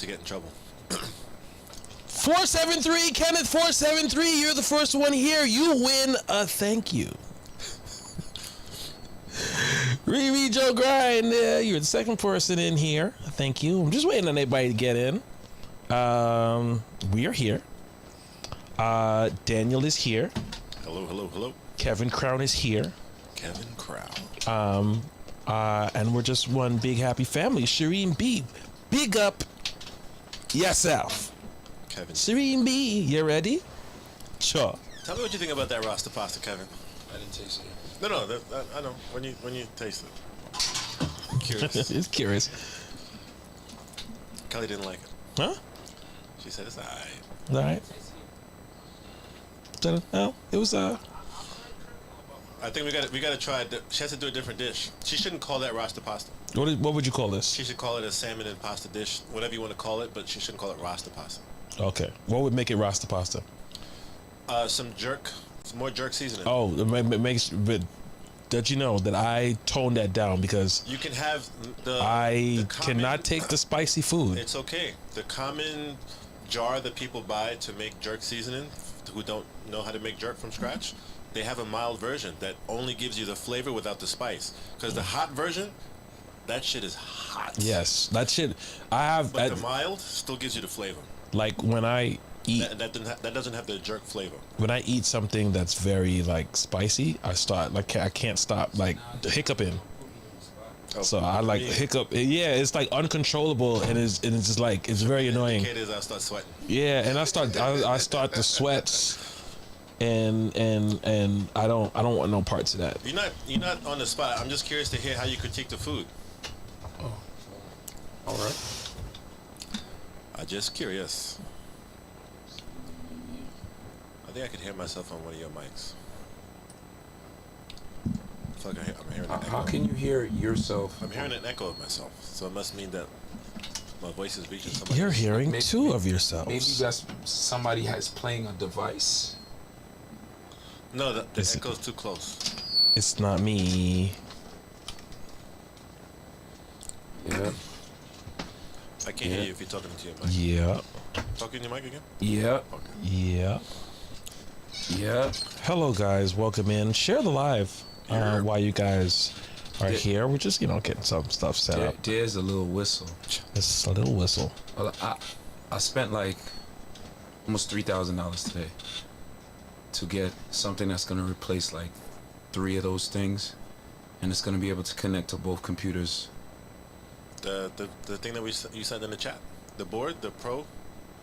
to get in trouble. 473, Kenneth 473, you're the first one here. You win a thank you. Riri Joe Grind, you're the second person in here. Thank you. I'm just waiting on everybody to get in. We are here. Daniel is here. Hello, hello, hello. Kevin Crown is here. Kevin Crown. And we're just one big happy family. Shireen B, big up yourself. Kevin. Shireen B, you ready? Sure. Tell me what you think about that Rasta pasta, Kevin. I didn't taste it. No, I know. When you taste it. I'm curious. It's curious. Kelly didn't like it. Huh? She said it's alright. Alright. No, it was I think we gotta try. She has to do a different dish. She shouldn't call that Rasta pasta. What would you call this? She should call it a salmon and pasta dish, whatever you want to call it. But she shouldn't call it Rasta pasta. Okay. What would make it Rasta pasta? Some more jerk seasoning. Oh, it makes. But did you know that I toned that down because You can have I the common- cannot take the spicy food. It's okay. The common jar that people buy to make jerk seasoning, who don't know how to make jerk from scratch, they have a mild version that only gives you the flavor without the spice. Because the hot version, that shit is hot. Yes, that shit. I have. But the mild still gives you the flavor. Like when I eat. That doesn't have the jerk flavor. When I eat something that's very like spicy, I start like I can't stop like hiccuping. Oh, So I like hiccup. Yeah, it's like uncontrollable, and it's just like it's very annoying. Indicators, I start sweating. Yeah, and I start to sweat, and I don't want no parts of that. You're not on the spot. I'm just curious to hear how you critique the food. Oh. All right. I'm just curious. I think I could hear myself on one of your mics. I feel like I'm hearing an echo. How can you hear yourself? I'm hearing an echo of myself, so it must mean that my voice is reaching somebody. You're else. hearing two of Maybe yourselves. that's somebody has playing a device. No, the echo's too close. It's not me. Yeah. I can't hear you if you're talking into your mic. Yeah. Talking in your mic again? Yeah. Okay. Yeah. Yeah. Hello, guys. Welcome in. Share the live while you guys are Yeah. here. We're just getting some stuff set up. There's a little whistle. This is a little whistle. Well, I spent like almost $3,000 today to get something that's gonna replace like 3 of those things, and it's gonna be able to connect to both computers. The thing that you sent in the chat, the board, the pro,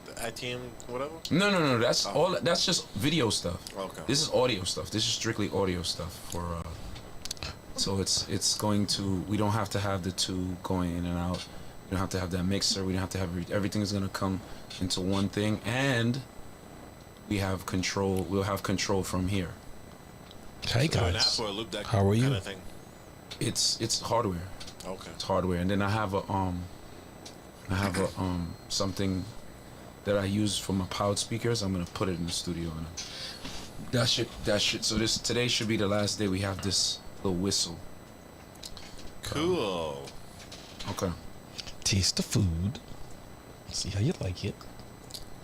the ITM, whatever. No. That's all. That's just video stuff. Okay. This is audio stuff. This is strictly audio stuff for. So it's going to. We don't have to have the two going in and out. We don't have to have that mixer. We don't have to have everything is gonna come into one thing, and we have control. We'll have control from here. Hey So an guys, app or a loop deck how are you? kind of thing. It's hardware. Okay. It's hardware, and then I have a something that I use for my powered speakers. I'm gonna put it in the studio, and that shit. So today should be the last day we have this little whistle. Cool. Okay, Taste the food. See how you like it.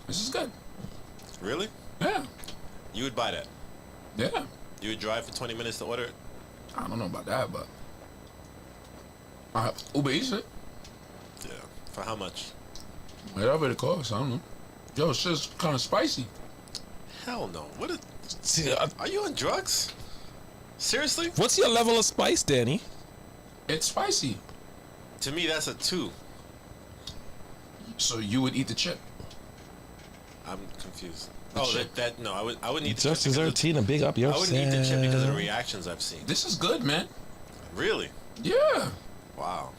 this is good. Really? Yeah, You would buy that? yeah. You would drive for 20 minutes to order it? I don't know about that, but Uber Eats it. Yeah. For how much? Whatever it costs, I don't know. Yo, it's just kind of spicy. Hell no. What is... See, Are you on drugs? Seriously? what's your level of spice, Danny? It's spicy. To me, that's a 2. So you would eat the chip. I'm confused. The Oh, chip. no, I wouldn't eat the Just chip. because Tina, big up your I wouldn't eat the chip because of the reactions I've seen. This is good, man. Really? Yeah. Wow.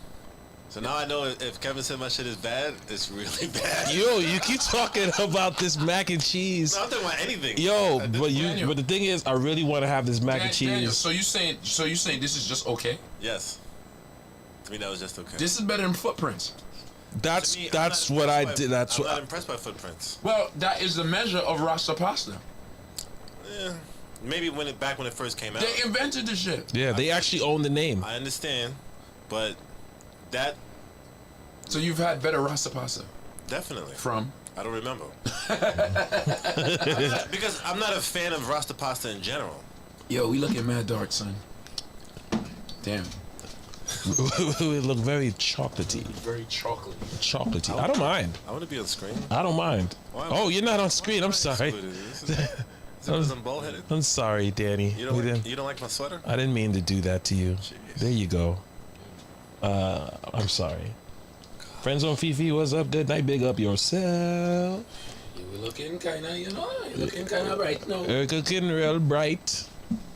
So now I know if Kevin said my shit is bad, it's really bad. Yo, you keep talking about this mac and cheese. No, I'm talking about anything. Yo, At this but point. but the thing is, I really want to have this mac and cheese. Daniel, so you saying this is just okay? Yes. To me, that was just okay. This is better than Footprints. That's To me, I'm that's not what I impressed by- did. That's I'm what. not impressed by footprints. Well, that is the measure of Rasta pasta. Yeah. Maybe back when it first came out. They invented the shit. Yeah, they actually own the name. I understand, but that So you've had better Rasta pasta. Definitely. From? I don't remember. Because I'm not a fan of Rasta pasta in general. Yo, we looking mad dark, son. Damn. It look very chocolatey. Very chocolatey. Chocolatey. I don't mind. I want to be on screen. I don't mind. Why- Oh, you're not on screen. I'm Why am I sorry. excluded? Is it because I'm bald-headed? I'm sorry, Danny. You We don't like my sweater? I didn't mean to do that to you. Jeez. There you go. I'm sorry. Friends on Fifi, what's up? Good night. Big up yourself. You looking kinda, you know? You looking kinda bright, no? You're looking real bright.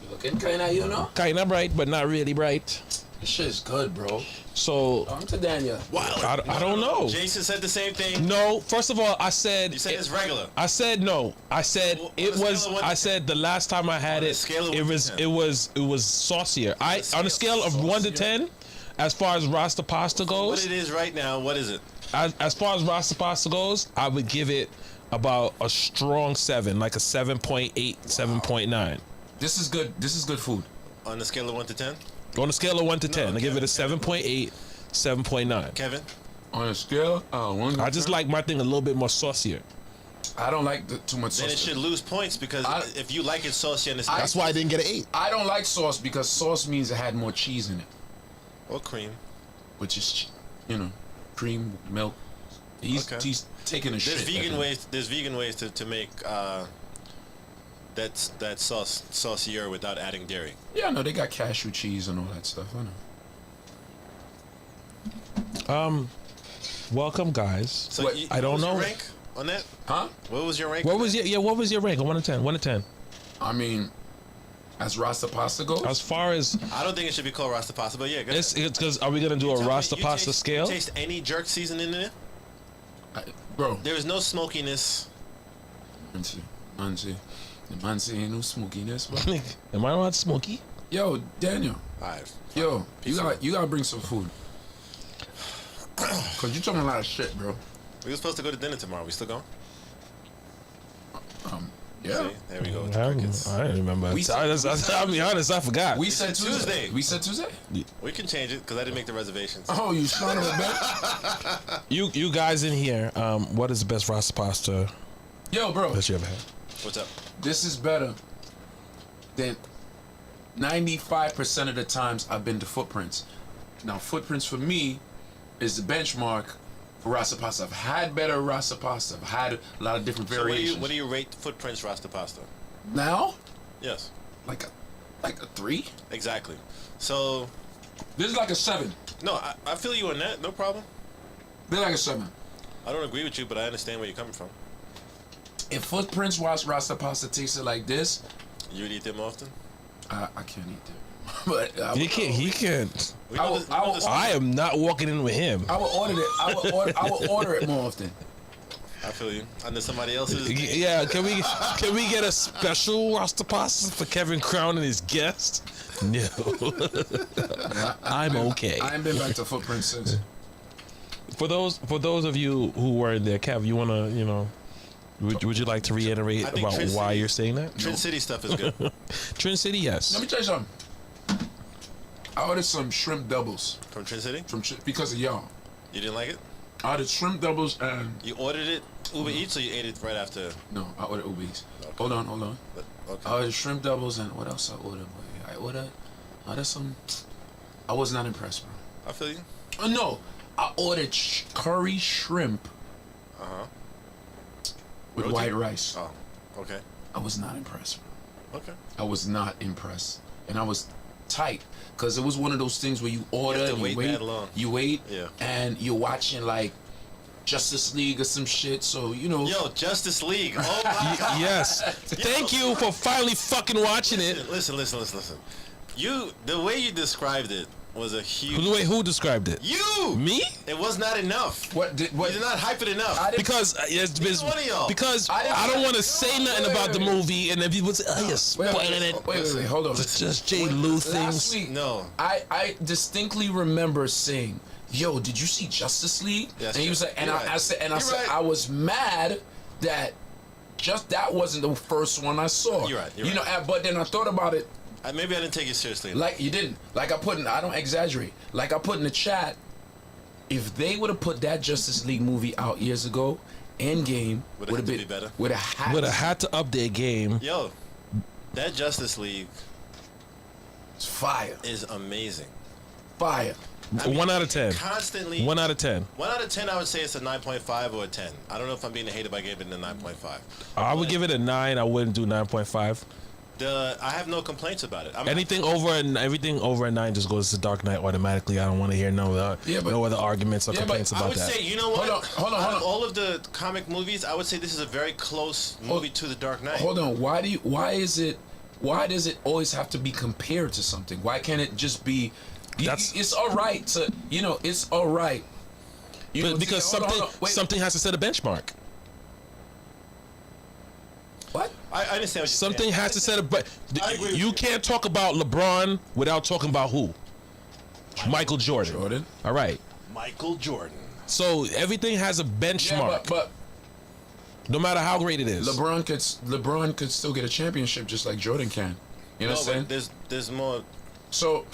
You looking kinda, you know? Kinda bright, but not really bright. This shit's good, bro. So, I'm to Daniel. Wild. I don't know. Jason said the same thing. No, first of all, I said... You said it's regular. I said no. I said Well, it on a was. scale of 1 to I said the last time I had On a it, scale of it 1 to was 10. it was saucier. On a scale of 1 to 10, as far as Rasta pasta What goes, it is right now, what is it? as far as Rasta pasta goes, I would give it about a strong 7, like a 7.8, 7.9. This is good. This is good food. On the scale of 1 to 10? On a scale of 1 to 10, I give it a Kevin. 7.8, 7.9. Kevin? On a scale, 1 to I just 10, like my thing a little bit more saucier. I don't like too much Then it sauce. should lose points because if you like it saucy and it's That's why I didn't get an 8. I don't like sauce because sauce means it had more cheese in it, or cream. which is, you know, cream, milk. He's taking a shit. There's I vegan think. ways. There's vegan ways to make that sauce saucier without adding dairy. Yeah, no, they got cashew cheese and all that stuff. I know. Welcome, guys. So What? I don't what was know. your rank on that. Huh? What was your rank? What was your What was your rank? 1 to 10. 1 to 10. I mean, as Rasta pasta goes, As far as I don't think it should be called Rasta pasta, but yeah. Go it's ahead. because are we gonna do a Tell me, Rasta you pasta taste- scale? You taste any jerk seasoning in there? bro. There is no smokiness. Mansi ain't no smokiness, bro. Am I not smoky? Yo, Daniel. Alright. Yo, Peace you gotta bring some food. Cause you talking a lot of shit, bro. We were supposed to go to dinner tomorrow. We still going? Yeah. See? There we go. With the crickets. I don't remember. I'll be honest, I forgot. We said Tuesday. We said Tuesday. We can change it because I didn't make the reservations. Oh, you son of a bitch. You guys in here, what is the best Rasta pasta Yo, bro. that you ever had? What's up? This is better than 95% of the times I've been to Footprints. Now, Footprints for me is the benchmark for Rasta pasta. I've had better Rasta pasta. I've had a lot of different So variations. what do you rate Footprints Rasta pasta? Now, Yes, like a 3. exactly. So This is like a 7. no, I feel you on that. No problem. This is like a 7. I don't agree with you, but I understand where you're coming from. If Footprints Rasta pasta tasted like this, You would eat them often. I can't eat them. But He can't. He can't. We I know will- this- we I know will- this- I am not walking in with him. I will order it. I will order it more often. I feel you. Under somebody else's. Yeah, can we get a special Rasta pasta for Kevin Crown and his guest? No, I'm okay. I ain't been back to Footprints since. For those of you who weren't there, Kev, you wanna would you like to reiterate I think about Trin why City- you're saying that? Trin City stuff is good. Trin City, yes. Let me tell you something. I ordered some shrimp doubles From Trin City? because of y'all. You didn't like it? I ordered shrimp doubles and You ordered it Uber Eats, or you ate it right after? no, I ordered Uber Eats. Hold on. Okay. I ordered shrimp doubles and what else I ordered? I ordered some. I was not impressed, bro. I feel you. Oh no, I ordered curry shrimp Uh huh. with Roti? white rice. Oh, okay. I was not impressed, bro. Okay. I was not impressed, and I was tight because it was one of those things where you order to and wait you wait, that long. you wait, and you're watching like Justice League or some shit. So you know, Yo, Justice League. Oh my God. Yes. Thank you for finally fucking watching it. Listen. The way you described it was a huge. Wait, who described it? You. Me? It was not enough. what did You did not hype it enough. I didn't- Because Neither one of y'all. because I didn't- I don't want to say nothing about the movie, and then people say, "Oh, you're Wait, spoiling it." Wait, hold on. It's just J. Lou Last things. week, No. I distinctly remember saying, "Yo, did you see Justice League?" Yes, and he was like, and you're I right. said, You're right. I was mad that just that wasn't the first one I saw. You're right, you know, but then I thought about it. Maybe I didn't take it seriously enough. Like you didn't. Like I don't exaggerate. Like I put in the chat, if they would have put that Justice League movie out years ago, Endgame would have been better. Would have had to up their game. Yo, that Justice League fire. is amazing. Fire. I mean, 1 out of 10. Constantly. 1 out of 10. 1 out of 10, I would say it's a 9.5 or a 10. I don't know if I'm being a hater by giving it a 9.5. I would give it a 9. I wouldn't do 9.5. I have no complaints about it. Everything over a 9 just goes to Dark Knight automatically. I don't want to hear no other arguments or complaints I about would that. say, you know what? Hold on. Out of all of the comic movies, I would say this is a very close movie to The Dark Knight. Hold on. Why does it always have to be compared to something? Why can't it just be? It's all right to, it's all right. Because something has to set a benchmark. What? I understand what you're Something saying. has to set a. But I agree with you you. can't talk about LeBron without talking about who? Michael Jordan. All right. Michael Jordan. So everything has a benchmark, but no matter how great it is. LeBron could still get a championship just like Jordan can. You know what I'm saying? But there's more. So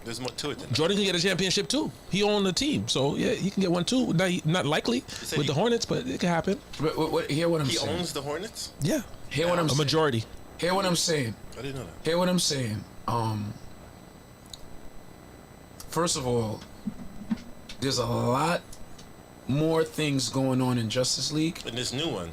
There's more to it than that. Jordan can get a championship too. He owned the team, so yeah, he can get one too. Not likely said with the Hornets, but it can happen. hear what I'm He saying. owns the Hornets? Yeah, Hear what I'm a saying. majority. Hear what I'm saying. I didn't know that. Hear what I'm saying. First of all, there's a lot more things going on in Justice League. In this new one.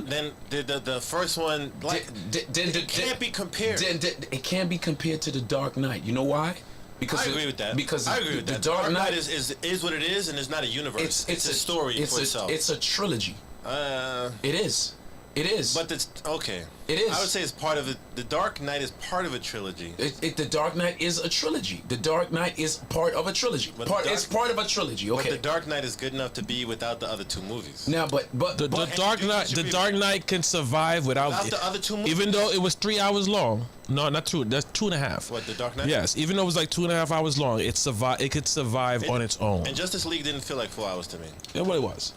Then The first one, like, it can't be compared. It can't be compared to the Dark Knight. You know why? Because I agree with that. Because I agree with the that. Dark Knight is what it is, and it's not a universe. It's a story for itself. It's a trilogy. It is. It is. But it's okay. It is. I would say it's part of it. The Dark Knight is part of a trilogy. The Dark Knight is a trilogy. The Dark Knight is part of a trilogy. It's part of a trilogy. Okay. But the Dark Knight is good enough to be without the other two movies. Now, but The Dark Knight can survive without the other two movies. even though it was 3 hours long. No, not true. That's 2.5. What, the Dark Knight? Yes, even though it was like 2.5 hours long, it could survive on its own. And Justice League didn't feel like 4 hours to me. Yeah, what it was,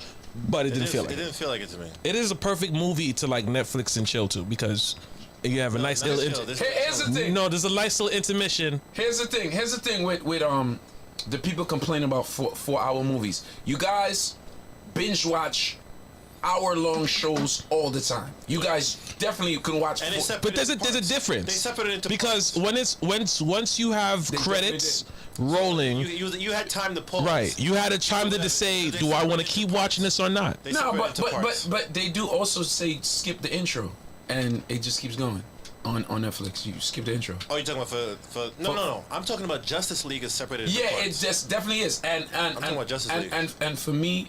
but it didn't feel like it. Didn't feel like it to me. It is a perfect movie to like Netflix and chill to because you have a nice little. Here's the thing. No, there's a nice little intermission. Here's the thing with the people complaining about 4-hour movies. You guys binge watch hour-long shows all the time. You guys definitely can watch. And But there's a difference. They separate it into because parts. once you have credits rolling, you had time to pause. right? You had a time to say, do I want to keep watching this or not? They No, separate it into parts. but they do also say skip the intro, and it just keeps going on Netflix. You skip the intro. Oh, you're talking about for no. I'm talking about Justice League is separated into Yeah, parts. it just definitely is. And talking about Justice League. And for me,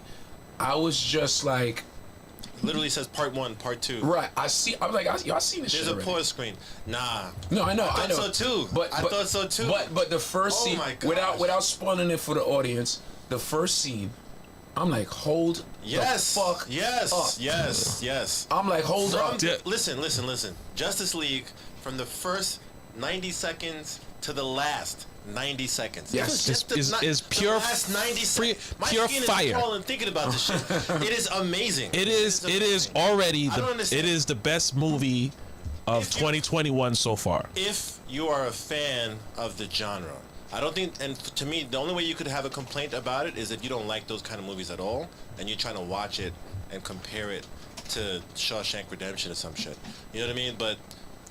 I was just like, Literally says part 1, part 2. right. I seen this shit There's a already. pause screen. Nah. No, I know. I thought so too. I thought so too. But the first Oh scene, my gosh. without spoiling it for the audience, the first scene, I'm like, hold Yes. the fuck Yes. up. Yes. I'm like, hold From up. listen. Justice League from the first 90 seconds to the last 90 seconds. Yes. It was just Is the pure last 90 seconds. My pure skin fire. is crawling thinking about this shit. It is amazing. It is amazing. already I don't understand. it is the best movie of If you- 2021 so far. If you are a fan of the genre, I don't think, and to me, the only way you could have a complaint about it is if you don't like those kind of movies at all, and you're trying to watch it and compare it to Shawshank Redemption or some shit. You know what I mean? But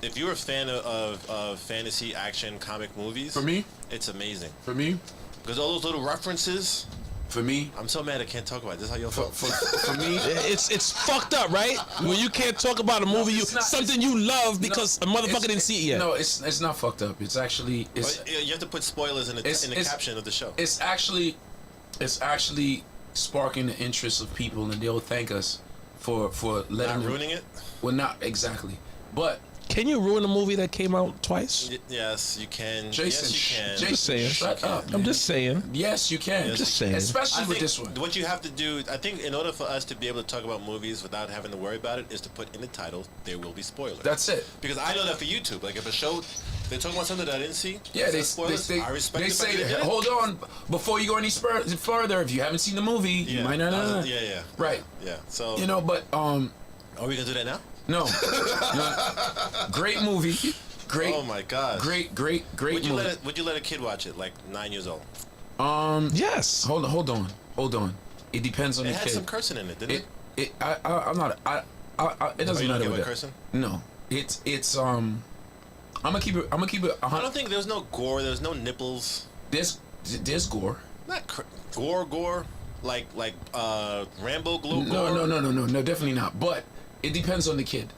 if you're a fan of fantasy action comic movies, For me, it's amazing. for Because all those little references, me, I'm so mad I can't talk about it. This is how y'all feel. for me, It's fucked up, right? When you can't talk about a movie, it's not. something you love because a motherfucker it's- didn't see it yet. No, it's not fucked up. It's actually You have to put spoilers in the caption of the show. it's actually sparking the interest of people, and they'll thank us for letting Not them, ruining it? Well, not exactly, but Can you ruin a movie that came out twice? Yes, you can. Jason, yes, you can. Jason, Just saying. shut up. I'm man. just saying. Yes, you can. Yes, Just saying. Especially I with think this one. what you have to do, I think, in order for us to be able to talk about movies without having to worry about it, is to put in the title, there will be spoilers. That's it. Because I know that for YouTube, like if a show, they're talking about something that I didn't see, Yeah, it says spoilers, I respect they the fact say, that they did it. hold on, before you go any further, if you haven't seen the movie, you might not know. Yeah. Right. Yeah. So, You know, but are we gonna do that now? no. Great movie. Great. Oh my gosh. Great Would you movie. let a kid watch it, like 9 years old? Yes. Hold on. It depends on It the had kid. some cursing in it, didn't it? I'm not. It doesn't you don't matter get with what that. cursing? No, it's. I'm gonna keep it. I don't think there was no gore. There was no nipples. There's gore. Not gore. Like Rambo glow gore. No, definitely not. But it depends on the kid.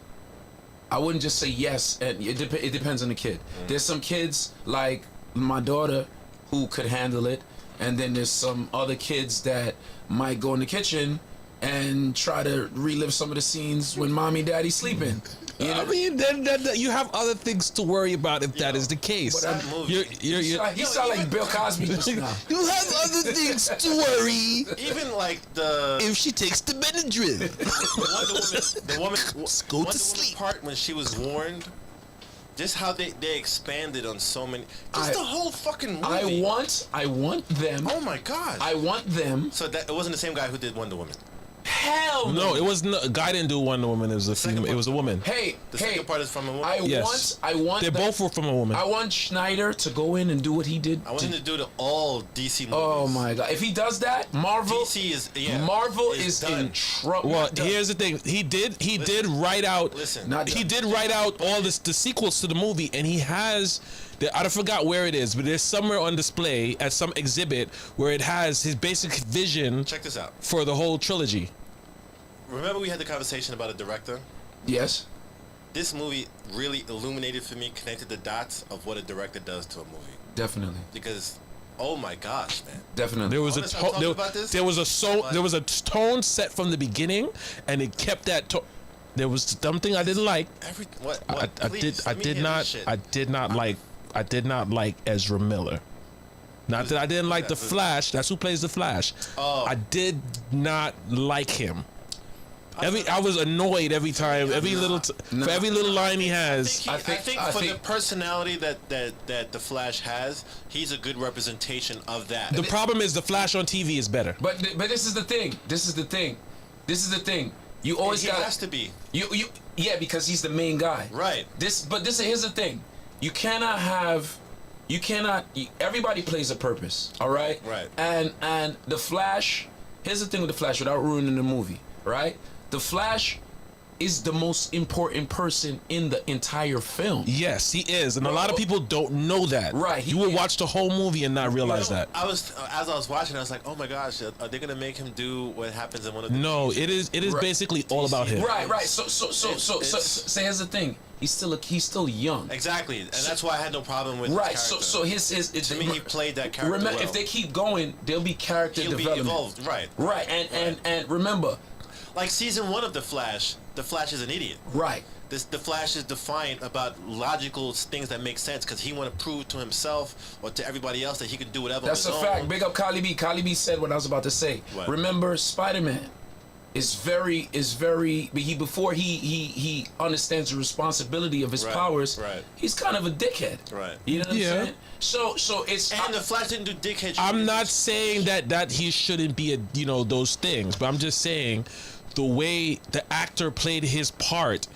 I wouldn't just say yes, and it depends on the kid. There's some kids like my daughter who could handle it, and then there's some other kids that might go in the kitchen and try to relive some of the scenes when mommy and daddy sleeping. You know? I mean, then you have other things to worry about if that is the case. But that movie. You sound like Bill Cosby just now. You have other things to worry Even like the if she takes the Benadryl. the woman Just go to sleep. part when she was warned. Just how they expanded on so many. Just the whole fucking movie. I want them. Oh my god. I want them. So that it wasn't the same guy who did Wonder Woman. Hell No, it was a guy didn't do Wonder Woman. It was a second female, it one. was a woman. Hey, The second part is from a woman. Yes. I want. They both were from a woman. I want Schneider to go in and do what he did. I want him to do the all DC movies. Oh my god! If he does that, Marvel DC is Marvel is done. in trouble. Well, here's the thing. He did write out. Listen. Not He done. did write out all the sequels to the movie, and he has. I forgot where it is, but there's somewhere on display at some exhibit where it has his basic vision Check this out. for the whole trilogy. Remember we had the conversation about a director? Yes. This movie really illuminated for me, connected the dots of what a director does to a movie. Definitely. Because, oh my gosh, man. Definitely. There was I'm gonna stop talking about this. there was a tone set from the beginning, and it kept that tone. There was something I didn't like. I did not like Ezra Miller. Not that I didn't like the Flash. That's who plays the Flash. Oh. I did not like him. I was annoyed every time. For every little line he has. I think for the personality that the Flash has, he's a good representation of that. The problem is the Flash on TV is better. But this is the thing. You always he got has to be. Yeah, because he's the main guy. Right. Here's the thing. Everybody plays a purpose, all right? Right. And the Flash, here's the thing with the Flash without ruining the movie, right? The Flash is the most important person in the entire film. Yes, he is, and a lot of people don't know that. Right, You will watch the whole movie and not realize that. As I was watching, I was like, oh my gosh, are they gonna make him do what happens in one of the No, it is Right. basically all about him. Right. So here's the thing. He's still young. Exactly, and that's why I had no problem with Right. his So character. his To me, he played that character Remember, well. if they keep going, there'll be character He'll be development. evolved, right? Right. And remember, Like season 1 of the Flash is an idiot. right. The Flash is defiant about logical things that make sense because he want to prove to himself or to everybody else that he can do whatever. That's on a his fact. own. Big up Carly B. Carly B said what I was about to say. What? Remember, Spider-Man is very. But before he understands the responsibility of his Right, powers. right. He's kind of a dickhead. Right. You know what Yeah. I'm saying? So it's. And the Flash didn't do dickhead shit. I'm not saying that he shouldn't be those things, but I'm just saying the way the actor played his part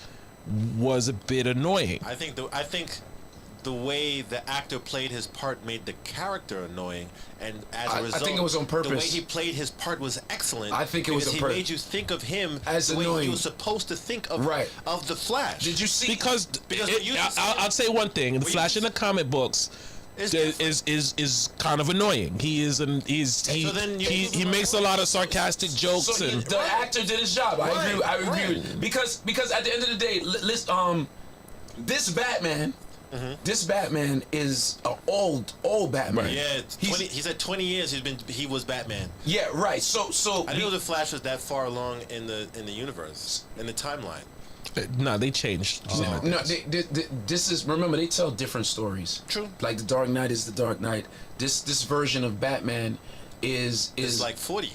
was a bit annoying. I think the way the actor played his part made the character annoying, and as a result, I think it was on purpose. The way he played his part was excellent. I think it was because on he purpose. made you think of him As the way annoying. you were supposed to think of Right. of the Flash. Did you see? Because what you just said- I'll say one thing: the you Flash in the comic books It's is kind of annoying. He makes a lot of sarcastic jokes So and the actor did his job. I agree. I agree right. with because at the end of the day, this Batman. This Batman is an old Batman. Right. Yeah, he said 20 years he was Batman. Yeah, right. So I didn't know the Flash was that far along in the universe, in the timeline. no, they changed. no, this is remember they tell different stories. True. Like the Dark Knight is the Dark Knight. This version of Batman is It's like 40.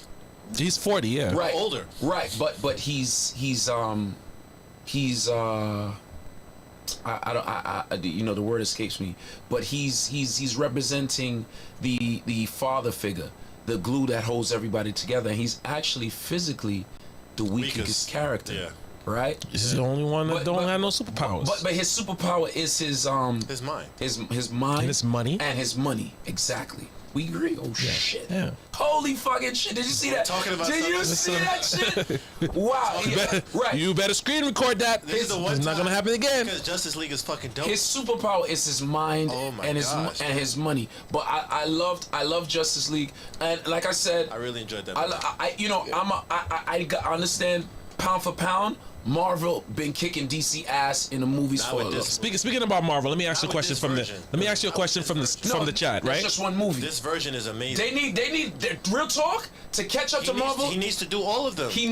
He's 40, yeah. right older. Right, but he's I the word escapes me, but he's representing the father figure, the glue that holds everybody together, and he's actually physically the weakest character. Yeah. Right? He's the only one that But- don't but- have no superpowers. But his superpower is his His mind. his mind And his money. and his money, exactly. We agree. Oh shit. Yeah. Holy fucking shit. Did you see that? Talking about Did you something- see that shit? Wow. Yeah, right. You better screen record that. This is the one It's not time- gonna happen again. Because Justice League is fucking dope. His superpower is his mind Oh my and gosh. his money. But I love Justice League, and like I said, I really enjoyed that. I understand pound for pound. Marvel been kicking DC ass in the movies Not for a with little. this Speaking about Marvel, let me ask you a Not question with from this the. version. Let me ask you a Not question with from the this from the chat, That's right? just one movie. This version is amazing. They need real talk to catch up to Marvel. He needs to do all of them. They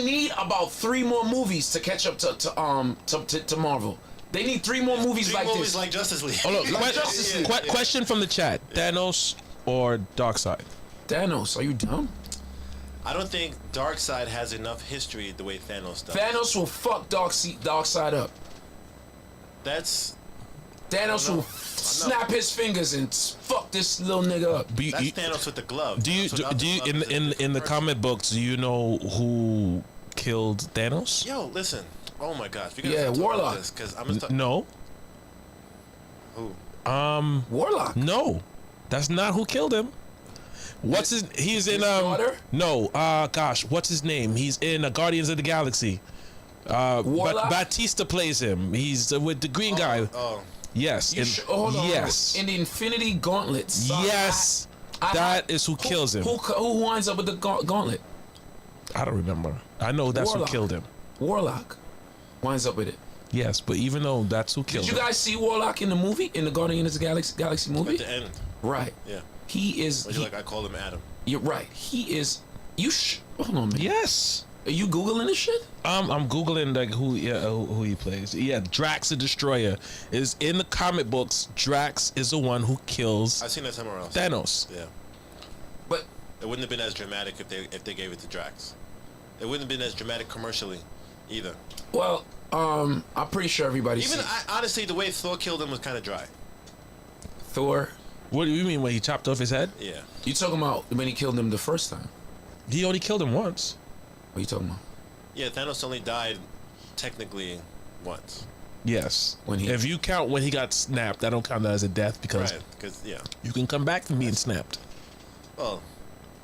need about 3 more movies to catch up to Marvel. They need 3 more movies Three like movies this. like Justice League. Oh, look, Like Justice League. question from the chat: Thanos or Darkseid? Thanos, are you dumb? I don't think Darkseid has enough history the way Thanos does. Thanos will fuck Darkseid up. That's Thanos I know. will snap his fingers and fuck this little nigga up. Do you, that's Thanos with the glove. do you Thanos without do the you glove in is a different the person. comic books? Do you know who killed Thanos? Yo, listen. Oh my gosh. We gotta Yeah, stop talking Warlock. about this because I'm gonna talk. No, Who? Warlock. no, that's not who killed him. What's his? He's in His daughter? No, gosh, what's his name? He's in Guardians of the Galaxy. Warlock? Batista plays him. He's with the green guy. Oh, Yes. Hold on. yes. In the Infinity Gauntlet. son, Yes. That is who kills him. Who winds up with the gauntlet? I don't remember. I know that's Warlock. who killed him. Warlock winds up with it. Yes, but even though that's who killed Did you him. guys see Warlock in the movie, in the Guardians of the Galaxy at movie? the end. Right. Yeah. He is. But you're like, I called him Adam. You're right. He is. Hold on, man. Yes. Are you googling this shit? I'm googling like who he plays. Yeah, Drax the Destroyer is in the comic books. Drax is the one who kills I've seen that somewhere else. Thanos. Yeah. But It wouldn't have been as dramatic if they gave it to Drax. It wouldn't have been as dramatic commercially, either. well, I'm pretty sure everybody. Even honestly, the way Thor killed him was kind of dry. Thor. What do you mean when he chopped off his head? Yeah. You talking about when he killed him the first time? He only killed him once. What are you talking about? Yeah, Thanos only died technically once. Yes. When he- if you count when he got snapped, that don't count that as a death because Right. Because yeah. you can come back from being snapped. Well,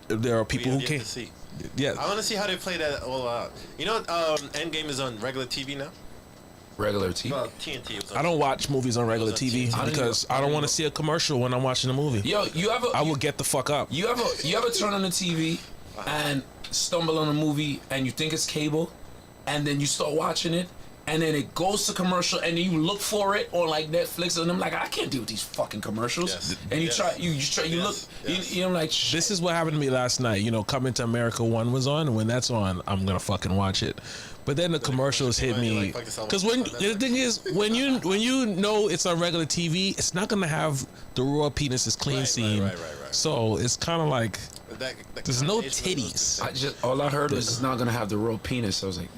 There are we people have who yet can't. to see. Yeah. I want to see how they play that all out. You know, Endgame is on regular TV now. Regular TV. Well, TNT. Was on. I don't watch movies on regular It was on TV TV. because I don't want to see a commercial when I'm watching a movie. Yo, you ever? I will get the fuck up. You ever turn on the TV and stumble on a movie and you think it's cable, and then you start watching it, and then it goes to commercial, and then you look for it on like Netflix, and I'm like, I can't deal with these fucking commercials. Yes. And you Yes. try, you Yes. look, Yes. you know, like This is what happened to me last night. You know, Coming to America 1 was on, and when that's on, I'm gonna fucking watch it. But then the commercials hit commercial came on, me you're like, fuck this, because I'll when watch the that. thing is when you know it's on regular TV, it's not gonna have the raw penises clean Right, scene. right. So it's kind of like That there's no combination of those two titties. all I heard is it's not gonna have the real penis. I was like,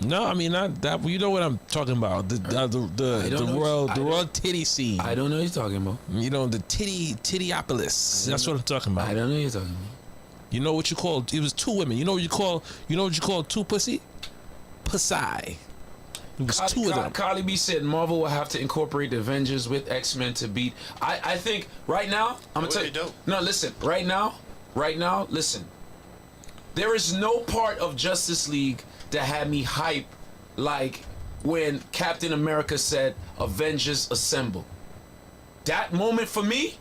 No, I mean not that. You know what I'm talking about? The I don't know. I royal don't- titty scene. I don't know what you're talking about. You know the tittyopolis. That's what I'm talking I about. don't know what you're talking about. You know what you call? It was 2 women. You know what you call 2 pussy? Pussy. It was 2 of them. Carly B said Marvel will have to incorporate the Avengers with X-Men to beat. I think right now I'm gonna That tell would you. be dope. No, listen. Right now, listen. There is no part of Justice League that had me hype like when Captain America said Avengers Assemble. That moment for me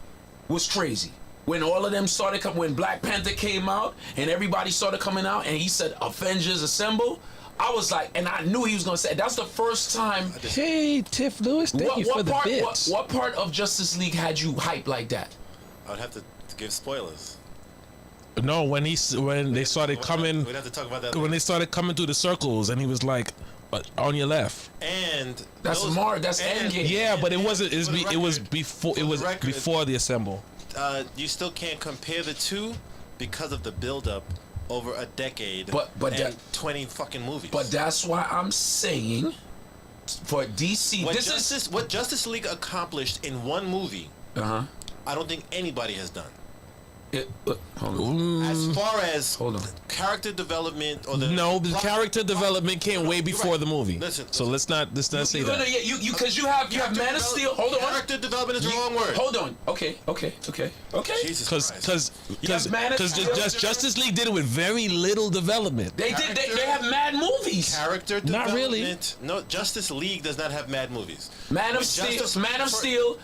was crazy. When all of them started coming, when Black Panther came out and everybody started coming out and he said Avengers Assemble, I was like, and I knew he was gonna say, that's the first time. Hey, Tiff Lewis, thank you for the bits. What part of Justice League had you hyped like that? I would have to give spoilers. No, when they started coming, We'd have to talk about that. when later. they started coming through the circles, and he was like, on your left. And That's That's Endgame. Yeah, but it wasn't. for the It was record- before. for It the was record- before the assemble. You still can't compare the two because of the build-up over a decade. But and that- 20 fucking movies. But that's why I'm saying, for DC, what this is. what Justice League accomplished in one movie, Uh huh. I don't think anybody has done. Hold on. As far as Hold on. character development or the The character development came way before the movie. Listen, so let's not say that. Because you have Man of Steel. Hold on. Character development is the wrong word. Hold on. Okay. Jesus Christ. Because Justice League did it with very little development. They did. They have mad movies. Character Not development. really. No, Justice League does not have mad movies. Man of Steel,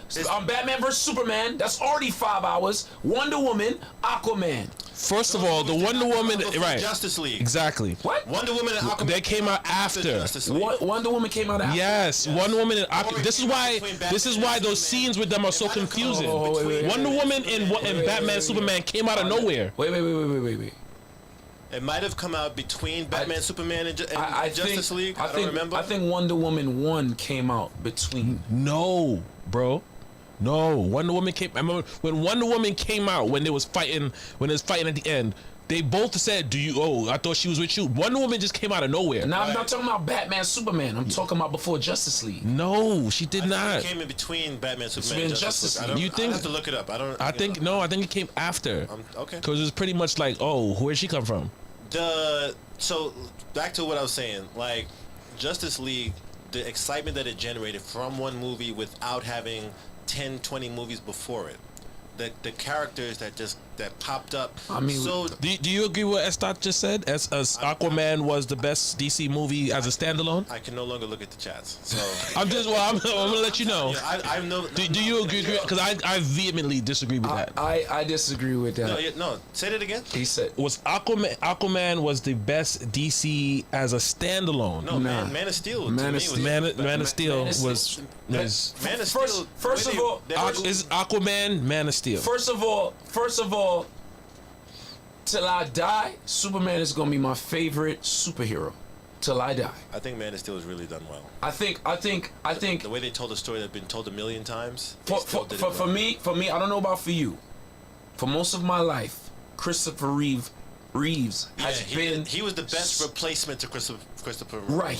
Batman vs Superman. That's already 5 hours. Wonder Woman, Aquaman. First of all, the Wonder Woman, right? Justice League. Exactly. What? Wonder Woman and Aquaman. They came out after. Justice League. Wonder Woman came out after. Yes, Wonder Woman and Aquaman. This is why. Between Batman This is why and those Superman. scenes with them are so It might have come confusing. between Wonder Woman and Batman Superman came out of nowhere. Wait. It might have come out between Batman, Superman, and Justice League. I don't remember. I think Wonder Woman 1 came out between. No, bro. No, Wonder Woman came. I remember when Wonder Woman came out when they was fighting. When they was fighting at the end, they both said, "Do you? Oh, I thought she was with you." Wonder Woman just came out of nowhere. Now I'm not talking about Batman, Superman. I'm talking about before Justice League. No, she did I think not. It came in between Batman, Superman, in and Justice League. League. You think- I have to look it up. I don't. I think no. I think it came after. Okay. Because it was pretty much like, oh, where'd she come from? So back to what I was saying, like Justice League, the excitement that it generated from one movie without having 10, 20 movies before it. The characters that popped up. I mean, so Do you agree with what Estat just said? As Aquaman was the best DC movie as a standalone. I can no longer look at the chats. So I'm gonna let you know. yeah, I know. Do you agree? Because I vehemently disagree with that. I disagree with that. No, say that again. He said Was Aquaman was the best DC as a standalone? No, Nah. Man of Steel. Man to of me Steel. was, Man of Steel Man of Steel. was Man of Steel. First of all, is Aquaman Man of Steel. First of all, till I die, Superman is gonna be my favorite superhero. Till I die. I think Man of Steel has really done well. I think The way they told the story that's been told a million times. they for still did it well. for me, I don't know about for you. For most of my life, Christopher Reeves has been. He was the best replacement to Christopher Reeve. Right.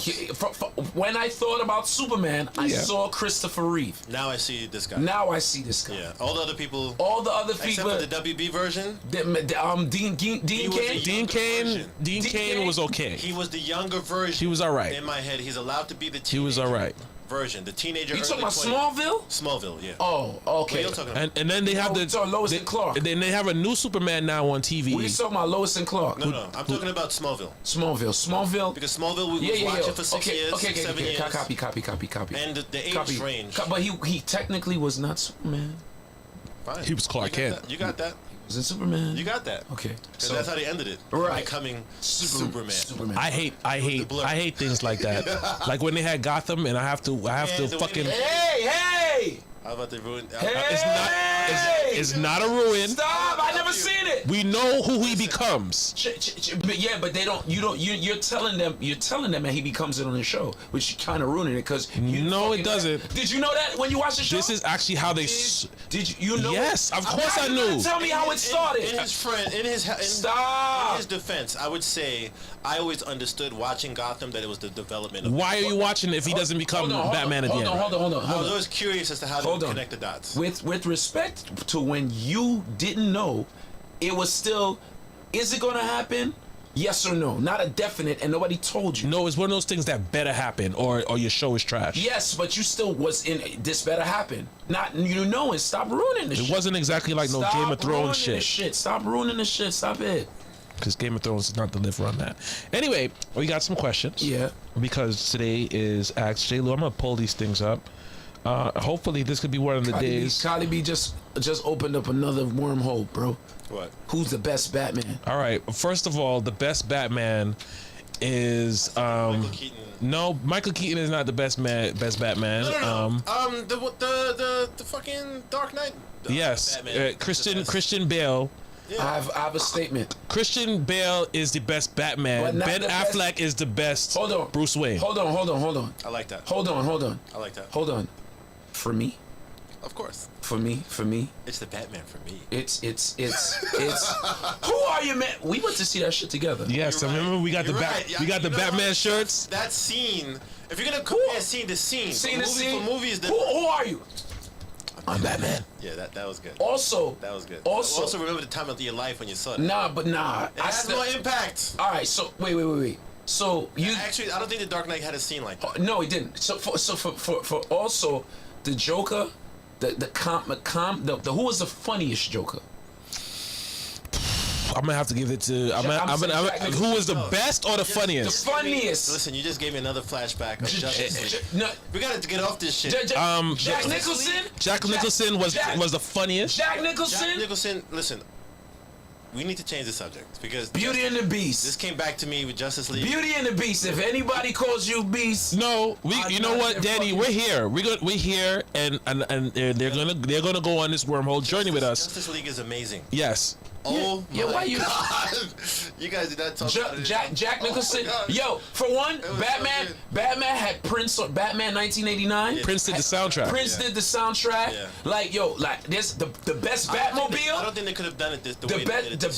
When I thought about Superman, I Yeah. saw Christopher Reeve. Now I see this guy. Now I see this guy. Yeah. All the other people. All the other Except people. for the WB version. Dean was Kane. the Dean Kane. version. Dean Dean Kane Kane, was okay. He was the younger version. He was all right. In my head, he's allowed to be the teenager He was all right. version. The teenager. You talking about early 20s. Smallville? Smallville, yeah. Oh, What okay. are you talking about? And then they have we saw Lois and Clark. Then they have a new Superman now on TV. We talking about Lois and Clark. No. I'm talking about Smallville. Smallville. Because Smallville, we was watching for 6 years, Okay. 7 years. Copy. And the age Copy. range. But he technically was not Superman. Fine. He was Clark You got Kent. that. You got that. Was it Superman? You got that. Okay. Because that's how they ended it. Right. Becoming Superman. I hate things like that. Like when they had Gotham, and I have to the way fucking. they- Hey! How about they ruin? It's not a ruin. Stop! I never seen it. We know who he becomes. But yeah, but they don't. You don't. You're telling them. You're telling them that he becomes it on the show, which kind of ruining it because. No, it doesn't. Did you know that when you watched the show? This is actually how they. Did you know? Yes, of course I knew. Tell me how it started. In Stop. his defense, I would say I always understood watching Gotham that it was the development of. Why are you watching if he doesn't become Batman at the end? Hold on. I was always curious as to how Hold to on. connect the dots. With respect to when you didn't know, it was still. Is it gonna happen? Yes or no? Not a definite, and nobody told you. No, it's one of those things that better happen, or your show is trash. Yes, but you still was in. This better happen. Not you know, and stop ruining the shit. It wasn't exactly like no Stop Game of ruining Thrones the shit. Stop ruining the shit. Stop it. Because Game of Thrones does not deliver on that. Anyway, we got some questions. Yeah. Because today is Ask J. Lou. I'm gonna pull these things up. Hopefully, this could be one of the days. Cardi B just opened up another wormhole, bro. What? Who's the best Batman? All right. First of all, the best Batman is Michael Keaton. no, Michael Keaton is not the best Batman. No. The fucking Dark Knight. Yes, Batman. Christian Bale. Yeah. I have a statement. Christian Bale is the best Batman. But not Ben the best- Affleck is the best. Hold on. Bruce Wayne. Hold on. I like that. Hold on. I like that. Hold on. For me, Of course. for me, It's the Batman for me. it's. Who are you, man? We went to see that shit together. Yes, I You're right. remember we got You're the right. we got the You know Batman what? shirts. That scene. If you're gonna compare scene to scene, Seen the movie scene. for movies, Who are you? I'm Batman. Yeah, that was good. Also, That was good. Also, remember the time of your life when you saw that. nah. It has no impact. All right, so wait. So you Actually, I don't think the Dark Knight had a scene like that. no, he didn't. So for also the Joker, the who was the funniest Joker? I'm gonna have to give it to. Who was the best or the funniest? The funniest. Listen, you just gave me another flashback of Justice League. No, We gotta get off this shit. Jack Nicholson. Jack Nicholson was the funniest. Jack Nicholson. Jack Nicholson, listen, we need to change the subject because Beauty and the this Beast. came back to me with Justice League. Beauty and the Beast. If anybody calls you Beast, No, I'm you know not what, their Danny? fucking- We're here. We're here, and they're gonna go on this wormhole journey with us. Justice League is amazing. Yes. Oh yeah, my why you- God. You guys did not talk about it. Jack Nicholson. Oh my God. Yo, for one, was so Batman. good. Batman had Prince on Batman 1989. Prince did the soundtrack. Prince Yeah. did the soundtrack. Yeah. Like yo, like this the best I don't Batmobile. think they could have done it the The way they did it. the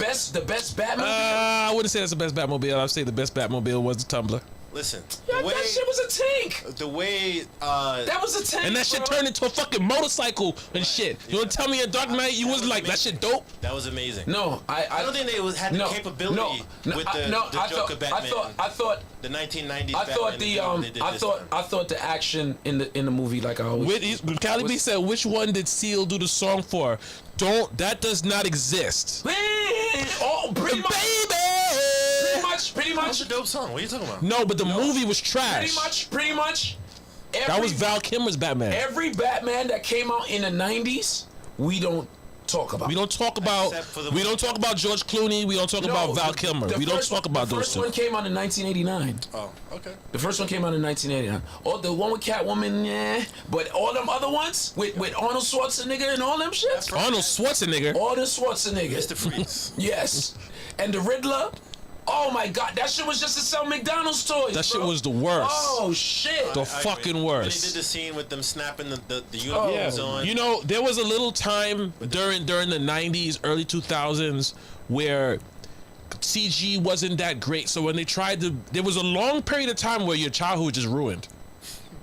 best Batmobile. I wouldn't say that's the best Batmobile. I'd say the best Batmobile was the Tumbler. Listen, Yeah, that shit was a tank. the way That was a tank. And that shit bro. turned into a fucking motorcycle and shit. You wanna tell me in Dark Knight you was like, that shit dope? that was amazing. No, I don't think they had the capability with the Joker Batman. I thought the 1990s I thought Batman the they did this time. I thought the action in the movie, like I always Cali B said, which one did Seal do the song for? That does not exist. oh pretty much pretty That's much a dope song. What are you talking about? No, but the movie was trash. pretty much That was Val Kilmer's Batman. every Batman that came out in the 90s we don't talk about. We don't talk about Except for the- we don't talk about George Clooney. We don't talk about Val Kilmer. We don't talk about the those first two. one came out in 1989. Oh, okay. The first one came out in 1989. Oh, the one with Catwoman, yeah. But all them other ones with Arnold Schwarzenegger and all them shits. Arnold Schwarzenegger. All the Schwarzenegger. Mr. Freeze. Yes. And the Riddler. Oh my God, that shit was just to sell McDonald's toys. That shit bro. was the worst. Oh shit. The I fucking agree. worst. When they did the scene with them snapping the uniforms on. You know, there was a little time during the 90s, early 2000s where CG wasn't that great. So when they tried to, there was a long period of time where your childhood just ruined.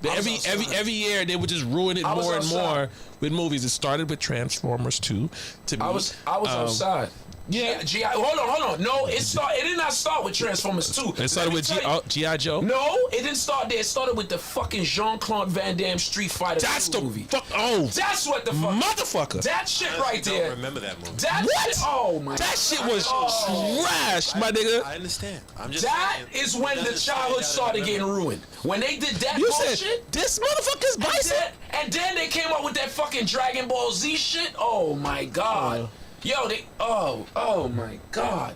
Every year they would just ruin it I was more and outside. more with movies. It started with Transformers 2. To me, I was outside. yeah. G.I. Hold on. No, it did not start with Transformers 2. It started with G.I. Joe. No, it didn't start there. It started with the fucking Jean-Claude Van Damme Street Fighter That's 2 the movie. fuck. Oh, That's what the fuck. motherfucker. That shit I right don't there. remember that movie. That What? shit, oh my. That shit was Oh. trash, my nigga. I understand. I'm just That saying, is when it the doesn't say childhood that I started remember. getting ruined. When they did that You bullshit. said this motherfucker's bison. And then they came up with that fucking Dragon Ball Z shit. Oh my God. Yo, oh my God.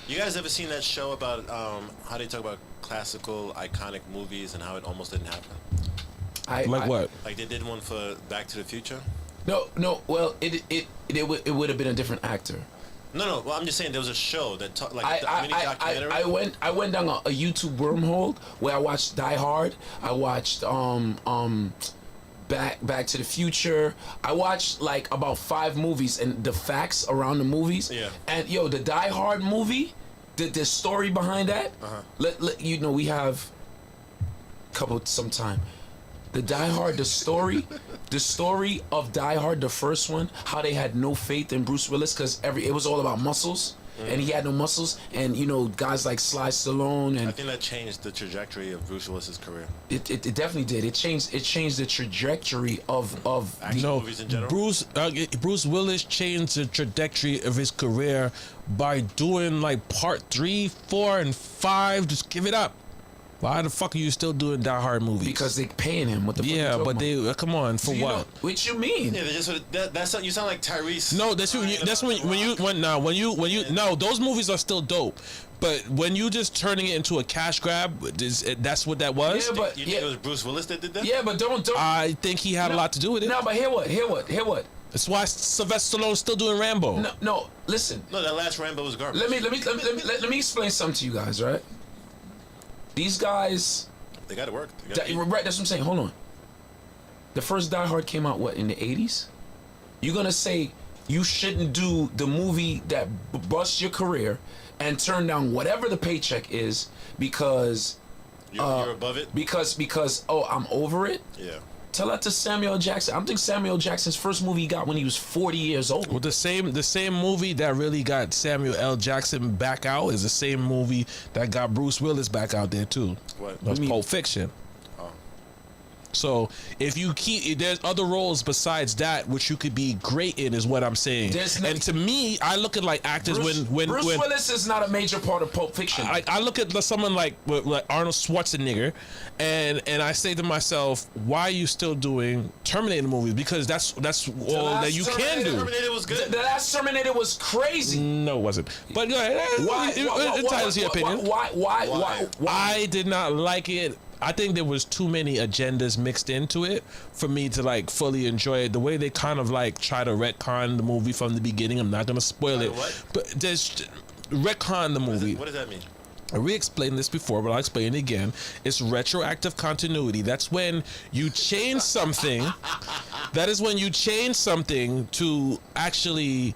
You guys ever seen that show about how they talk about classical, iconic movies and how it almost didn't happen? Like what? Like they did one for Back to the Future. No. Well, it would have been a different actor. No. Well, I'm just saying there was a show that talked like a mini documentary. I went down a YouTube wormhole where I watched Die Hard. I watched Back to the Future. I watched like about 5 movies and the facts around the movies. Yeah. And yo, the Die Hard movie, the story behind that. Let you know we have some time. The Die Hard, the story of Die Hard, the first one, how they had no faith in Bruce Willis because it was all about muscles, and he had no muscles, and you know guys like Sly Stallone, I and think that changed the trajectory of Bruce Willis's career. it definitely did. It changed the trajectory of Action No, movies in general. Bruce Willis changed the trajectory of his career by doing like part 3, 4, and 5. Just give it up. Why the fuck are you still doing Die Hard movies? because they paying him. What the fuck you yeah, talking but about? they come on for You know, what? what you mean? Yeah, they just that's you sound like Tyrese. No, that's no. Those movies are still dope, but when you just turning it into a cash grab, that's what that was. Yeah, but You think it was Bruce Willis that did that? yeah, but don't. I think he had a lot to do with it. No, but hear what? That's why Sylvester Stallone's still doing Rambo. No. Listen. No, that last Rambo was garbage. Let me explain something to you guys, right? These guys, They got to work. right? That's what I'm saying. Hold on. The first Die Hard came out in the 80s? You're gonna say you shouldn't do the movie that busts your career and turn down whatever the paycheck is because You're above it. because I'm over it. Yeah. Tell that to Samuel Jackson. I don't think Samuel Jackson's first movie he got when he was 40 years old. Well, the same movie that really got Samuel L. Jackson back out is the same movie that got Bruce Willis back out there too. What? That's Pulp Fiction. So if there's other roles besides that which you could be great in, is what I'm saying. And to me, I look at like actors Bruce Willis is not a major part of Pulp Fiction. I look at someone like Arnold Schwarzenegger, and I say to myself, why are you still doing Terminator movies? Because that's all that you can do. Terminator was good. The last Terminator was crazy. No, it wasn't. But go ahead. It ties your opinion. Why? I did not like it. I think there was too many agendas mixed into it for me to like fully enjoy it. The way they kind of like try to retcon the movie from the beginning. I'm not gonna spoil it, but there's retcon the movie. What does that mean? We explained this before, but I'll explain it again. It's retroactive continuity. That's when you change something. That is when you change something to actually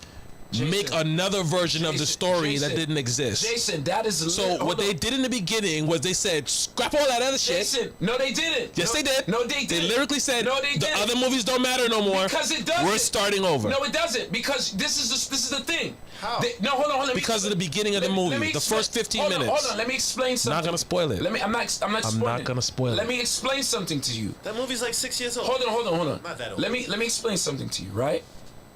make another version of the story that didn't exist. Jason, that is so. What they did in the beginning was they said, "Scrap all that other shit." Jason, no, they didn't. Yes, they did. No, they didn't. They lyrically said, "No, they the didn't. other movies don't matter no more because it doesn't. We're starting over." No, it doesn't. Because this is the thing. How? No, hold on. Because of the beginning of the movie, the first 15 minutes. Hold on. Let me explain something. Not gonna spoil it. I'm not gonna spoil it. Let me explain something to you. That movie's like 6 years old. Hold on. Not that old. Let me explain something to you, right?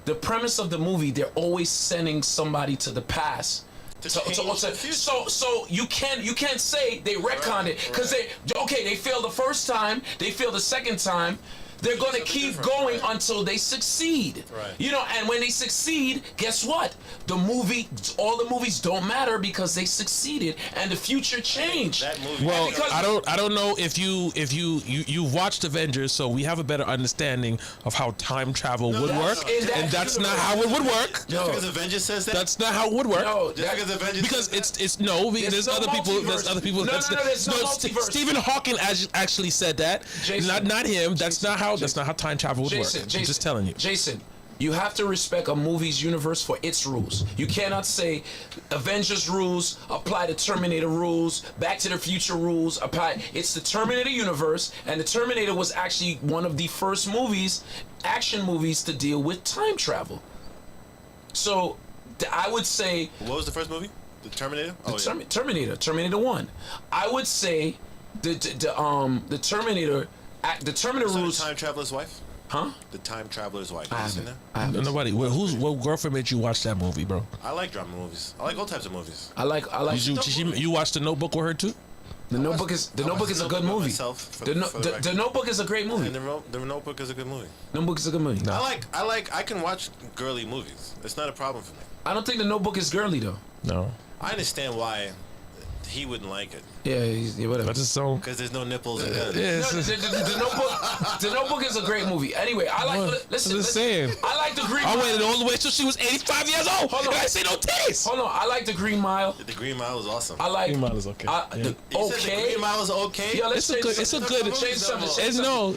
The premise of the movie, they're always sending somebody to the past. So you can't say they retconned it because they failed the first time, they failed the second time. They're going to keep going until they succeed. Right. You know, and when they succeed, guess what? All the movies don't matter because they succeeded and the future changed. That movie. Well, I don't know if you watched Avengers, so we have a better understanding of how time travel would work, and that's not how it would work. Just because Avengers says that. That's not how it would work. No, Just because Avengers. Because says there's no other people. There's multiverse. other people. No, there's no multiverse. Stephen Hawking actually said that. Jason, not him. That's not how time travel would work. I'm just telling you. Jason, you have to respect a movie's universe for its rules. You cannot say Avengers rules apply to Terminator rules, Back to the Future rules apply. It's the Terminator universe, and the Terminator was actually one of the first action movies to deal with time travel. So I would say. What was the first movie? The Terminator. Terminator 1. I would say the Terminator. The Terminator rules. The Time Traveler's Wife? Huh? The Time Traveler's Wife. Have you seen that? I haven't. Nobody. What girlfriend made you watch that movie, bro? I like drama movies. I like all types of movies. I like. You watched The Notebook with her too? The Notebook is a good movie. The Notebook is a great movie. And the Notebook is a good movie. Notebook is a good movie. No. I can watch girly movies. It's not a problem for me. I don't think The Notebook is girly though. No. I understand why he wouldn't like it. Yeah, whatever. But it's so. Because there's no nipples in it. Yeah, The Notebook is a great movie. Anyway, I like. Listen, saying. I like the Green Mile. I waited all the way till she was 85 years old. Hold on. And I see no taste. Hold on, I like the Green Mile. The Green Mile is awesome. I like. Green Mile is okay. You said the Green Mile is okay? Yo, let's It's a good. Change subject. It's no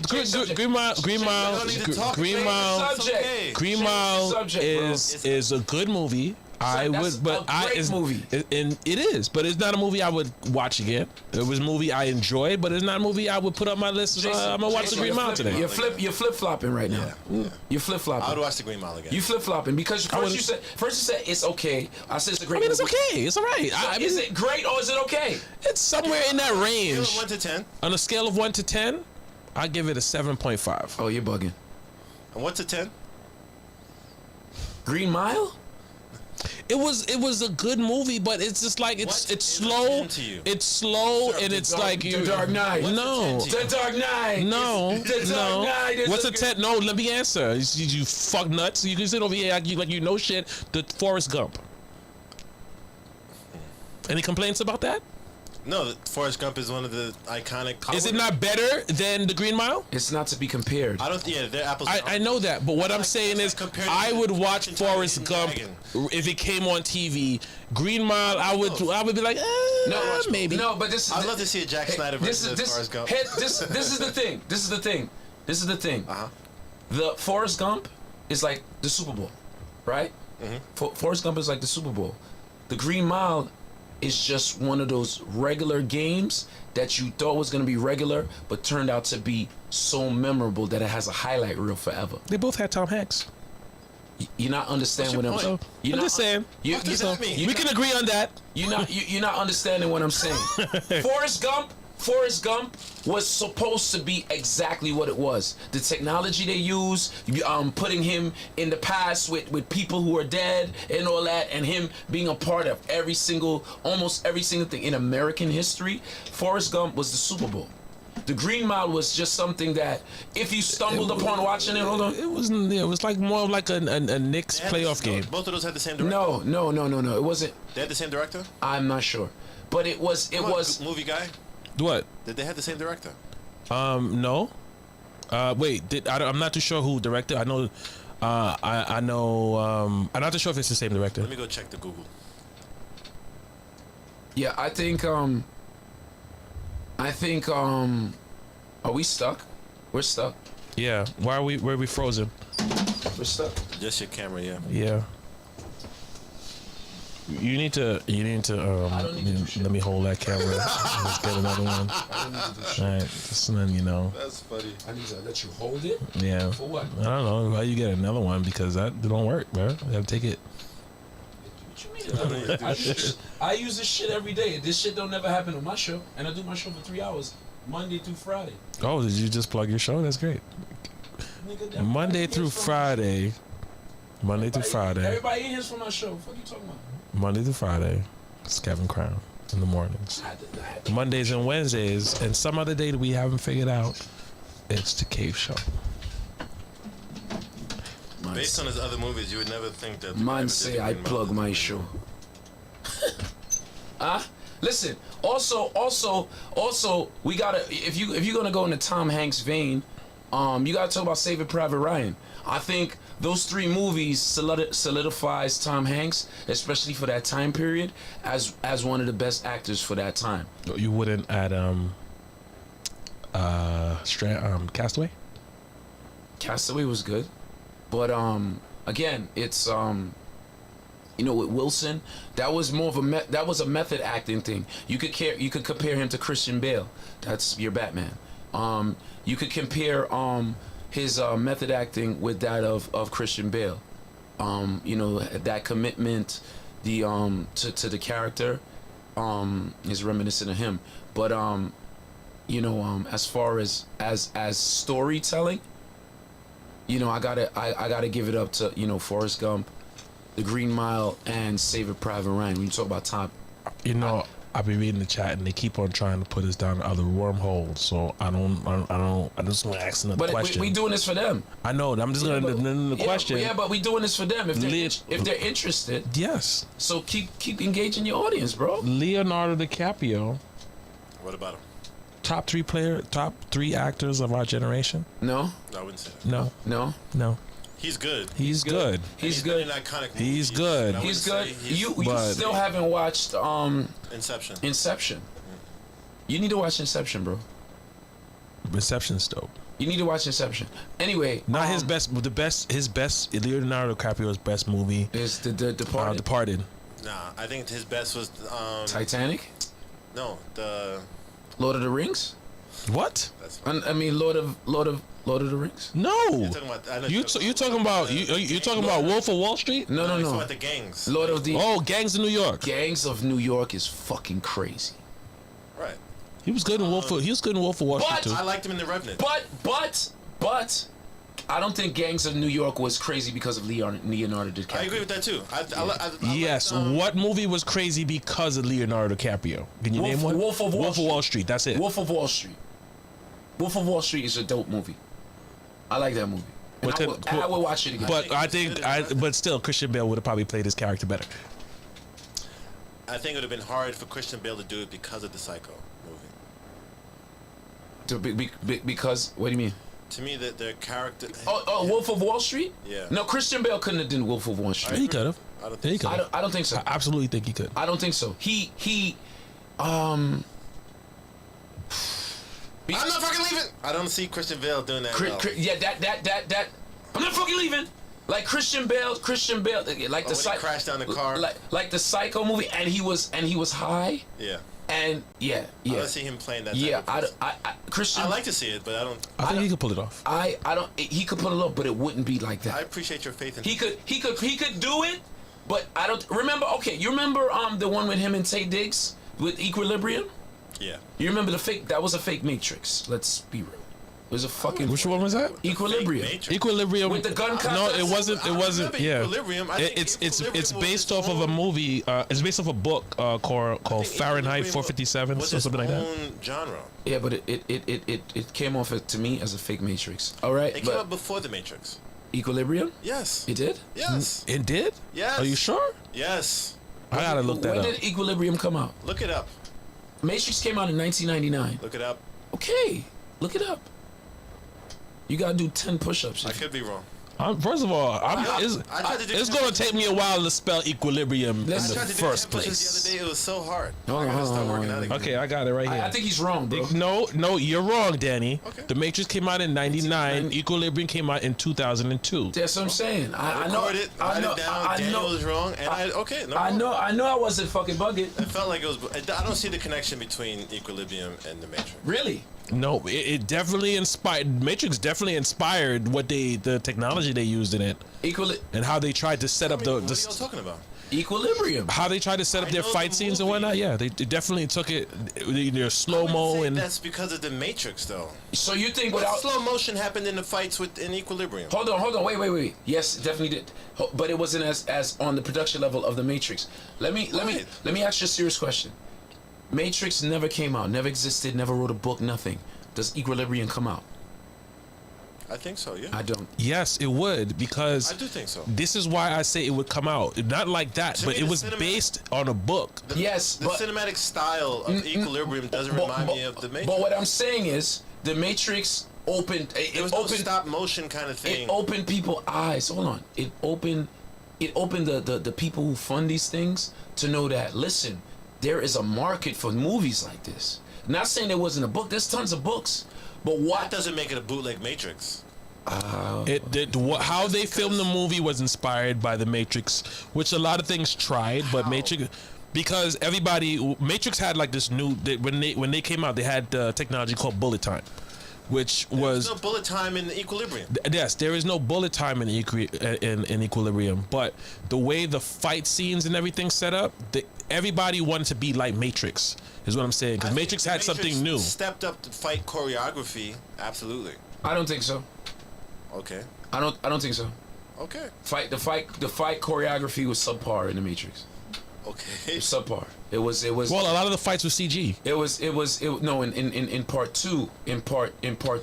Green Mile. Green Mile is a good movie. Movie. And it is, but it's not a movie I would watch again. It was a movie I enjoyed, but it's not a movie I would put on my list. I'm gonna watch the Green Mile today. You're flip flopping right now. Yeah. You're flip flopping. I would watch the Green Mile again. You flip flopping because first you said it's okay. I said it's a great. It's movie. okay. It's all right. Is it great or is it okay? It's somewhere in that range. 1 to 10. On a scale of 1 to 10, I give it a 7.5. Oh, you're bugging. And 1 to 10? Green Mile? It was a good movie, but it's just like it's slow. It's slow and it's like The Dark Knight. No. The Dark Knight. No. The Dark Knight. What's a 10? No, let me answer. You fuck nuts. You can sit over here like you know shit. The Forrest Gump. Any complaints about that? No, Forrest Gump is one of the iconic. Is it not better than the Green Mile? It's not to be compared. I don't. Yeah, they're apples. I know that, but what I'm saying is, I would watch Forrest Gump if it came on TV. Green Mile, I would be like, maybe. No, but this. I'd love to see a Jack Snyder version of Forrest Gump. This is the thing. This is the thing. The Forrest Gump is like the Super Bowl, right? Forrest Gump is like the Super Bowl. The Green Mile is just one of those regular games that you thought was gonna be regular, but turned out to be so memorable that it has a highlight reel forever. They both had Tom Hanks. You're not understanding what I'm saying. I'm just saying. You, What does that mean? We can agree on that. you're not understanding what I'm saying. Forrest Gump was supposed to be exactly what it was. The technology they use, putting him in the past with people who are dead and all that, and him being a part of almost every single thing in American history. Forrest Gump was the Super Bowl. The Green Mile was just something that if you stumbled upon watching it, hold on. It was like more of like a Knicks playoff game. Both of those had the same director. No. It wasn't. They had the same director. I'm not sure, but it was. Come on, movie guy. What? Did they have the same director? No. Wait. I'm not too sure who directed. I know. I know. I'm not too sure if it's the same director. Let me go check the Google. Yeah, I think. Are we stuck? We're stuck. Yeah. Why are we? Where are we frozen? We're stuck. Just your camera, yeah. Yeah. You need to. I don't need to do shit. Let me hold that camera. Let's get another one. I don't need to do shit. All right. Just then, That's funny. I need to let you hold it. Yeah. For what? I don't know why you get another one because that don't work, bro. You gotta take it. What you mean? I use this shit every day. This shit don't never happen on my show, and I do my show for 3 hours, Monday through Friday. Oh, did you just plug your show? That's great. Nigga, that- Monday through Friday. Monday through Friday. Everybody in here's from my show. What you talking about? Monday through Friday. It's Kevin Crown in the mornings. I had to- Mondays and Wednesdays, and some other day that we haven't figured out, it's the Cave Show. Based on his other movies, you would never think that. Man say I plug my show. Listen. Also, we gotta. If you're gonna go in the Tom Hanks vein, you gotta talk about Saving Private Ryan. I think those 3 movies solidifies Tom Hanks, especially for that time period, as one of the best actors for that time. You wouldn't add Castaway? Castaway was good, but again, it's with Wilson, that was more of a method acting thing. You could compare him to Christian Bale. That's your Batman. You could compare his method acting with that of Christian Bale. That commitment, to the character, is reminiscent of him. But as far as storytelling, I gotta give it up to Forrest Gump, The Green Mile, and Saving Private Ryan. When you talk about top, I've been reading the chat and they keep on trying to put us down other wormholes. So I just want to ask another question. But we doing this for them. I know. I'm just going to the question. Yeah, but we doing this for them if they're interested. Yes. So keep engaging your audience, bro. Leonardo DiCaprio. What about him? Top 3 actors of our generation. No. I wouldn't say that. No. He's good. He's good. He's been good. in iconic movies. He's good. He's good. You but- still haven't watched Inception. Inception. You need to watch Inception, bro. Reception's dope. You need to watch Inception. Anyway, Not his best. His best. Leonardo DiCaprio's best movie. is the Departed. Departed. Nah, I think his best was Titanic. no, the Lord of the Rings. What? that's I mean, Lord of the Rings. No. You're talking about, I know You talking about you talking about Wolf of Wall Street? No. You're talking about the gangs. Lord of the Gangs of New York. Gangs of New York is fucking crazy. Right. He was good in Wolf. He was good in Wolf of Wall Street But- too. I liked him in The Revenant. But I don't think Gangs of New York was crazy because of Leonardo DiCaprio. I agree with that too. I Yes. liked, What movie was crazy because of Leonardo DiCaprio? Can you name one? Wolf of Wall Street. That's it. Wolf of Wall Street. Wolf of Wall Street is a dope movie. I like that movie. And I will watch it again. But but still, Christian Bale would have probably played his character better. I think it would have been hard for Christian Bale to do it because of the Psycho movie. Because what do you mean? To me, their character. Wolf of Wall Street? Yeah. No, Christian Bale couldn't have done Wolf of Wall Street. He could have. I don't Yeah, he think could have. I don't think so. I absolutely think he could. I don't think so. I'm not fucking leaving. I don't see Christian Bale doing that. well. Yeah, that. I'm not fucking leaving. Like Christian Bale, like the when he crashed down the car. like the Psycho movie, and he was high. Yeah. And yeah. I want to see him playing that. Yeah, type of Christian. I like to see it, but I don't. I think he could pull it off. I don't. He could pull it off, but it wouldn't be like that. I appreciate your faith in He him. could do it, but I don't remember. Okay, you remember the one with him and Tay Diggs with Equilibrium? Yeah. You remember the fake? That was a fake Matrix. Let's be real. It was a fucking Which one was that? Equilibrium. Equilibrium. With the gun No, contest? it wasn't. It wasn't. remember Yeah. Equilibrium. I think It's Equilibrium was based his off of a own- movie. It's based off a book called Fahrenheit 457 or was his something like that. own genre. Yeah, but it came off to me as a fake Matrix. All right, It came but out before the Matrix. Equilibrium. Yes. It did. Yes. It did? Yes. Are you sure? Yes. I gotta look that When up. did Equilibrium come out? Look it up. Matrix came out in 1999. Look it up. Okay, look it up. You gotta do 10 push-ups. I could be wrong. First of all, it's tried to do it's 10 gonna take me a while to spell equilibrium in I I the tried to do first 10 push-ups place. the other day. It was so hard. Hold I on, gotta hold start on, working hold out on. again. Okay, I got it right here. I think he's wrong, bro. No, you're wrong, Danny. Okay. The Matrix came out in '99. Equilibrium came out in 2002. That's what I'm saying. I know. Record it, write it down. Daniel was wrong, and I know. I wasn't fucking bugging. It felt like it was. I don't see the connection between Equilibrium and the Matrix. Really? No, it definitely inspired. Matrix definitely inspired the technology they used in it, and how they tried to set up What are y'all the talking about? Equilibrium. how they tried to set up I their know fight the scenes and movie. whatnot. Yeah, they definitely took it. Their slow mo and That's because of the Matrix, though. So you think What without slow motion happened in the fights in Equilibrium? Hold on, wait. Yes, it definitely did. But it wasn't as on the production level of the Matrix. Let me ask you a serious question. Matrix never came out, never existed, never wrote a book, nothing. Does Equilibrium come out? I think so. Yeah. I don't. yes, it would because I do think so. this is why I say it would come out. Not like that, To but me, it the was based on a book. Yes, The but cinematic style of Equilibrium doesn't remind me of the Matrix. But what I'm saying is the Matrix opened. It was no stop motion kind of thing. It opened people's eyes. Hold on. It opened the people who fund these things to know that, listen, there is a market for movies like this. Not saying there wasn't a book. There's tons of books. But That what? doesn't make it a bootleg Matrix. How they filmed the movie was inspired by the Matrix, which a lot of things tried, but Matrix, because Matrix had like this new when they came out, they had technology called bullet time, which was There's no bullet time in Equilibrium. yes, there is no bullet time in Equilibrium, but the way the fight scenes and everything set up, everybody wanted to be like Matrix, is what I'm saying, because I think Matrix the had something new. Stepped up the fight choreography. Absolutely. I don't think so. Okay. I don't think so. Okay. The fight choreography was subpar in the Matrix. Okay. Subpar. It was. Well, a lot of the fights were CG. No, in part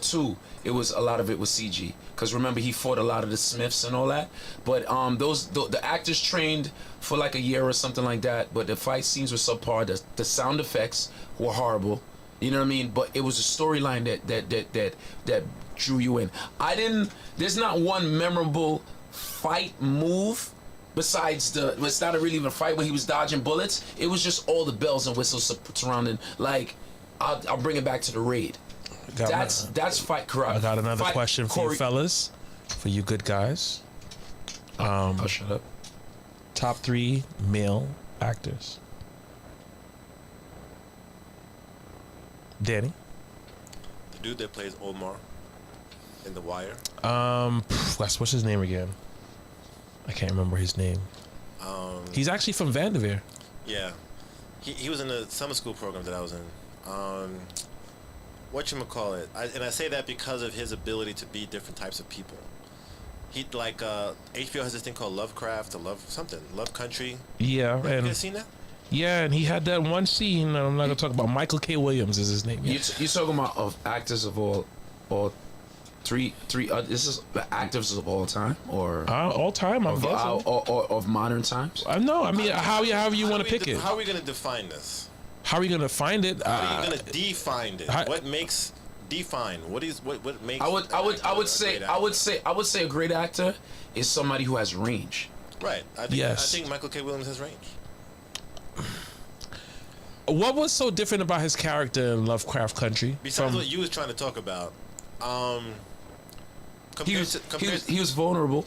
two, it was a lot of it was CG. Because remember, he fought a lot of the Smiths and all that. But the actors trained for like a year or something like that. But the fight scenes were subpar. The sound effects were horrible. You know what I mean? But it was a storyline that drew you in. There's not one memorable fight move. Besides it's not really even a fight when he was dodging bullets. It was just all the bells and whistles surrounding. Like, I'll bring it back to the raid. That's fight corrupt. I got another question for you fellas, for you good guys. I'll shut up. Top 3 male actors. Danny. The dude that plays Omar in The Wire. What's his name again? I can't remember his name. He's actually from Vanderveer. Yeah. He was in the summer school program that I was in. Whatchamacallit? And I say that because of his ability to be different types of people. He HBO has this thing called Lovecraft or Love Country. Yeah, Have you and guys seen that? yeah, and he had that one scene. I'm not gonna talk about. Michael K. Williams is his name. Yeah. You talking about of actors of all three? This is the actors of all time or All time, I'm guessing. or of modern times? No, I mean, however you want to pick it. How are we going to define this? How are you gonna find it? How are you going to define it? I- What makes define? What makes? I would say a great actor is somebody who has range. Right. I think Michael K. Williams has range. What was so different about his character in Lovecraft Country? Besides what you was trying to talk about, He was vulnerable.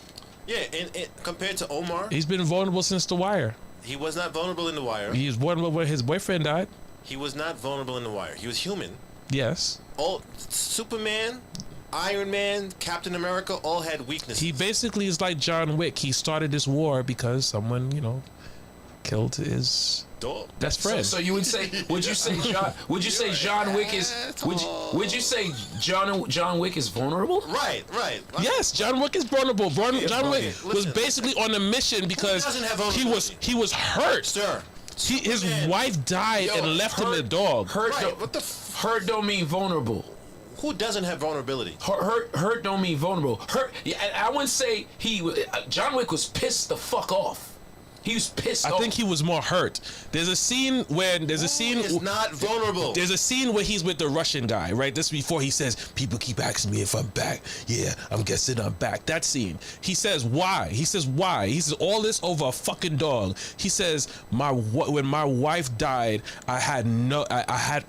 Yeah, and compared to Omar, He's been vulnerable since The Wire. he was not vulnerable in The Wire. He was vulnerable when his boyfriend died. He was not vulnerable in The Wire. He was human. Yes. All Superman, Iron Man, Captain America all had weaknesses. He basically is like John Wick. He started this war because someone, killed his Dog. best friend. So you would say? Would you say John Wick is? Would you say John Wick is vulnerable? Right. Yes, John Wick is vulnerable. John Wick was Listen. basically on a mission because doesn't have he was hurt. Sir. His Superman. wife died Yo, and left him a dog. Hurt, Right. don't, What the? hurt don't mean vulnerable. Who doesn't have vulnerability? Hurt don't mean vulnerable. Hurt. Yeah, I wouldn't say John Wick was pissed the fuck off. He was pissed off. I think he was more hurt. There's a scene where Is not vulnerable. There's a scene where he's with the Russian guy, right? This before he says, "People keep asking me if I'm back. Yeah, I'm guessing I'm back." That scene. He says, "Why?" He says, "Why?" He says, "All this over a fucking dog." He says, when my wife died, I had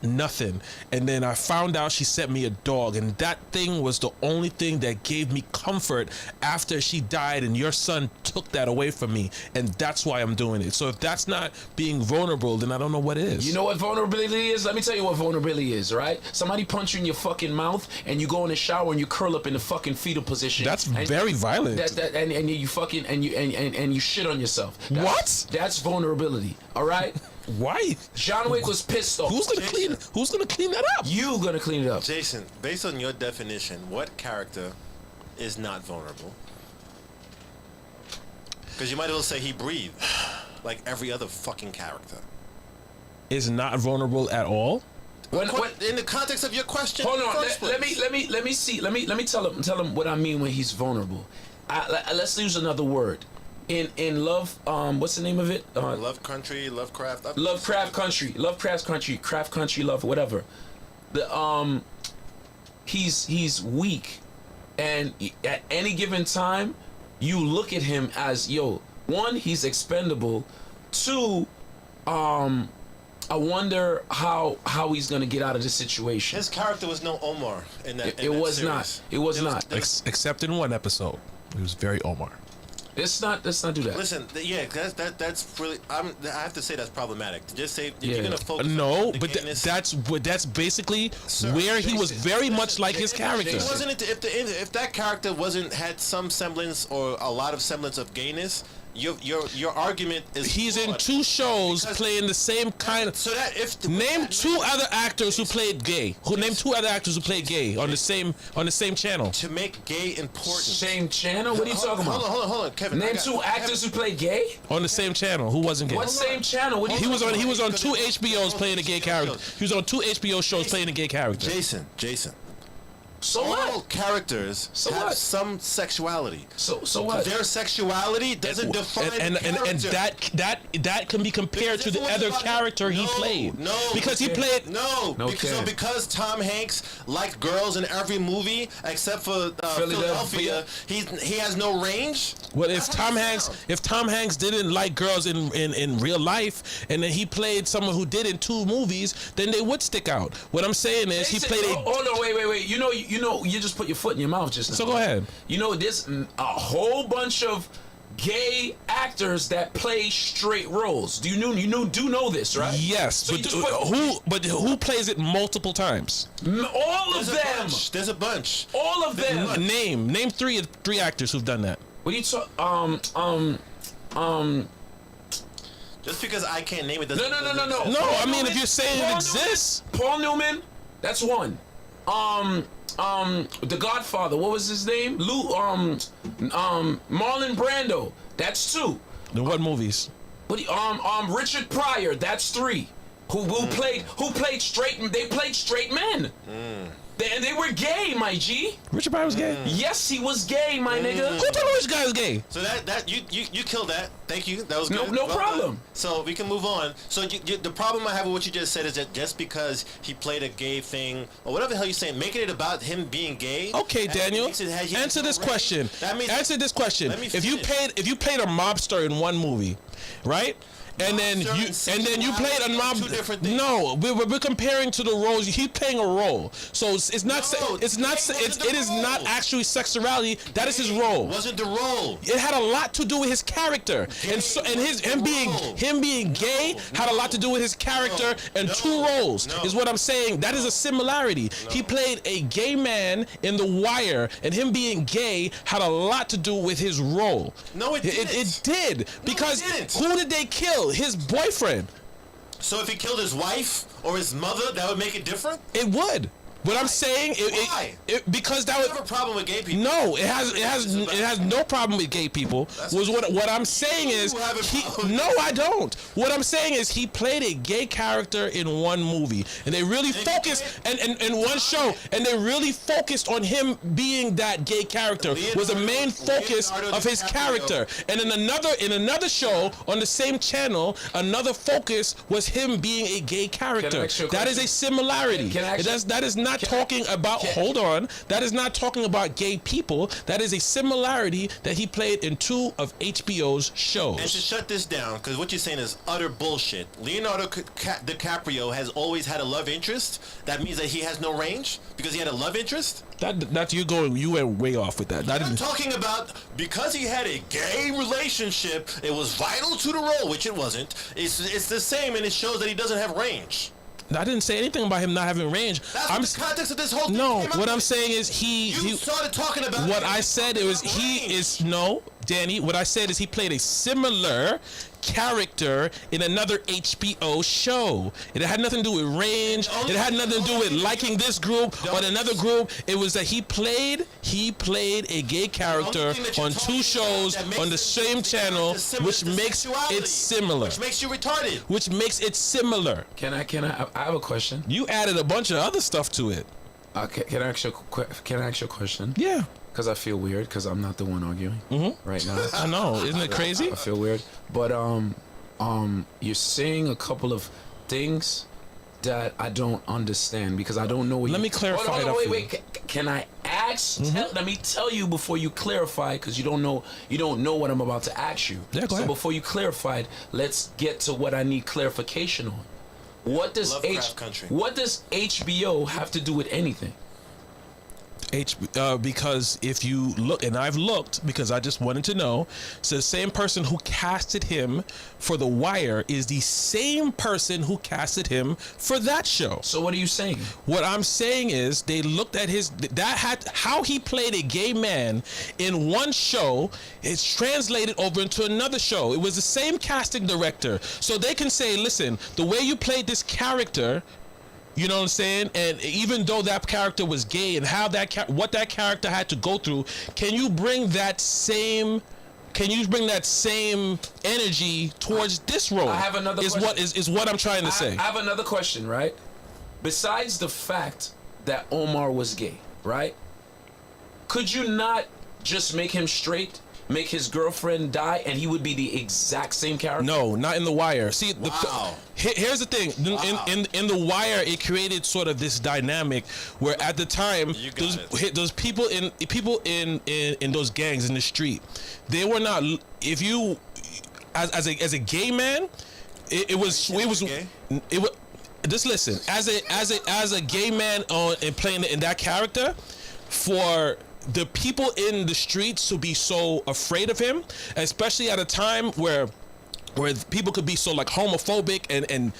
nothing, and then I found out she sent me a dog, and that thing was the only thing that gave me comfort after she died, and your son took that away from me, and that's why I'm doing it." So if that's not being vulnerable, then I don't know what is. You know what vulnerability is? Let me tell you what vulnerability is, right? Somebody punch you in your fucking mouth, and you go in the shower and you curl up in the fucking fetal position. That's very violent. And you fucking and you shit on yourself. What? That's vulnerability. All right. Why? John Wick was pissed off. Who's gonna clean that up? You gonna clean it up? Jason, based on your definition, what character is not vulnerable? Because you might as well say he breathed, like every other fucking character. Is not vulnerable at all. In the context of your question, Hold in the on. first Let place. me see. Let me tell him what I mean when he's vulnerable. Let's use another word. In love, what's the name of it? Love Country, Lovecraft. Lovecraft Country, Craft Country, Love, whatever. He's weak, and at any given time, you look at him as one, he's expendable. Two, I wonder how he's gonna get out of this situation. His character was no Omar in that. It was not. It was not. Except in one episode, it was very Omar. Let's not do that. Listen, that's really. I have to say that's problematic. Just say if you're Yeah. gonna focus. No, on the but gayness, that's basically Sir, where he was Jason, very listen, much like his Jason, character. Wasn't it if that character had some semblance or a lot of semblance of gayness? Your argument is He's in flawed. two shows Because- playing the same kind of. So that if Name two other actors who played gay. Name two other actors who played gay on the same channel. to make gay important. Same channel? What are you talking about? Hold on, Kevin. Name two actors who play gay? On the same channel. Who wasn't gay? What same channel? What are you He was on. talking He was on Because two it- HBOs playing a gay character. He was on two HBO shows playing a gay character. Jason. So All what? characters So have what? some sexuality. So what? Their sexuality doesn't define and the character. that can be compared to Because the this other was about- character he No, played. no, because he okay. played. No, No because, can. because Tom Hanks liked girls in every movie except for Philadelphia, he has no range. Well, That's how it sounds. if Tom Hanks didn't like girls in real life, and then he played someone who did in two movies, then they would stick out. What I'm saying is he played a. Oh no! Wait! You know, you just put your foot in your mouth just now. So go ahead. You know, there's a whole bunch of gay actors that play straight roles. Do you know this, right? Yes, So you but just put- who plays it multiple times? All of them. There's a bunch. All of them. Name three actors who've done that. What are you talking? Just because I can't name it doesn't. No. No, Paul I mean, Newman, if you're saying Paul it exists. Paul Newman, that's one. The Godfather, what was his name? Marlon Brando, that's two. In what movies? What do you, Richard Pryor, that's three. Who played straight? They played straight men. They were gay, my G. Richard Pryor was gay. Yes, he was gay, my nigga. Who told you which guy was gay? So that you killed that. Thank you. That was No- good. no Well problem. done. So we can move on. So the problem I have with what you just said is that just because he played a gay thing or whatever the hell you're saying, making it about him being gay. Okay, that Daniel. makes it- he has Answer no this range. question. That means Answer this question. Let me If you finish. played a mobster in one movie, right? and then you played a mob. Two different things. No, we're comparing to the roles. He's playing a role, so it's not. No, It is not actually sexuality. That is his role. Wasn't the role. It had a lot to do with his character, him being gay had a lot to do with his character and two roles. Is what I'm saying. That is a similarity. He played a gay man in The Wire, and him being gay had a lot to do with his role. No, it didn't. It did, because it didn't. who did they kill? His boyfriend. So if he killed his wife or his mother, that would make it different? It would. What I'm saying, Why? because that was You have a problem with gay people? no. It has no problem with gay people. Was what I'm saying is You have a problem. no, I don't. What I'm saying is he played a gay character in one movie, and they really focused and one show, and they really focused on him being that gay character was the main focus of his character. And in another show on the same channel, another focus was him being a gay character. ask you a That is question? a similarity. Can I ask you- That is not talking about. Hold on. That is not talking about gay people. That is a similarity that he played in two of HBO's shows. And to shut this down, because what you're saying is utter bullshit. Leonardo DiCaprio has always had a love interest. That means that he has no range because he had a love interest. That's you went way off with that. I'm talking about because he had a gay relationship, it was vital to the role, which it wasn't. It's the same, and it shows that he doesn't have range. I didn't say anything about him not having range. That's what the context of this whole thing No, came up what I'm with. saying is You started talking about what it. I said it was Danny. What I said is he played a similar character in another HBO show. It had nothing to do with range. It had nothing to do with liking this group or another group. It was that he played a gay character on two shows on the same channel, which makes it similar. Which makes you retarded. Which makes it similar. Can I have a question? You added a bunch of other stuff to it. Can I ask you a question? Yeah. Because I feel weird because I'm not the one arguing right now. I know. Isn't it crazy? I feel weird. But you're saying a couple of things that I don't understand because I don't know what Let me clarify that for you. Wait. Can I ask? Let me tell you before you clarify because you don't know what I'm about to ask you. Yeah, go ahead. So before you clarify, let's get to what I need clarification on. What does Lovecraft Country. What does HBO have to do with anything? Because if you look, and I've looked because I just wanted to know, so the same person who casted him for The Wire is the same person who casted him for that show. So what are you saying? What I'm saying is they looked at how he played a gay man in one show. It's translated over into another show. It was the same casting director, so they can say, listen, the way you played this character. You know what I'm saying? And even though that character was gay and how what that character had to go through, can you bring that same energy towards this role? I have another question. Is what I'm trying to say. I have another question, right? Besides the fact that Omar was gay, right? Could you not just make him straight? Make his girlfriend die and he would be the exact same character? No, not in The Wire. See, Wow. here's the thing. In The Wire, it created sort of this dynamic where at the time those people in those gangs in the street, they were not. If you as a gay man, it was just listen, as a gay man and playing in that character, for the people in the streets to be so afraid of him, especially at a time where people could be so like homophobic and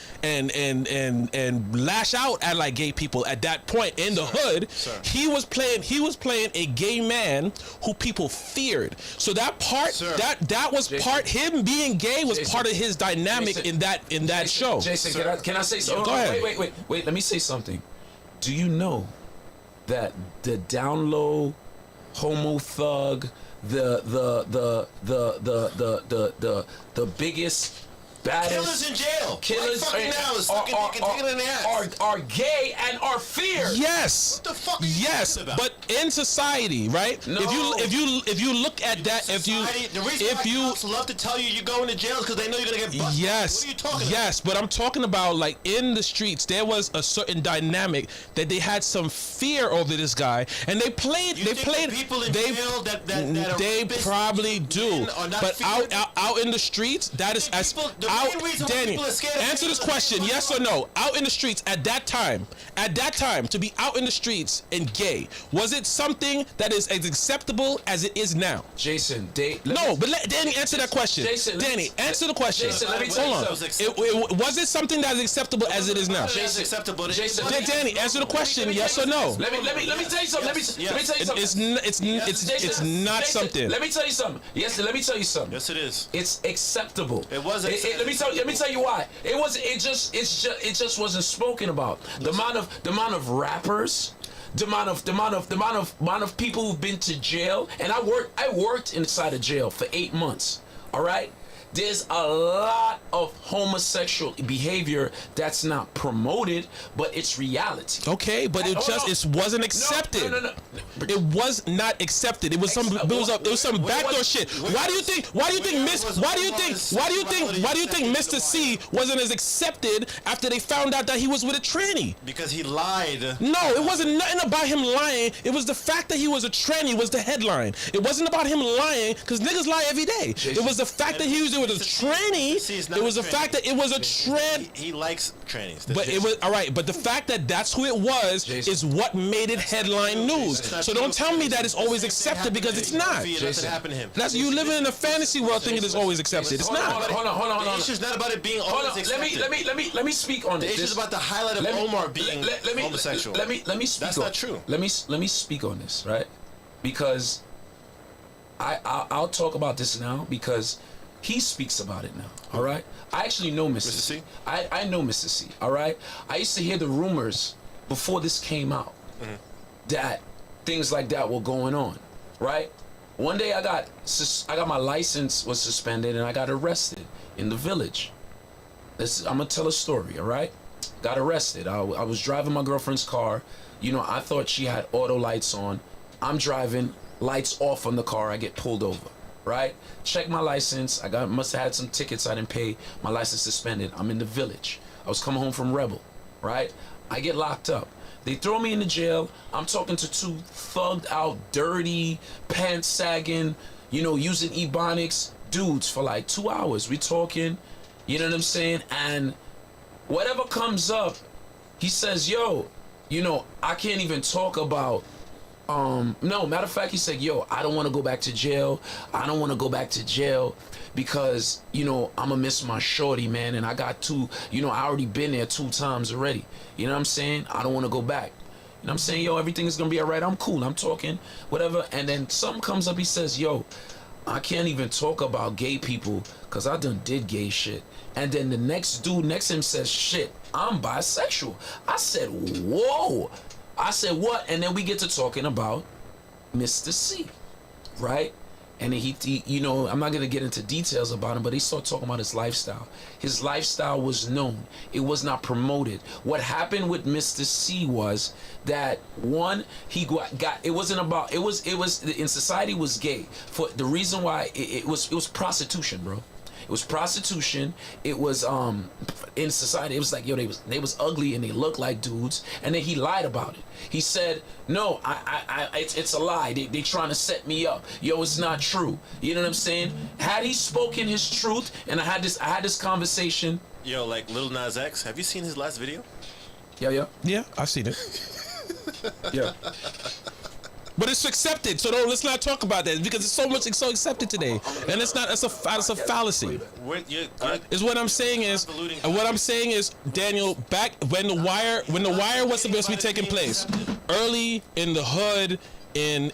lash out at like gay people at that point in the hood. He was playing a gay man who people feared. So that part that was Jason, part him being gay was part of his dynamic in that show. Jason, can I say something? Go ahead. Wait, let me say something. Do you know that the down low homo thug, the biggest, baddest Killers in jail. Killers Like fucking now is fucking taking it in the ass. are gay and are feared. Yes. What the fuck are you talking about? But in society, right? No. If you look at that, The reason why cops love to tell you you're going to jail is because they know you're gonna get busted. Yes. What are you talking yes, but I'm talking about like in the streets, there was a certain dynamic that they had some fear over this guy, and they played. You think the people in jail that are they rapists probably do. are not But feared? out in the streets, that is as The main out, reason why Danny, people are scared of answer this people is question, they yes or no. Out in the streets at that time, to be out in the streets and gay, was it something that is as acceptable as it is now? Jason, Let Danny answer that question. Jason, Danny, answer the question. Jason, let me tell you Hold on. something. Was it something that is acceptable as it is now? Jason, acceptable. Jason, Danny, answer the question, yes or no. Let me tell you something. Let me tell you something. It's not Jason, something. Let me tell you something. Yes, let me tell you something. Yes, it is. It's acceptable. It was acceptable. Let me tell you why. It just wasn't spoken about. The amount of rappers, the amount of people who've been to jail, and I worked inside a jail for 8 months. All right. There's a lot of homosexual behavior that's not promoted, but it's reality. Okay, but it wasn't accepted. No. It was not accepted. It was some backdoor shit. Why do you think Mr. C wasn't as accepted after they found out that he was with a tranny? Because he lied. No, it wasn't nothing about him lying. It was the fact that he was a tranny was the headline. It wasn't about him lying, because niggas lie every day. It was the fact that he was with a tranny. It was the fact that it was a trend. He likes trannies. But it was all right. But the fact that that's who it was is what made it headline news. So don't tell me that it's always accepted, because it's not. That's you living in a fantasy world thinking it's always accepted. It's not. Hold on. The issue is not about it being always accepted. Let me speak on The this. issue is about the highlight of Omar being homosexual. Let me speak. That's not true. Let me speak on this, right? Because I'll talk about this now, because he speaks about it now. All right. I actually know Mr. C. I know Mr. C. All right. I used to hear the rumors before this came out that things like that were going on. Right. One day I got my license was suspended and I got arrested in the village. I'm gonna tell a story. All right. Got arrested. I was driving my girlfriend's car. You know, I thought she had auto lights on. I'm driving, lights off on the car. I get pulled over. Right? Check my license. Must have had some tickets I didn't pay. My license suspended. I'm in the village. I was coming home from Rebel. Right? I get locked up. They throw me in the jail. I'm talking to two thugged out, dirty, pants sagging, using Ebonics dudes for like 2 hours. We talking, you know what I'm saying? And whatever comes up, he says, yo, I can't even talk about no, matter of fact, he said, yo, I don't want to go back to jail. I don't want to go back to jail because, I'm going to miss my shorty, man. And I got I already been there 2 times already. You know what I'm saying? I don't want to go back. You know what I'm saying? Yo, everything is going to be all right. I'm cool. I'm talking, whatever. And then something comes up. He says, yo, I can't even talk about gay people because I done did gay shit. And then the next dude next to him says, shit, I'm bisexual. I said, whoa. I said, what? And then we get to talking about Mr. C, right? And he I'm not going to get into details about him, but he started talking about his lifestyle. His lifestyle was known. It was not promoted. What happened with Mr. C was that, one, he got it wasn't about, it was in society was gay. For the reason why it was prostitution, bro. It was prostitution. It was in society. It was like, yo, they was ugly and they looked like dudes. And then he lied about it. He said, no, it's a lie. They trying to set me up. Yo, it's not true. You know what I'm saying? Had he spoken his truth, and I had this conversation. Yo, like Lil Nas X, have you seen his last video? Yeah, I've seen it. Yeah. But it's accepted, so let's not talk about that because it's so accepted today, and it's not. It's a fallacy. Is what I'm saying is, Daniel, back when the wire was supposed to be taking place, early in the hood, in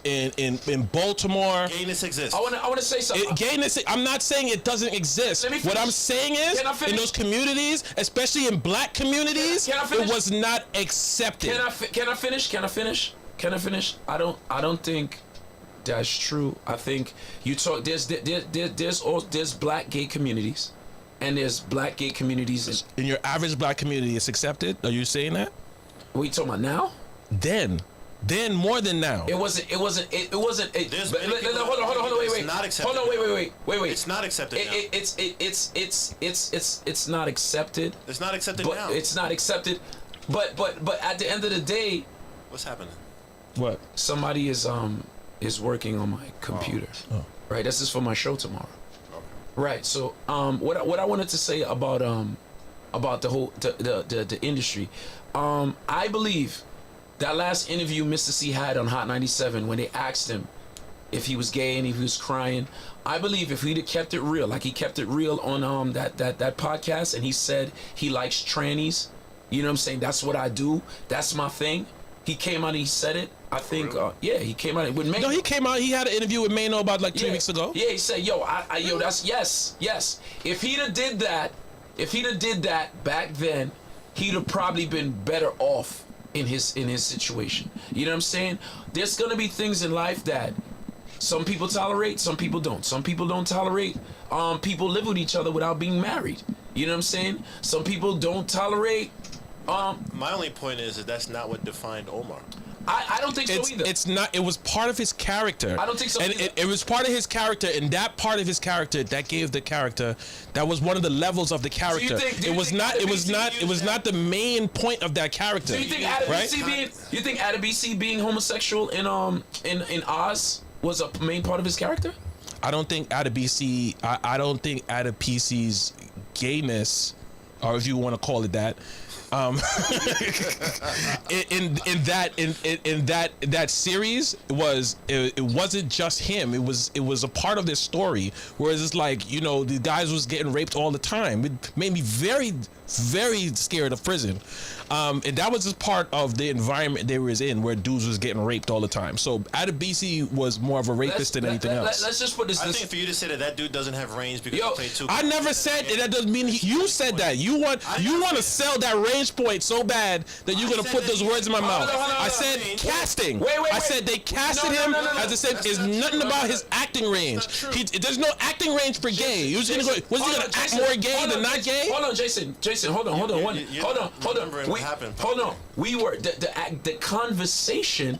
Baltimore. Gayness exists. I want to say something. Gayness. I'm not saying it doesn't exist. What I'm saying is, in those communities, especially in black communities, it was not accepted. Can I finish? I don't think that's true. I think you talk. There's black gay communities, and there's black gay communities in your average black community. It's accepted. Are you saying that? What are you talking about now? Then more than now. It wasn't. Hold on. Wait. It's not accepted. Hold on. Wait. It's not accepted now. It's not accepted. It's not accepted now. It's not accepted. But at the end of the day, what's happening? What? Somebody is working on my computer. Oh. Right. This is for my show tomorrow. Right. So, what I wanted to say about the whole the industry, I believe that last interview Mr. C had on Hot 97 when they asked him if he was gay and if he was crying, I believe if he'd have kept it real, like he kept it real on that podcast, and he said he likes trannies, you know what I'm saying? That's what I do. That's my thing. He came out and he said it. I think, yeah, he came out with Mano. No, he came out. He had an interview with Mano about like 3 weeks ago. Yeah, he said, "Yo, yo, that's yes. If he'd have did that back then, he'd have probably been better off in his situation. You know what I'm saying? There's gonna be things in life that some people tolerate, some people don't. Some people don't tolerate people live with each other without being married. You know what I'm saying? Some people don't tolerate. My only point is that that's not what defined Omar. I don't think so either. It's not. It was part of his character. I don't think so and either. it was part of his character, and that part of his character that gave the character, that was one of the levels of the character. It was not the main point of that character. Do you think Adebisi being homosexual in Oz was a main part of his character? I don't think Adebisi's gayness, or if you want to call it that, in that series it wasn't just him. It was a part of this story. Whereas it's like, you know, the guys was getting raped all the time. It made me very, very scared of prison. And that was just part of the environment they was in, where dudes was getting raped all the time. So Adebisi was more of a rapist than anything else. Let's just put this. I think for you to say that dude doesn't have range because he played two. I never said that. Doesn't mean you said that. You want to sell that range point so bad that you're gonna put those words in my mouth. I said casting. I said they casted him. As I said, is nothing about his acting range. There's no acting range for gay. Was he gonna act more gay than not gay? Hold on, Jason. Hold on. Hold on. We were the conversation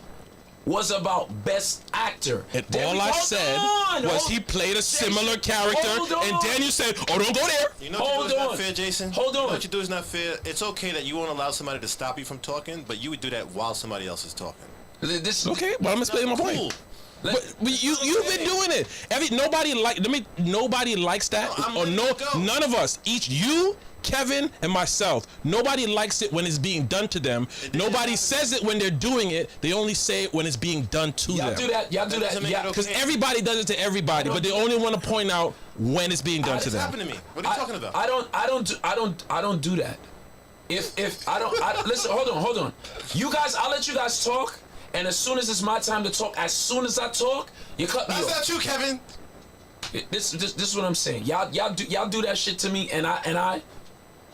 was about best actor. And all I said was he played a similar character, and then you said, "Oh, don't go there." You know what you do is not fair, Jason? Hold on. You know what you do is not fair. It's okay that you won't allow somebody to stop you from talking, but you would do that while somebody else is talking. Okay, well, I'm explaining my point. But you've been doing it. Nobody likes that. None of us. You, Kevin, and myself. Nobody likes it when it's being done to them. Nobody says it when they're doing it. They only say it when it's being done to them. Y'all do that. Yeah, because everybody does it to everybody, but they only want to point out when it's being done to them. Happened to me. What are you talking about? I don't do that. If I don't listen, hold on. You guys, I'll let you guys talk. And as soon as it's my time to talk, as soon as I talk, you cut me off. That's not true, Kevin. This is what I'm saying. Y'all do that shit to me, and I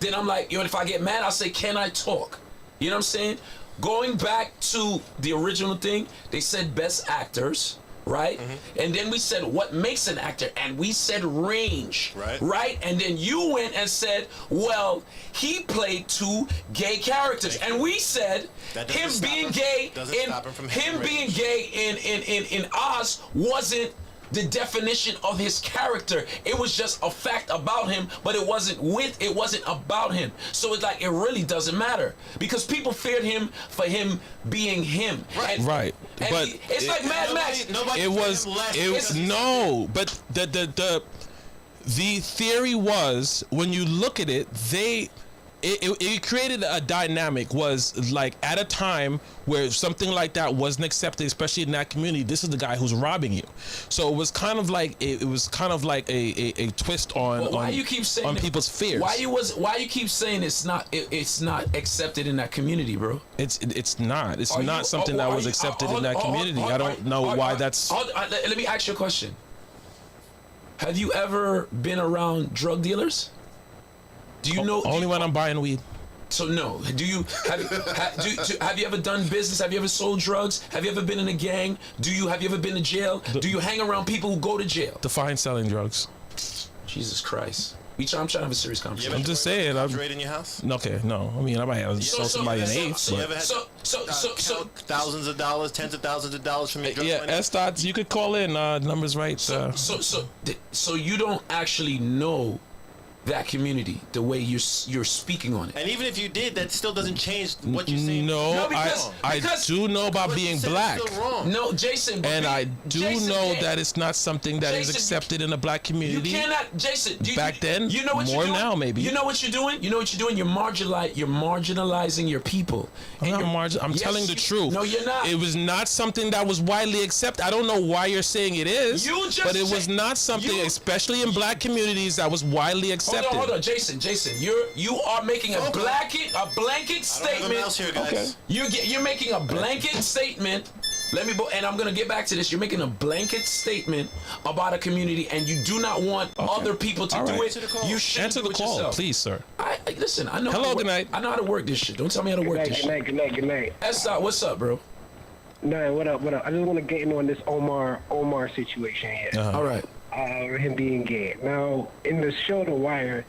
then I'm like, yo, if I get mad, I'll say, can I talk? You know what I'm saying? Going back to the original thing, they said best actors, right? Mm-hmm. And then we said what makes an actor, and we said range, right? And then you went and said, well, he played two gay characters, and we said him being gay in Oz wasn't the definition of his character. It was just a fact about him, but it wasn't about him. So it's like, it really doesn't matter, because people feared him for him being him. Right. But it's like Mad Max. But the theory was, when you look at it, it created a dynamic, was like, at a time where something like that wasn't accepted, especially in that community. This is the guy who's robbing you, so it was kind of like a twist on people's fears. Why you keep saying it's not accepted in that community, bro? It's not something that was accepted in that community. I don't know why that's. Let me ask you a question. Have you ever been around drug dealers? Do you know? Only when I'm buying weed. So no. Do you have you ever done business? Have you ever sold drugs? Have you ever been in a gang? Have you ever been to jail? Do you hang around people who go to jail? Define selling drugs. Jesus Christ. I'm trying to have a serious conversation. I'm just saying. I'm raid in your house? Okay, no. I mean, I might have sold somebody an eighth. So you ever had thousands of dollars, tens of thousands of dollars from your drug money? S-Dots, you could call in. Numbers right. So you don't actually know that community the way you're speaking on it. And even if you did, that still doesn't change what you're saying. No, because I do know about What you being said is black. still wrong. No, Jason. And I do Jason know can't. that it's not something that is Jason, accepted in the black You community. cannot, Jason. Back then, you know what more you're doing? now, maybe. You know what you're doing? You know what you're doing? You're marginalizing your people. I'm And not you're- I'm Yes, telling the you- truth. No, you're not. It was not something that was widely accepted. I don't know why you're saying it is, You just but it was said- not something, you- especially in black communities, that was widely accepted. Hold on, Jason, you are making a blanket I don't have a statement. mouse here, guys. Okay. You're making a blanket statement. And I'm gonna get back to this. You're making a blanket statement about a community, and you do not want other people to All do right. it. Answer the call. You should Answer do the it call, yourself. please, sir. Listen. I know. Hello, how to good work- night. I know how to work this shit. Don't tell me how to work this shit. Good night. Esther, what's up, bro? No, what up? I just want to get in on this Omar situation here. Uh-huh. All right. Him being gay. Now, in the show The Wire,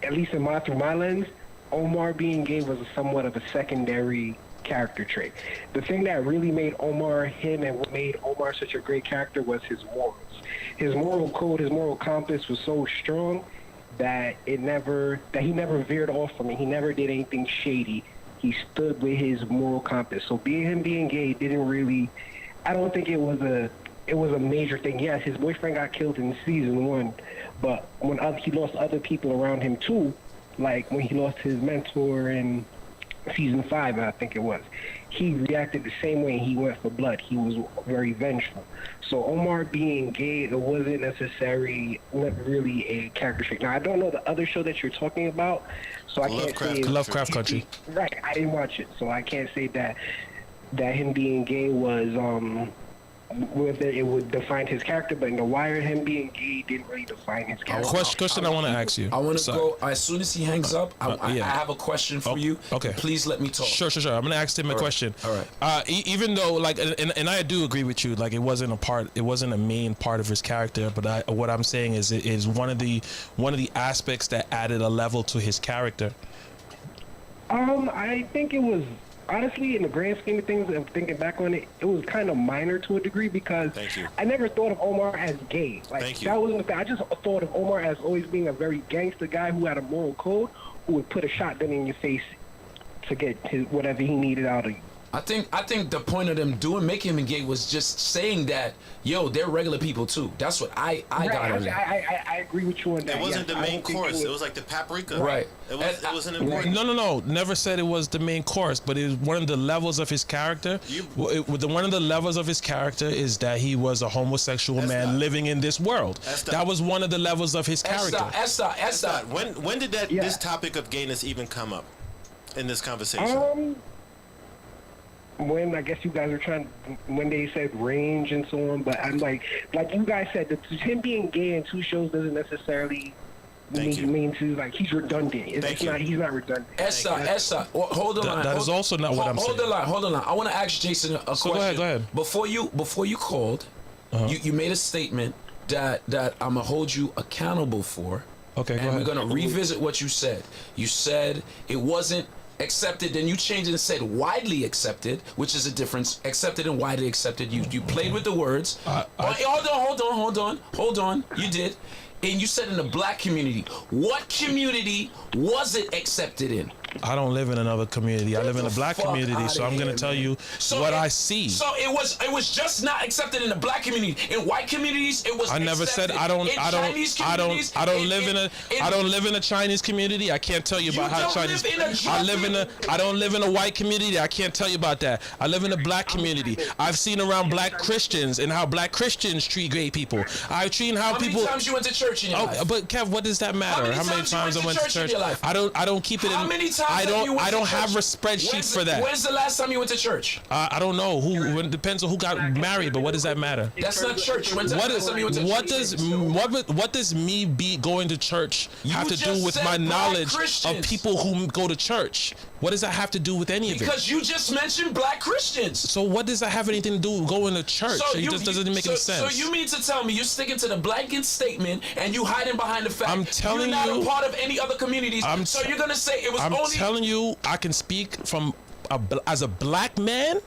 at least through my lens, Omar being gay was somewhat of a secondary character trait. The thing that really made Omar him and what made Omar such a great character was his morals. His moral code, his moral compass was so strong that he never veered off from it. He never did anything shady. He stood with his moral compass. So him being gay didn't really, I don't think it was a major thing. Yes, his boyfriend got killed in season 1, but when he lost other people around him too, like when he lost his mentor in season 5, I think it was, he reacted the same way. He went for blood. He was very vengeful. So Omar being gay, it wasn't necessarily really a character trait. Now, I don't know the other show that you're talking about, so I can't say... Lovecraft Country. Right, I didn't watch it, so I can't say that him being gay was... whether it would define his character, but in The Wire, him being gay didn't really define his character. Question I want to ask you. I want to Sorry. go as soon as he hangs up. I yeah. have a question for you. okay. Please let me talk. Sure. I'm gonna ask him a question. All right. Even though, like, and I do agree with you, like, it wasn't a main part of his character, but what I'm saying is one of the aspects that added a level to his character. I think it was, honestly, in the grand scheme of things, and thinking back on it, it was kind of minor to a degree because Thank you. I never thought of Omar as gay. Like, Thank you. that wasn't the thing. I just thought of Omar as always being a very gangster guy who had a moral code, who would put a shotgun in your face to get his whatever he needed out of you. I think the point of them making him gay was just saying that, yo, they're regular people too. That's what I got on that. I agree with you on that. It wasn't yes. the I main don't think course. It was like the paprika. Right. It wasn't important. No. Never said it was the main course, but it was one of the levels of his character. One of the levels of his character is that he was a homosexual man living in this world. That was one of the levels of his character. Esther. When did this topic of gayness even come up in this conversation? When I guess you guys are when they said range and so on, but I'm like you guys said, that him being gay in 2 shows doesn't necessarily mean to, like, he's redundant. He's not redundant. Esther, hold on. That is also not what I'm saying. Hold on. I want to ask Jason a question. Go ahead. Before you called, you made a statement that I'm gonna hold you accountable for. Okay, go and ahead. we're gonna revisit what you said. You said it wasn't accepted, then you changed it and said widely accepted, which is a difference. Accepted and widely accepted. You played with the words. Hold on. You did. And you said in the black community. What community was it accepted in? I don't live in another community. I live in a black community, so I'm gonna tell you what I see. So it was just not accepted in the black community. In white communities, it was. I never said I don't live in a Chinese community. I can't tell you about how Chinese. I don't live in a white community. I can't tell you about that. I live in a black community. I've seen around black Christians and how black Christians treat gay people. I've seen how people. How many times you went to church in your life? But Kev, what does that matter? How many times I went to church? I don't keep it in. How many times I don't have a church? spreadsheet for that. When's the last time you went to church? I don't know. It depends on who got married, but what does that matter? That's not church. When's the last time you went to church? What does me going to church have to do with my knowledge of people who go to church? What does that have to do with any of it? Because you just mentioned black Christians. So what does that have anything to do with going to church? It just doesn't make any sense. So you mean to tell me you're sticking to the blanket statement and you hiding behind the fact you're not a part of any other communities? So you're gonna say it was I'm only. telling you, I can speak from as a black man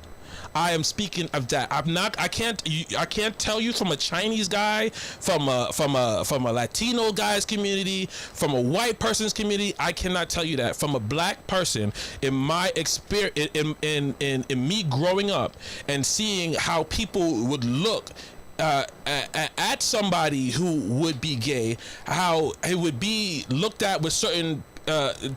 I am speaking of that. I can't tell you from a Chinese guy, from a Latino guy's community, from a white person's community. I cannot tell you that. From a black person, in my experience, in me growing up and seeing how people would look at somebody who would be gay, how it would be looked at with certain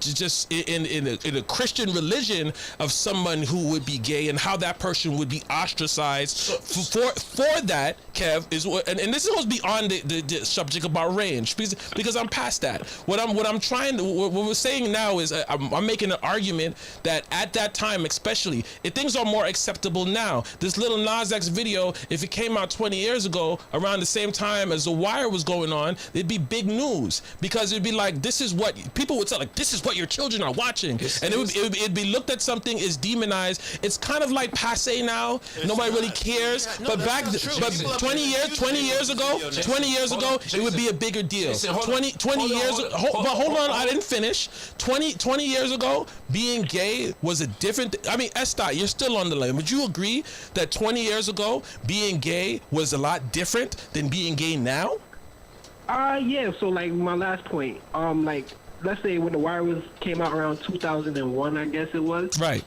just in a Christian religion of someone who would be gay, and how that person would be ostracized for that. Kev is what, and this goes beyond the subject about range, because I'm past that. What we're saying now is I'm making an argument that at that time, especially, things are more acceptable now. This little Nas X video, if it came out 20 years ago around the same time as The Wire was going on, it'd be big news, because it'd be like, this is what people would say, like, this is what your children are watching, and it'd be looked at something as demonized. It's kind of like passe now. Nobody really cares. Yeah, but back, but 20 years ago, it would be a bigger deal. 20 years. But hold on, I didn't finish. 20 years ago, being gay was a different. I mean, Estai, you're still on the line. Would you agree that 20 years ago, being gay was a lot different than being gay now? Yeah. So like my last point, like, let's say when The Wire came out around 2001, I guess it was. Right.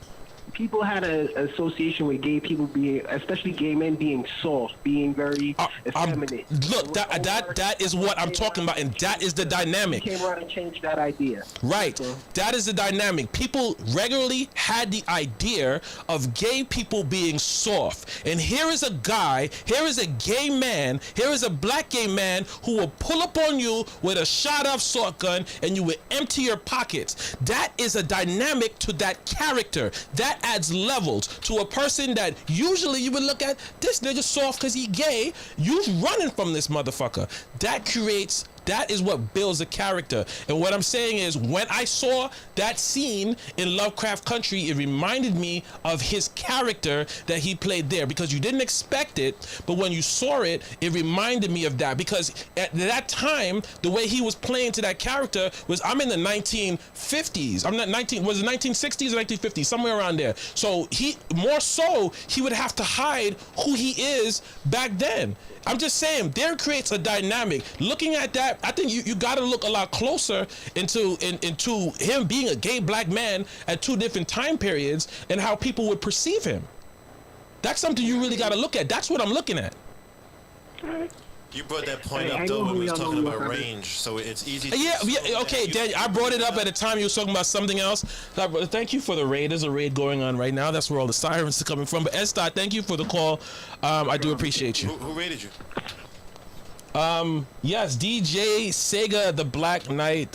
People had an association with gay people being, especially gay men, being soft, being very effeminate. Look, that is what I'm talking about, and that is the dynamic. Came around and changed that idea. Right. So, that is the dynamic. People regularly had the idea of gay people being soft. And here is a guy, here is a gay man, here is a black gay man who will pull up on you with a shot-off shotgun, and you will empty your pockets. That is a dynamic to that character. That adds levels to a person that usually you would look at, this nigga soft because he gay. You running from this motherfucker. That is what builds a character. And what I'm saying is, when I saw that scene in Lovecraft Country, it reminded me of his character that he played there, because you didn't expect it, but when you saw it, it reminded me of that, because at that time, the way he was playing to that character was, I'm in the 1950s. Was it 1960s or 1950s? Somewhere around there. So he would have to hide who he is back then. I'm just saying, there creates a dynamic. Looking at that, I think you got to look a lot closer into him being a gay black man at two different time periods and how people would perceive him. That's something you really got to look at. That's what I'm looking at. You brought that point up though when we was talking about range, so it's easy. Okay, Daniel, I brought it up at a time you was talking about something else. Thank you for the raid. There's a raid going on right now. That's where all the sirens are coming from. But Estai, thank you for the call. I do appreciate you. Who raided you? Yes, DJ Sega the Black Knight.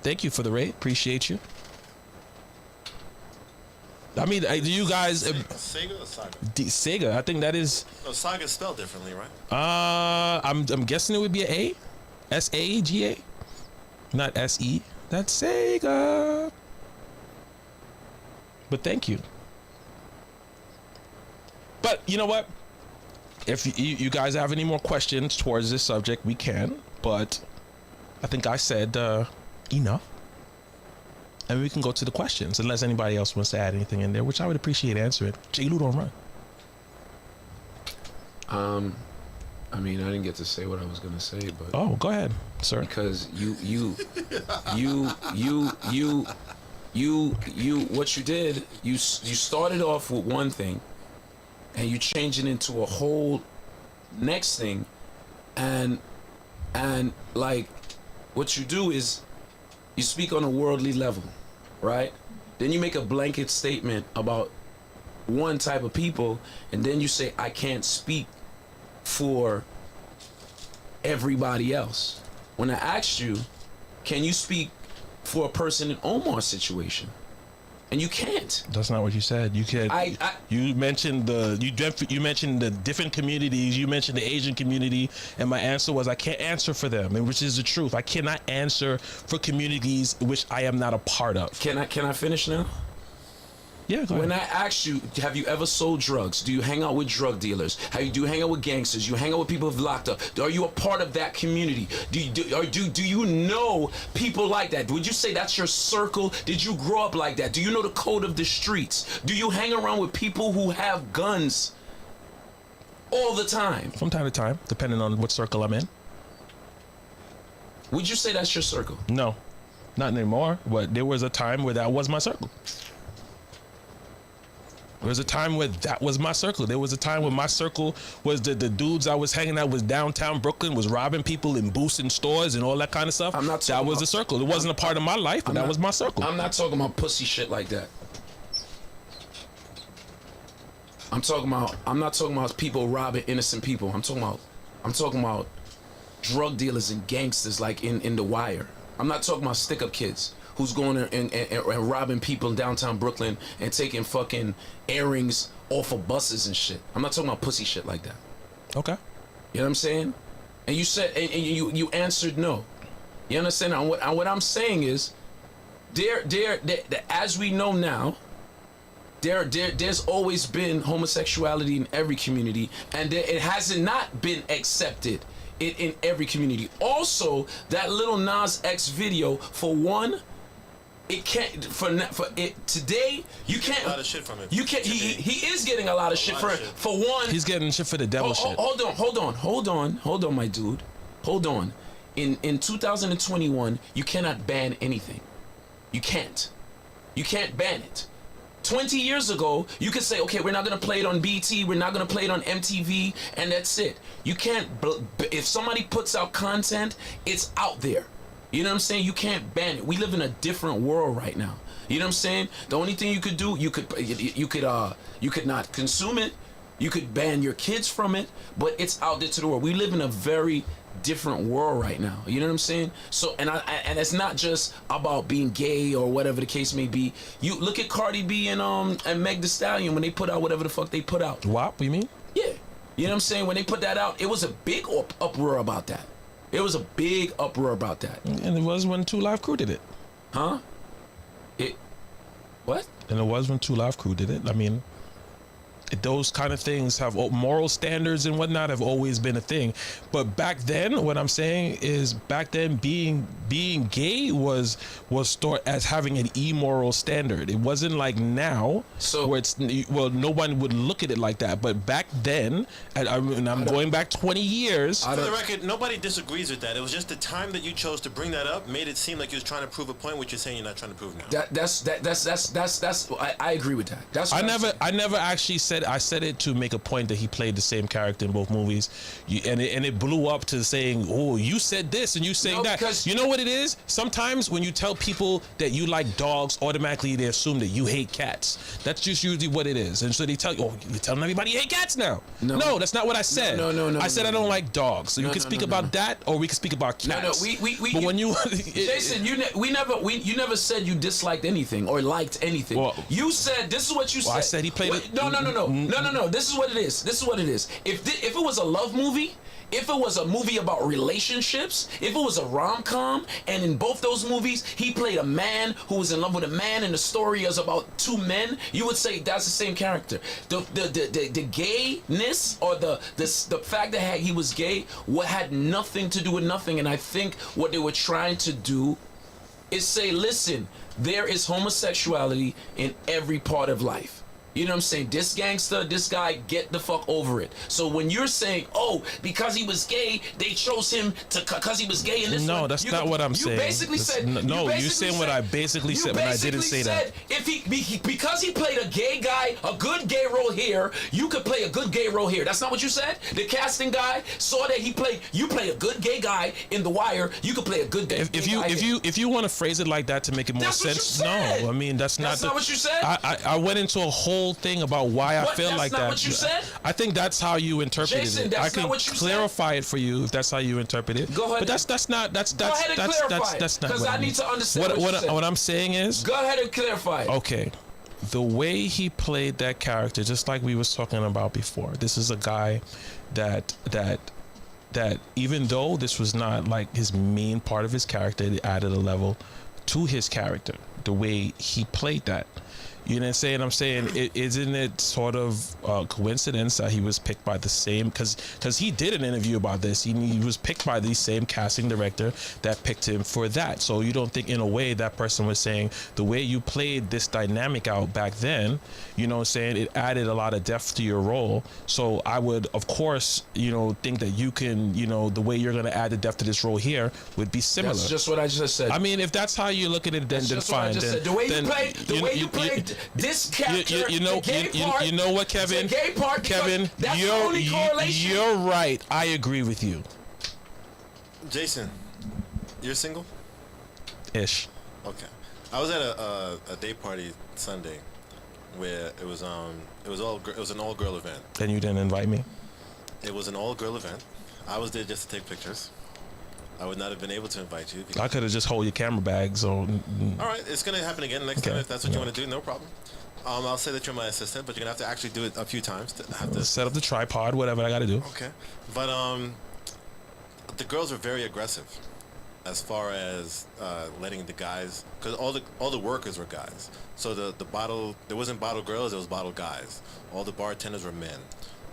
Thank you for the raid. Appreciate you. I mean, do you guys? Sega or Saga? Sega. I think that is. No, Saga is spelled differently, right? I'm guessing it would be an A, S-A-G-A, not S-E. That's Sega. But thank you. But you know what? If you guys have any more questions towards this subject, we can. But I think I said enough. And we can go to the questions, unless anybody else wants to add anything in there, which I would appreciate answering. J-Lu, don't run. I mean, I didn't get to say what I was gonna say, but oh, go ahead, sir. Because you, what you did, you started off with one thing, and you changed it into a whole next thing, and like, what you do is, you speak on a worldly level, right? Then you make a blanket statement about one type of people, and then you say, I can't speak for everybody else. When I asked you, can you speak for a person in Omar's situation? And you can't. That's not what you said. You can. You mentioned you mentioned the different communities. You mentioned the Asian community, and my answer was I can't answer for them, and which is the truth. I cannot answer for communities which I am not a part of. Can I finish now? Yeah, go When ahead. I asked you, have you ever sold drugs? Do you hang out with drug dealers? Do you hang out with gangsters? You hang out with people who've locked up? Are you a part of that community? Do you know people like that? Would you say that's your circle? Did you grow up like that? Do you know the code of the streets? Do you hang around with people who have guns all the time? From time to time, depending on what circle I'm in. Would you say that's your circle? No, not anymore. But there was a time where that was my circle. There was a time where that was my circle. There was a time when my circle was the dudes I was hanging out with downtown Brooklyn, was robbing people and boosting stores and all that kind of stuff. I'm not That talking was about- the circle. It wasn't a part of my life, but that was my circle. I'm not talking about pussy shit like that. I'm not talking about people robbing innocent people. I'm talking about drug dealers and gangsters like in The Wire. I'm not talking about stick-up kids who's going and robbing people in downtown Brooklyn and taking fucking earrings off of buses and shit. I'm not talking about pussy shit like that. Okay. You know what I'm saying? And you said, and you answered no. You understand? And what I'm saying is, there, as we know now, there's always been homosexuality in every community, and it hasn't not been accepted in every community. Also, that Lil Nas X video, for one, it can't for it today. You can't. A lot of shit from him. You can't. He is getting a lot of shit lot of for shit. for one. He's getting shit for the devil shit. Hold on, my dude. Hold on. In 2021, you cannot ban anything. You can't ban it. 20 years ago, you could say, okay, we're not gonna play it on BT, we're not gonna play it on MTV, and that's it. You can't. If somebody puts out content, it's out there. You know what I'm saying? You can't ban it. We live in a different world right now. You know what I'm saying? The only thing you could do, you could not consume it. You could ban your kids from it, but it's out there to the world. We live in a very different world right now. You know what I'm saying? So, and it's not just about being gay or whatever the case may be. You look at Cardi B and Meg Thee Stallion when they put out whatever the fuck they put out. WAP, you mean? Yeah. You know what I'm saying? When they put that out, it was a big uproar about that. It was a big uproar about that. And it was when 2 Live Crew did it. Huh? What? And it was when 2 Live Crew did it. I mean, those kind of things have moral standards and whatnot have always been a thing. But back then, what I'm saying is back then being gay was thought as having an immoral standard. It wasn't like now where it's, well, no one would look at it like that. But back then, and I'm going back 20 years. For the record, nobody disagrees with that. It was just the time that you chose to bring that up made it seem like you was trying to prove a point, which you're saying you're not trying to prove now. I agree with that. That's what I never actually said. I said it to make a point that he played the same character in both movies, and it blew up to saying, "Oh, you said this and you saying that." Because you know what it is? Sometimes when you tell people that you like dogs, automatically they assume that you hate cats. That's just usually what it is, and so they tell you, "Oh, you're telling everybody you hate cats now." No, that's not what I said. No. I said I don't like dogs. So you can speak about that, or we can speak about cats. But when you, Jason, you never said you disliked anything or liked anything. Well, you said this is what you said. I said he played it. No. This is what it is. If it was a love movie, if it was a movie about relationships, if it was a rom-com, and in both those movies he played a man who was in love with a man, and the story is about 2 men, you would say that's the same character. The gayness or the fact that he was gay had nothing to do with nothing. And I think what they were trying to do is say, listen, there is homosexuality in every part of life. You know what I'm saying? This gangster, this guy, get the fuck over it. So when you're saying, oh, because he was gay, they chose him because he was gay in this No, one, that's not what I'm saying. You basically said... you're saying what I basically said, but I didn't say that. If because he played a gay guy, a good gay role here, you could play a good gay role here. That's not what you said? The casting guy saw that you played a good gay guy in The Wire, you could play a good gay guy if you want to phrase it like that to make it more That's what sense, you said. no. I mean, that's not what you said? I went into a whole thing about why I feel like that. That's not what you said? I think that's how you interpreted Jason, it. that's I can not what you clarify it for you if that's how you interpret it. Go ahead. But that's not Go ahead and clarify it, that's not because what I mean. need to understand what you said. What I'm saying is, Go ahead and clarify it. okay, the way he played that character, just like we was talking about before, this is a guy that even though this was not like his main part of his character, it added a level to his character, the way he played that. You know what I'm saying? I'm saying, isn't it sort of coincidence that he was picked by the same? Because he did an interview about this. He was picked by the same casting director that picked him for that. So you don't think, in a way, that person was saying the way you played this dynamic out back then, you know what I'm saying? It added a lot of depth to your role. So I would, of course, you know, think that you can, you know, the way you're going to add the depth to this role here would be similar. That's just what I just said. I mean, if that's how you look at it, then fine. Then, the way you played this character, you know what, Kevin? The gay part, Kevin, that's the only correlation. You're right. I agree with you. Jason, you're single? Ish. Okay. I was at a day party Sunday where it was an all girl event. And you didn't invite me? It was an all girl event. I was there just to take pictures. I would not have been able to invite you. I could have just hold your camera bag. So. All right, it's gonna happen again next time if that's what you want to do. No problem. I'll say that you're my assistant, but you're gonna have to actually do it a few times to have to set up the tripod, whatever I got to do. Okay, but the girls were very aggressive as far as letting the guys, because all the workers were guys. So the bottle, there wasn't bottle girls, there was bottle guys. All the bartenders were men.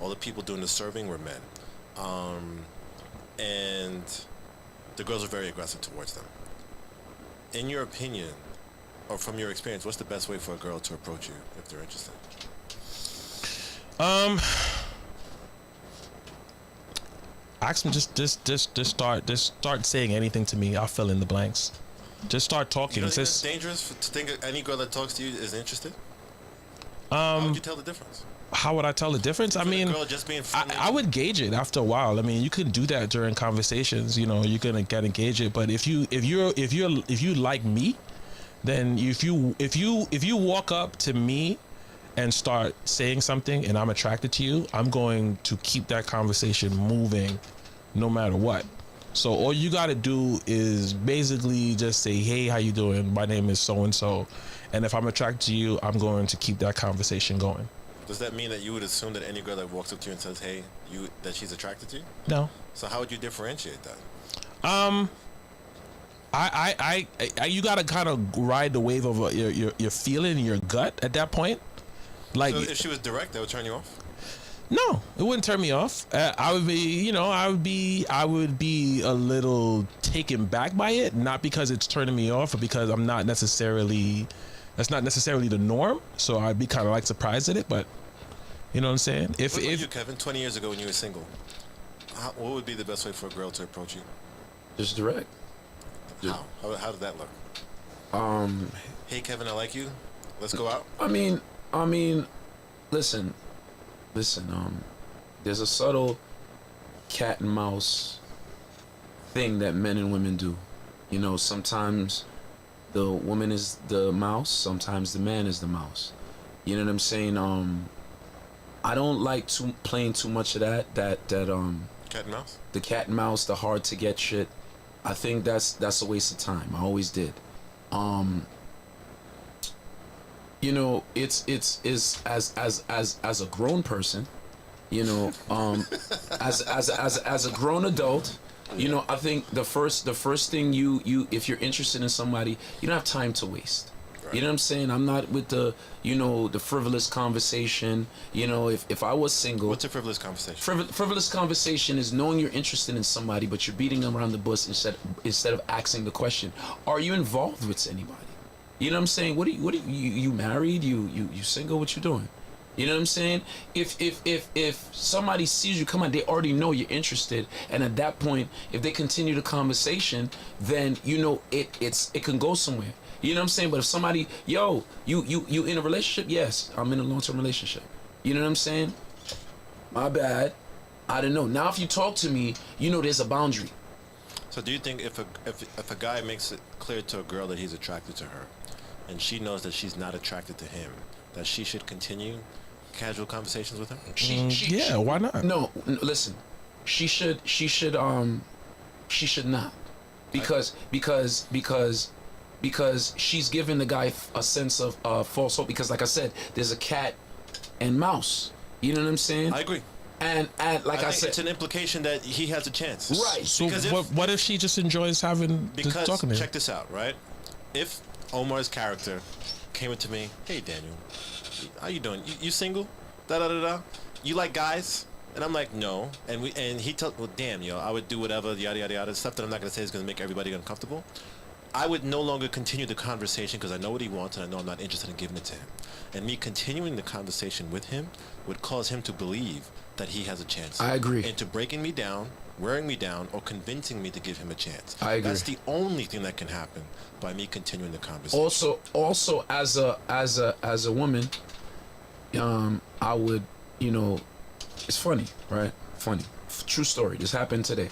All the people doing the serving were men, and the girls were very aggressive towards them. In your opinion, or from your experience, what's the best way for a girl to approach you if they're interested? Ask them, just start saying anything to me. I'll fill in the blanks. Just start talking. You don't think it's dangerous to think any girl that talks to you is interested? How would you tell the difference? How would I tell the difference? I mean, girl just being friendly. I would gauge it after a while. I mean, you can do that during conversations. You know, you're gonna get engage it. But if you like me, then if you walk up to me and start saying something and I'm attracted to you, I'm going to keep that conversation moving no matter what. So all you got to do is basically just say, hey, how you doing? My name is so and so. And if I'm attracted to you, I'm going to keep that conversation going. Does that mean that you would assume that any girl that walks up to you and says, hey, that she's attracted to you? No. So how would you differentiate that? You gotta kind of ride the wave of your feeling, your gut at that point. Like, so if she was direct, that would turn you off? No, it wouldn't turn me off. I would be a little taken back by it, not because it's turning me off, but because that's not necessarily the norm. So I'd be kind of like surprised at it, but you know what I'm saying? What about you, Kevin, 20 years ago when you were single, what would be the best way for a girl to approach you? Just direct. How did that look? Hey, Kevin, I like you. Let's go out. I mean, listen. There's a subtle cat and mouse thing that men and women do. You know, sometimes the woman is the mouse, sometimes the man is the mouse. You know what I'm saying? I don't like playing too much of that cat and mouse. The cat and mouse, the hard to get shit. I think that's a waste of time. I always did. You know, it's as a grown person, you know, as a grown adult, you know, I think the first thing you if you're interested in somebody, you don't have time to waste. Right. You know what I'm saying? I'm not with the frivolous conversation. You know, if I was single. What's a frivolous conversation? Frivolous conversation is knowing you're interested in somebody, but you're beating them around the bush instead of asking the question, are you involved with anybody? You know what I'm saying? What are you married? You single? What you doing? You know what I'm saying? If somebody sees you come out, they already know you're interested, and at that point, if they continue the conversation, then you know it can go somewhere. You know what I'm saying? But if somebody, you in a relationship? Yes, I'm in a long-term relationship. You know what I'm saying? My bad. I don't know. Now, if you talk to me, you know there's a boundary. So do you think if a guy makes it clear to a girl that he's attracted to her, and she knows that she's not attracted to him, that she should continue casual conversations with him? Yeah, why not? No, listen. She should not. Because she's giving the guy a sense of false hope, because like I said, there's a cat and mouse. You know what I'm saying? I agree. And like I said, it's an implication that he has a chance. Right. So what if she just enjoys having because talking to him? Check this out, right? If Omar's character came into me, hey Daniel, how you doing? You single? Da da da da. You like guys? And I'm like, no. And he told, well, damn, yo, I would do whatever, yada yada yada, stuff that I'm not gonna say is gonna make everybody uncomfortable. I would no longer continue the conversation because I know what he wants and I know I'm not interested in giving it to him. And me continuing the conversation with him would cause him to believe that he has a chance. I agree. Into breaking me down, wearing me down, or convincing me to give him a chance. I agree. That's the only thing that can happen by me continuing the conversation. Also, as a woman, I would, it's funny, right? Funny, true story. This happened today.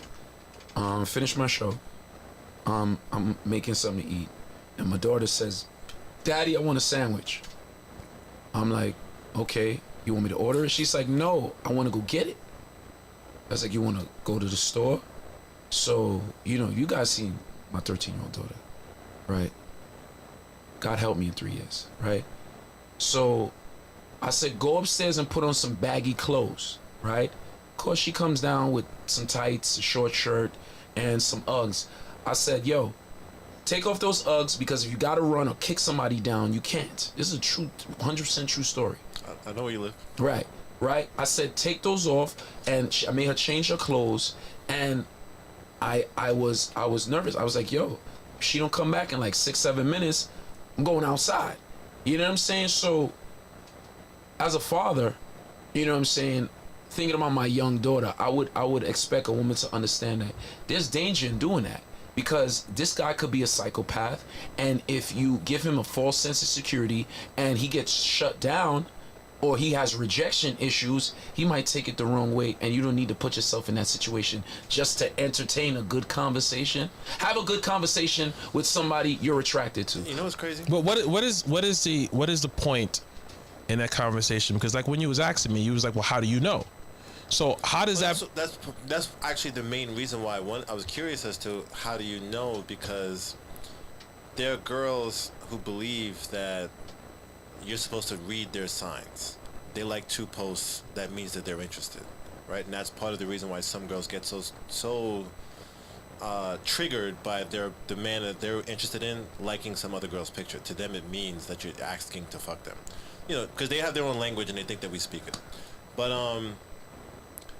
Finished my show. I'm making something to eat, and my daughter says, "Daddy, I want a sandwich." I'm like, "Okay, you want me to order it?" She's like, "No, I want to go get it." I was like, "You want to go to the store?" So, you guys seen my 13-year-old daughter, right? God help me in 3 years, right? So I said, "Go upstairs and put on some baggy clothes," right? Of course, she comes down with some tights, a short shirt, and some Uggs. I said, "Yo, take off those Uggs because if you gotta run or kick somebody down, you can't." This is a true, 100% true story. I know where you live. Right. I said, take those off, and I made her change her clothes, and I was nervous. I was like, "Yo, if she don't come back in like 6-7 minutes, I'm going outside." You know what I'm saying? So, as a father, you know what I'm saying, thinking about my young daughter, I would expect a woman to understand that there's danger in doing that. Because this guy could be a psychopath, and if you give him a false sense of security and he gets shut down or he has rejection issues, he might take it the wrong way, and you don't need to put yourself in that situation just to entertain a good conversation. Have a good conversation with somebody you're attracted to. You know what's crazy? But what is the point in that conversation? Because like when you was asking me, you was like, well, how do you know? So how does that's actually the main reason why I was curious as to how do you know, because there are girls who believe that you're supposed to read their signs. They like 2 posts, that means that they're interested, right? And that's part of the reason why some girls get so triggered by the man that they're interested in liking some other girl's picture. To them, it means that you're asking to fuck them, because they have their own language and they think that we speak it. But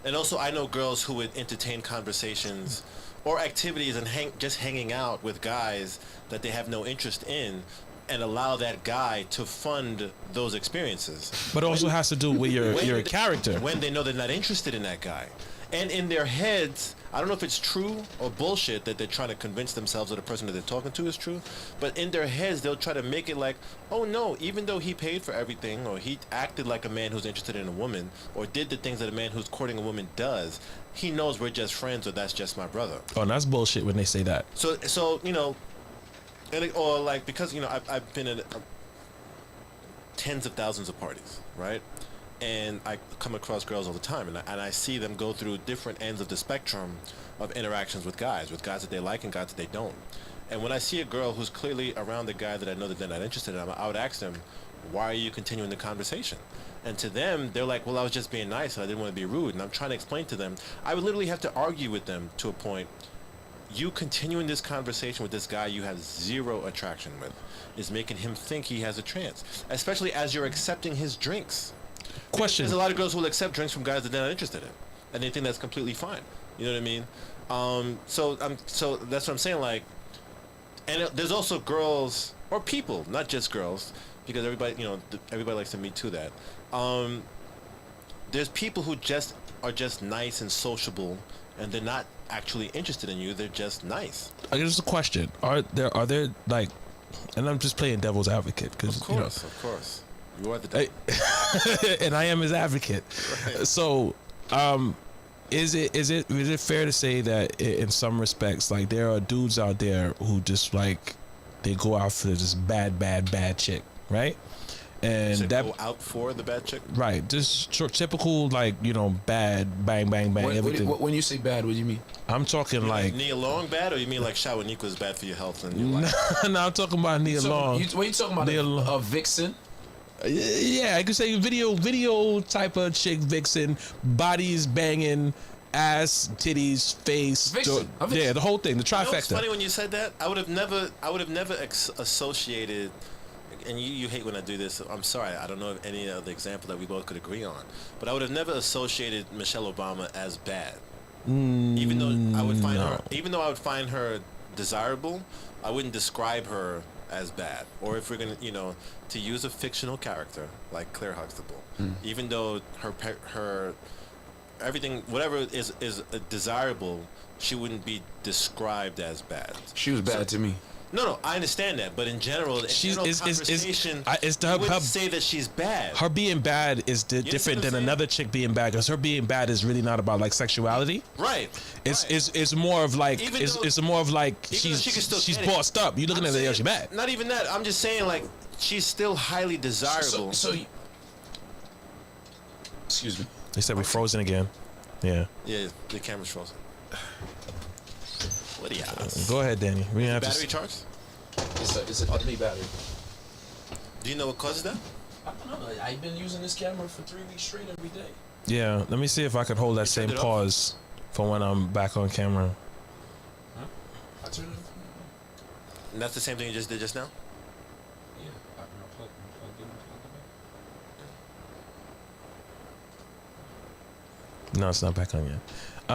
and also, I know girls who would entertain conversations or activities and just hanging out with guys that they have no interest in, and allow that guy to fund those experiences. But it also has to do with your character. When they know they're not interested in that guy. And in their heads, I don't know if it's true or bullshit that they're trying to convince themselves that the person that they're talking to is true, but in their heads, they'll try to make it like, oh no, even though he paid for everything, or he acted like a man who's interested in a woman, or did the things that a man who's courting a woman does, he knows we're just friends, or that's just my brother. Oh, and that's bullshit when they say that. So or like, because, I've been in tens of thousands of parties, right? And I come across girls all the time, and I see them go through different ends of the spectrum of interactions with guys that they like and guys that they don't. And when I see a girl who's clearly around the guy that I know that they're not interested in, I would ask them, why are you continuing the conversation? And to them, they're like, well, I was just being nice and I didn't want to be rude. And I'm trying to explain to them, I would literally have to argue with them to a point. You continuing this conversation with this guy you have zero attraction with is making him think he has a chance, especially as you're accepting his drinks. Question. There's a lot of girls who will accept drinks from guys that they're not interested in, and they think that's completely fine. You know what I mean? So that's what I'm saying. Like, and there's also girls or people, not just girls, because everybody likes to meet to that. There's people who are just nice and sociable, and they're not actually interested in you. They're just nice. I guess it's a question. Are there like, and I'm just playing devil's advocate because Of course. You are the devil. and I am his advocate. Right. So, is it fair to say that in some respects, like, there are dudes out there who just like, they go out for this bad chick, right? And that go out for the bad chick, right? Just typical, like, bad, bang, everything. When you say bad, what do you mean? I'm talking like Nia Long bad, or you mean like Shawiniqua is bad for your health and your life? No, I'm talking about Nia Long. What you talking about? A vixen? Yeah, I could say video type of chick, vixen, bodies banging, ass, titties, face, vixen. Yeah, the whole thing, the trifecta. It's funny when you said that. I would have never associated. and you hate when I do this. I'm sorry. I don't know of any other example that we both could agree on. But I would have never associated Michelle Obama as bad. Even though I would find her, even though I would find her desirable, I wouldn't describe her as bad. Or if we're gonna, to use a fictional character like Claire Huxtable, even though her everything, whatever is desirable, she wouldn't be described as bad. She was bad to me. No, I understand that, but in general, conversation, you wouldn't say that she's bad. Her being bad is different than another chick being bad, because her being bad is really not about like sexuality. Right. It's more of like it's more of like she's bossed up. You looking at her, she's bad. Not even that. I'm just saying like she's still highly desirable. Excuse me. They said we're frozen again. Yeah. Yeah, the camera's frozen. What do you have? Go ahead, Danny. We have battery charged? It's a deadly battery. Do you know what causes that? I don't know. I've been using this camera for 3 weeks straight every day. Yeah. Let me see if I can hold that same pause for when I'm back on camera. Huh? I turned it. And that's the same thing you just did just now? Yeah. I plugged it. No, it's not back on yet. So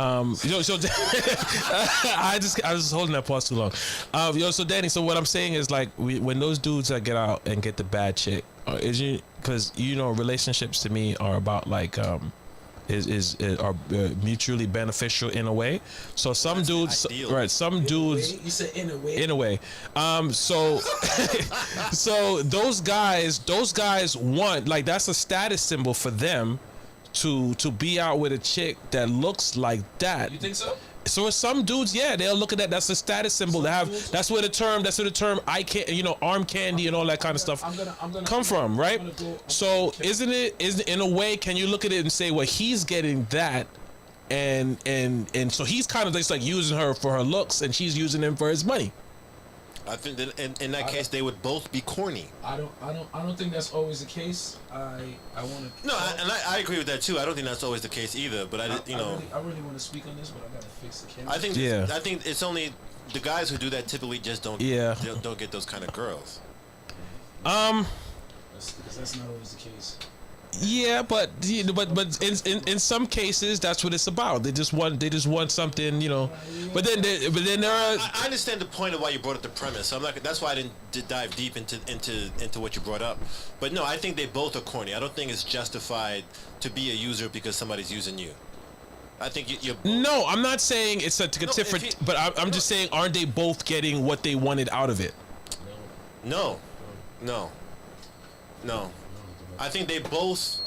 I was holding that pause too long. So Danny, so what I'm saying is like when those dudes that get out and get the bad chick, because relationships to me are about like are mutually beneficial in a way. So some dudes, right? Some dudes. You said in a way. In a way. So so those guys want, like, that's a status symbol for them to be out with a chick that looks like that. You think so? So some dudes, yeah, they'll look at that. That's a status symbol. That's where the term I can't, arm candy and all that kind of stuff come from, right? So isn't it in a way? Can you look at it and say, well, he's getting that, and so he's kind of just like using her for her looks, and she's using him for his money. I think that in that case they would both be corny. I don't think that's always the case. I want to. No, I agree with that too. I don't think that's always the case either. But I really want to speak on this, but I gotta fix the camera. I think it's only the guys who do that typically just don't get those kind of girls. Because that's not always the case. Yeah, but in some cases that's what it's about. They just want something, But then there are. I understand the point of why you brought up the premise. So I'm not. That's why I didn't dive deep into what you brought up. But no, I think they both are corny. I don't think it's justified to be a user because somebody's using you. I think you're. No, I'm not saying it's a different. But I'm just saying, aren't they both getting what they wanted out of it? No. I think they both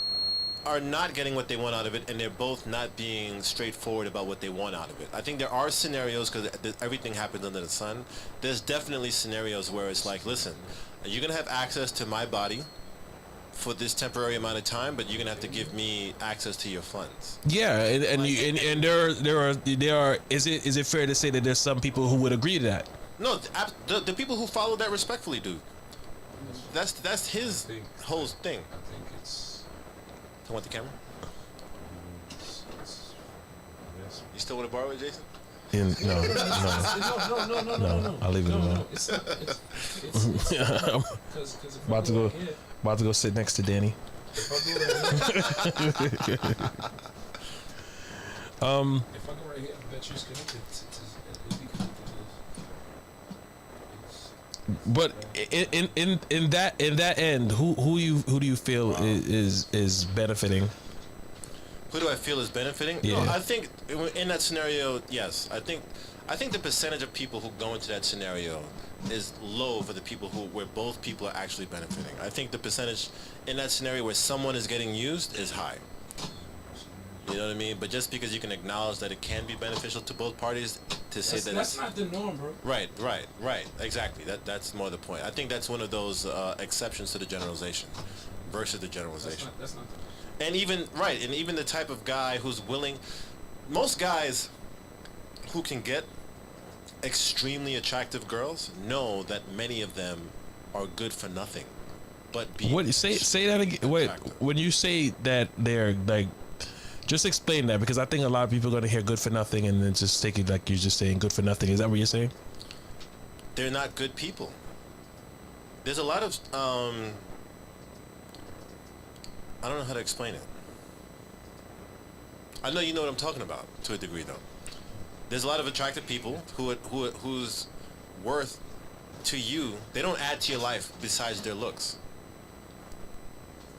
are not getting what they want out of it, and they're both not being straightforward about what they want out of it. I think there are scenarios, because everything happens under the sun. There's definitely scenarios where it's like, listen, you're gonna have access to my body for this temporary amount of time, but you're gonna have to give me access to your funds. Yeah, and there are. Is it fair to say that there's some people who would agree to that? No, the people who follow that respectfully do. That's his whole thing. I think it's. I want the camera. You still want to borrow it, Jason? No. I'll leave it alone. About to go sit next to Danny. If I go right here, I bet you're connected to But in that end, who do you feel is benefiting? Who do I feel is benefiting? Yeah. No, I think in that scenario, yes. I think the percentage of people who go into that scenario is low for the people where both people are actually benefiting. I think the percentage in that scenario where someone is getting used is high. You know what I mean? But just because you can acknowledge that it can be beneficial to both parties, to say that's not the norm, bro. Right. Exactly. That's more the point. I think that's one of those exceptions to the generalization versus the generalization. That's not the norm. And even the type of guy who's willing. Most guys who can get extremely attractive girls know that many of them are good for nothing. But say that again? Wait, when you say that they're like. Just explain that, because I think a lot of people are going to hear good for nothing and then just take it like you're just saying good for nothing. Is that what you're saying? They're not good people. there's a lot of I don't know how to explain it. I know you know what I'm talking about to a degree, though. There's a lot of attractive people whose worth to you, they don't add to your life besides their looks.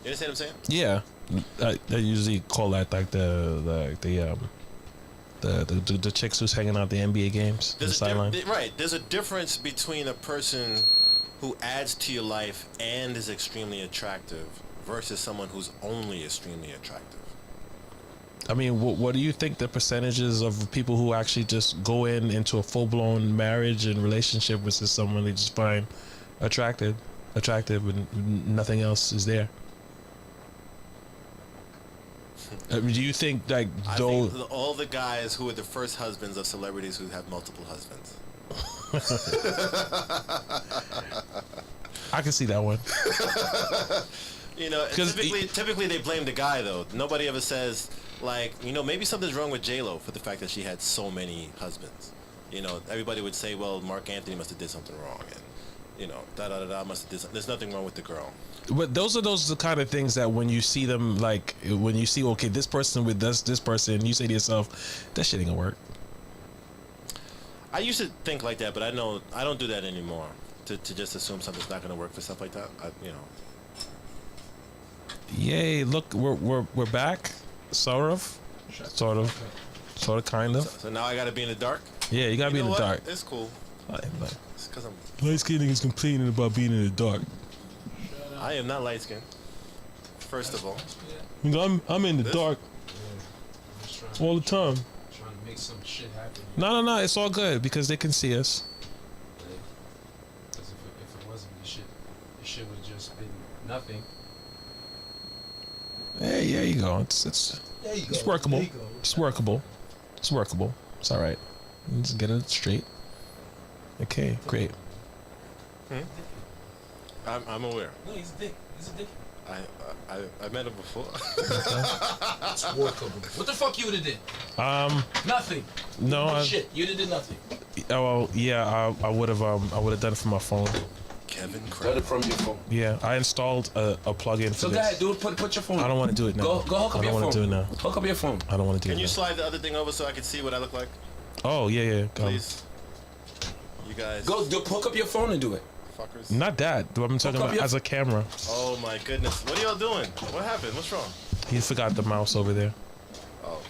You understand what I'm saying? Yeah, I usually call that like the chicks who's hanging out the NBA games, the sideline. Right. There's a difference between a person who adds to your life and is extremely attractive versus someone who's only extremely attractive. I mean, what do you think the percentages of people who actually just go into a full-blown marriage and relationship versus someone they just find attractive and nothing else is there? I mean, do you think like I think all the guys who are the first husbands of celebrities who have multiple husbands. I can see that one. You know, typically they blame the guy though. Nobody ever says like, you know, maybe something's wrong with J-Lo for the fact that she had so many husbands. You know, everybody would say, well, Mark Anthony must have did something wrong, and you know, must have did something. There's nothing wrong with the girl. But those are the kind of things that when you see them, like when you see, okay, this person with this person, you say to yourself, that shit ain't gonna work. I used to think like that, but I know I don't do that anymore. To just assume something's not gonna work for stuff like that. You know. Yay! Look, we're back. Sort of, kind of. So now I gotta be in the dark. Yeah, you gotta be in the dark. It's cool. It's because I'm light skinned niggas complaining about being in the dark. I am not light skinned. First of all, I'm in the dark all the time. Trying to make some shit happen. No, it's all good because they can see us. Because if it wasn't, this shit would have just been nothing. Hey, there you go. It's workable. There you go. It's workable. It's all right. Let's get it straight. Okay, great. I'm aware. No, he's a dick. He's a dick. I met him before. It's workable. What the fuck you would have did? Nothing. No, shit. You'd have did nothing. Oh well, yeah. I would have done it from my phone. Kevin Got Craig. it from your phone. Yeah, I installed a plugin for So this. go ahead, dude. Put your phone. I don't want to do it now. Go hook up your phone. I don't want to do it now. Hook up your phone. I don't want to do Can it you now. slide the other thing over so I can see what I look like, Oh yeah. please? You guys. Hook up your phone and do it. Fuckers. Not that. I'm talking about as a camera. Oh my goodness. What are y'all doing? What happened? What's wrong? He forgot the mouse over there, Oh.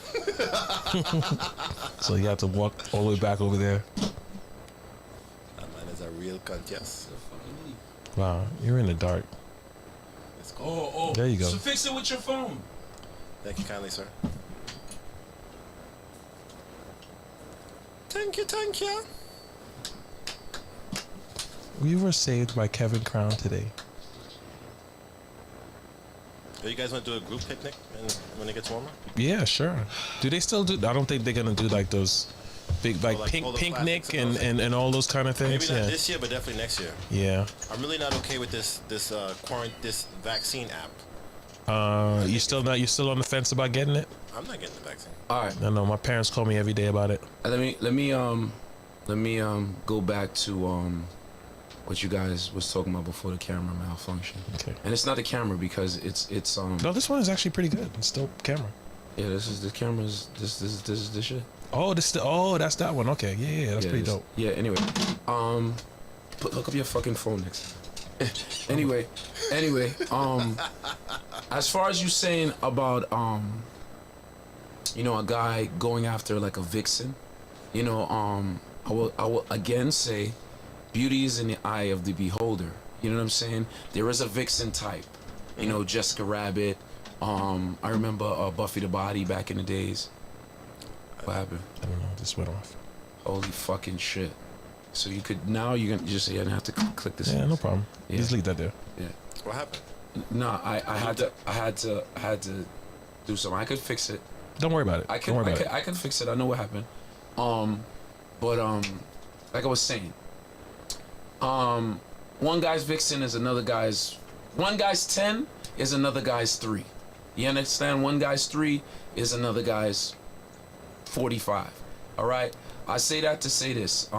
so you have to walk all the way back over there. That man is a real cunt, yes. Wow, you're in the dark. It's cool. There you go. So fix it with your phone. Thank you kindly, sir. Thank you. We were saved by Kevin Crown today. So you guys want to do a group picnic when it gets warmer? Yeah, sure. Do they still do? I don't think they're gonna do like those big like like pink Polar pink Classics Nick and and all those kind of things. Maybe not Yeah, this year, but definitely next year. yeah. I'm really not okay with this vaccine app. You still on the fence about getting it? I'm not getting the vaccine. All right. I know my parents call me every day about it. Let me go back to what you guys was talking about before the camera malfunction. Okay. And it's not the camera because it's No, this one is actually pretty good. It's still camera. yeah, this is the camera's this is the shit. Oh, that's that one. Okay, yeah, that's pretty dope. Yeah, anyway. Hook up your fucking phone next. anyway, as far as you saying about a guy going after like a vixen, I will again say beauty is in the eye of the beholder. You know what I'm saying? There is a vixen type. You know, Jessica Rabbit. I remember Buffy the Body back in the days. What happened? I don't know. This went off. Holy fucking shit. So you can just say I have to click this. Yeah, no problem. Yeah. Just leave that there. Yeah. What happened? No, I had to do something. I could fix it. Don't worry about it. I Don't worry about it. can fix it. I know what happened. But like I was saying, one guy's vixen is another guy's. One guy's 10 is another guy's 3. You understand? One guy's 3 is another guy's 45. All right. I say that to say this.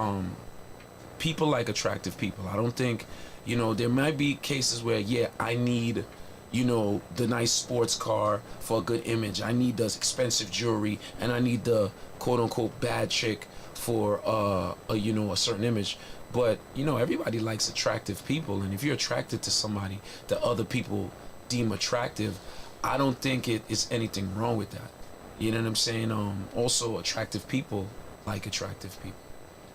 People like attractive people. I don't think You know, there might be cases where, yeah, I need, you know, the nice sports car for a good image. I need the expensive jewelry, and I need the quote unquote bad chick for you know, a certain image. But you know, everybody likes attractive people, and if you're attracted to somebody that other people deem attractive, I don't think it is anything wrong with that. You know what I'm saying? Also, attractive people like attractive people.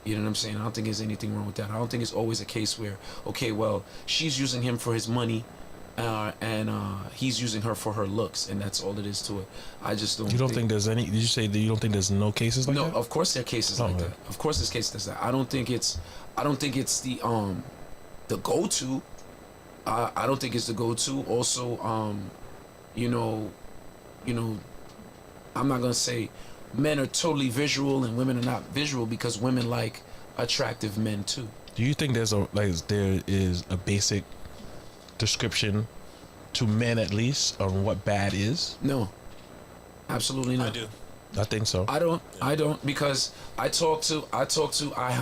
You know what I'm saying? I don't think there's anything wrong with that. I don't think it's always a case where, okay, well, she's using him for his money, and he's using her for her looks, and that's all it is to it. I just don't. You don't think there's any? Did you say that you don't think there's no cases like No, that? of course there are cases like that. Of course there's cases like that. I don't think it's the go-to. I don't think it's the go-to. Also, you know, I'm not gonna say men are totally visual and women are not visual, because women like attractive men too. Do you think there is a basic description to men, at least, on what bad is? No, absolutely not. I do. I think so. I don't, because I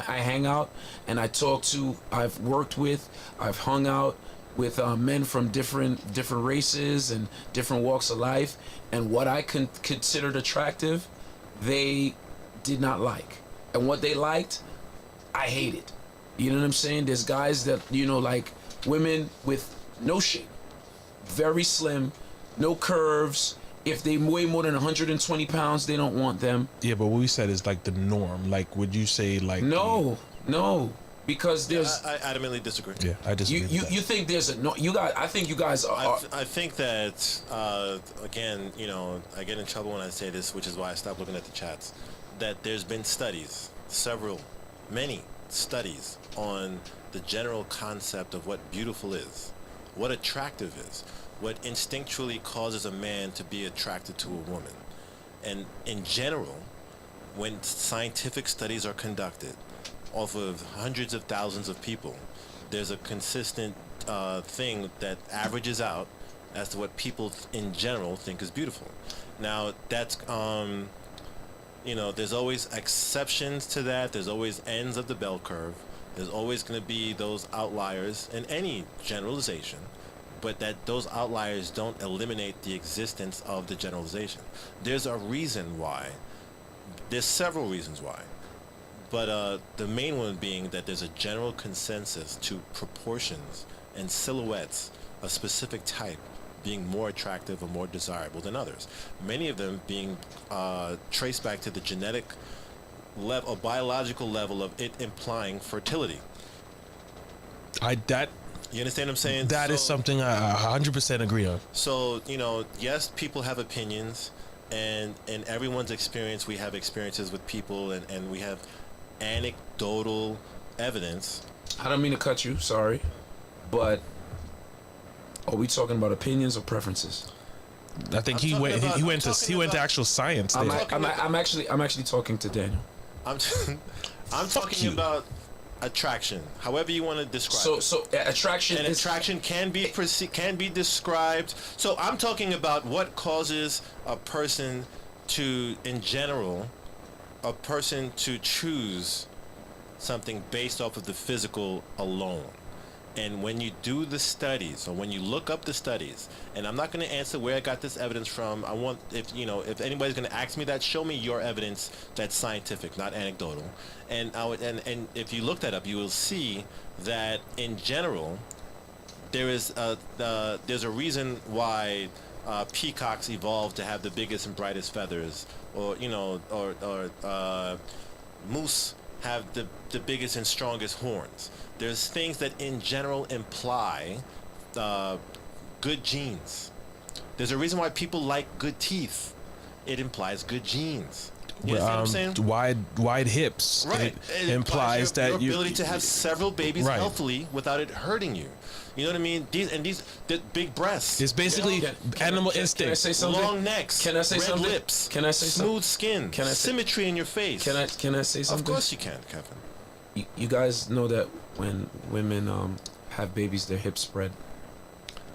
hang out, and I've worked with, I've hung out with men from different races and different walks of life, and what I considered attractive, they did not like, and what they liked, I hated. You know what I'm saying? There's guys that, you know, like women with no shape, very slim, no curves. If they weigh more than 120 pounds, they don't want them. Yeah, but what we said is like the norm. Like, would you say like no, because there's. I adamantly disagree. Yeah, I disagree. You think there's a no? You guys, I think you guys are. I think that again, you know, I get in trouble when I say this, which is why I stopped looking at the chats. That there's been studies, many studies on the general concept of what beautiful is, what attractive is, what instinctually causes a man to be attracted to a woman. And in general, when scientific studies are conducted off of hundreds of thousands of people, there's a consistent thing that averages out as to what people in general think is beautiful. Now, that's, you know, there's always exceptions to that. There's always ends of the bell curve. There's always going to be those outliers in any generalization, but that those outliers don't eliminate the existence of the generalization. There's a reason why. There's several reasons why. But the main one being that there's a general consensus to proportions and silhouettes of specific type being more attractive or more desirable than others. Many of them being traced back to the genetic level, or biological level of it implying fertility. You understand what I'm saying? That is something I 100% agree on. So, you know, yes, people have opinions, and in everyone's experience, we have experiences with people, and we have anecdotal evidence. I don't mean to cut you, sorry, but are we talking about opinions or preferences? I think he went to actual science. I'm actually talking to Daniel. I'm talking about attraction, however you want to describe it. So attraction can be described. So I'm talking about what causes a person to, in general, a person to choose something based off of the physical alone. And when you do the studies, or when you look up the studies, and I'm not going to answer where I got this evidence from. I want, if anybody's going to ask me that, show me your evidence that's scientific, not anecdotal. And if you look that up, you will see that in general, there's a reason why peacocks evolved to have the biggest and brightest feathers, or moose have the biggest and strongest horns. There's things that in general imply good genes. There's a reason why people like good teeth. It implies good genes. You know what I'm saying? Wide hips. Right. It implies your that ability to have several babies right. healthily without it hurting you. You know what I mean? These the big breasts. It's basically animal instinct. Can I say something? Long necks. Can I say red something? lips. Can I say smooth something? skin. Symmetry in your face. Can I say something? Of course you can, Kevin. You guys know that when women have babies, their hips spread.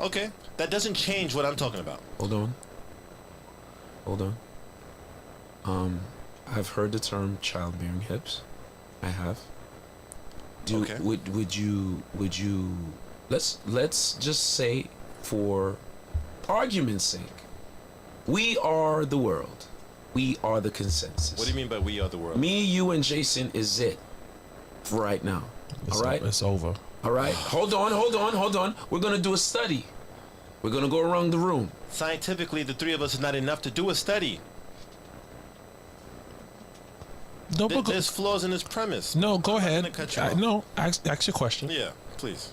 Okay, that doesn't change what I'm talking about. Hold on. I've heard the term childbearing hips. I have. Okay. Would you let's just say, for argument's sake, we are the world. We are the consensus. What do you mean by we are the world? Me, you, and Jason is it for right now. All right? It's over. All right? Hold on. We're going to do a study. We're going to go around the room. Scientifically, the three of us is not enough to do a study. No, but There's flaws in this premise. no, go I'm ahead. gonna cut you off. No, ask your question. Yeah, please.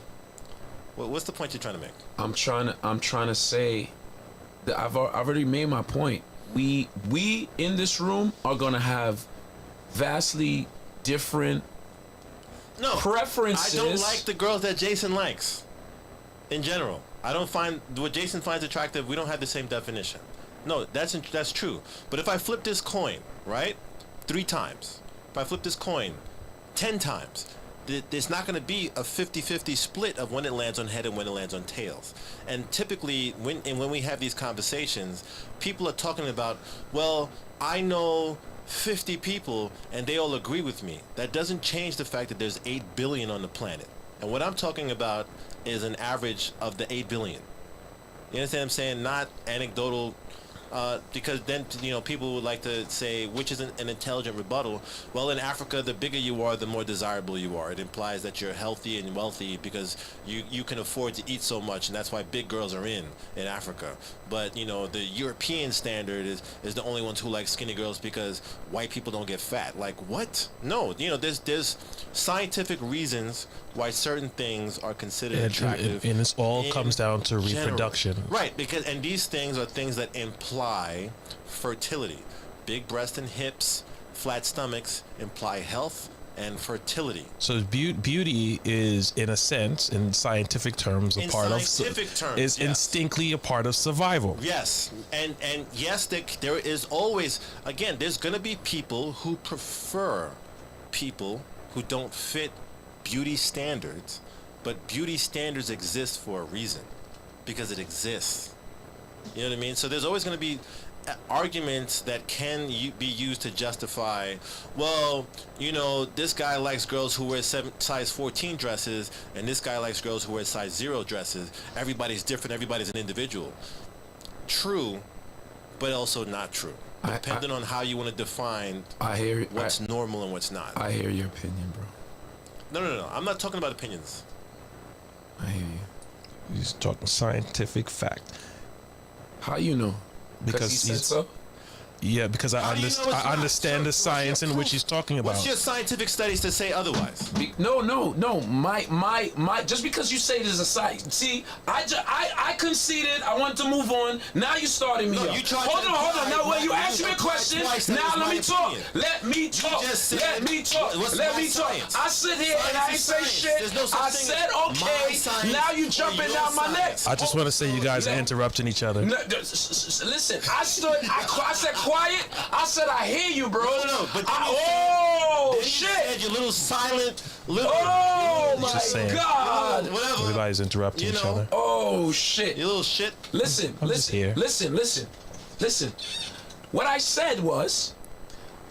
What's the point you're trying to make? I'm trying to say that I've already made my point. We in this room are going to have vastly different No, preferences. I don't like the girls that Jason likes. In general, I don't find what Jason finds attractive. We don't have the same definition. No, that's true. But if I flip this coin, right, 3 times. If I flip this coin 10 times, there's not going to be a 50-50 split of when it lands on head and when it lands on tails. And typically, when we have these conversations, people are talking about, well, I know 50 people and they all agree with me. That doesn't change the fact that there's 8 billion on the planet. And what I'm talking about is an average of the 8 billion. You understand what I'm saying? Not anecdotal, because then, people would like to say, which is an intelligent rebuttal. Well, in Africa, the bigger you are, the more desirable you are. It implies that you're healthy and wealthy because you can afford to eat so much, and that's why big girls are in Africa. But, the European standard is the only ones who like skinny girls because white people don't get fat. Like, what? No, there's scientific reasons why certain things are considered attractive. And this all comes down to reproduction. General. Right, and these things are things that imply fertility. Big breasts and hips, flat stomachs imply health and fertility. So beauty is, in a sense, in scientific terms, instinctively a part of survival. Yes, and yes, there is always, again, there's going to be people who prefer people who don't fit beauty standards, but beauty standards exist for a reason, because it exists. You know what I mean? So there's always going to be arguments that can be used to justify, well, this guy likes girls who wear size 14 dresses, and this guy likes girls who wear size 0 dresses. Everybody's different. Everybody's an individual. True, but also not true. Depending on how you want to define what's normal and what's not. I hear your opinion, bro. No. I'm not talking about opinions. I hear you. He's talking scientific fact. How you know? Because he said so? Yeah, because I understand the science in which he's talking about. What's your scientific studies to say otherwise? No. My. Just because you say there's a science. See, I conceded. I want to move on. Now you starting me up. Hold on. Now, when you ask me a question, now let me talk. Let me talk. I sit here and I ain't say shit. I said okay. Now you jumping down my neck. I just want to say you guys are interrupting each other. Listen, I said quiet. I said I hear you, bro. No, but shit. You little silent. Oh my God. Whatever. Everybody's interrupting each other. Oh shit. You little shit. Listen. What I said was,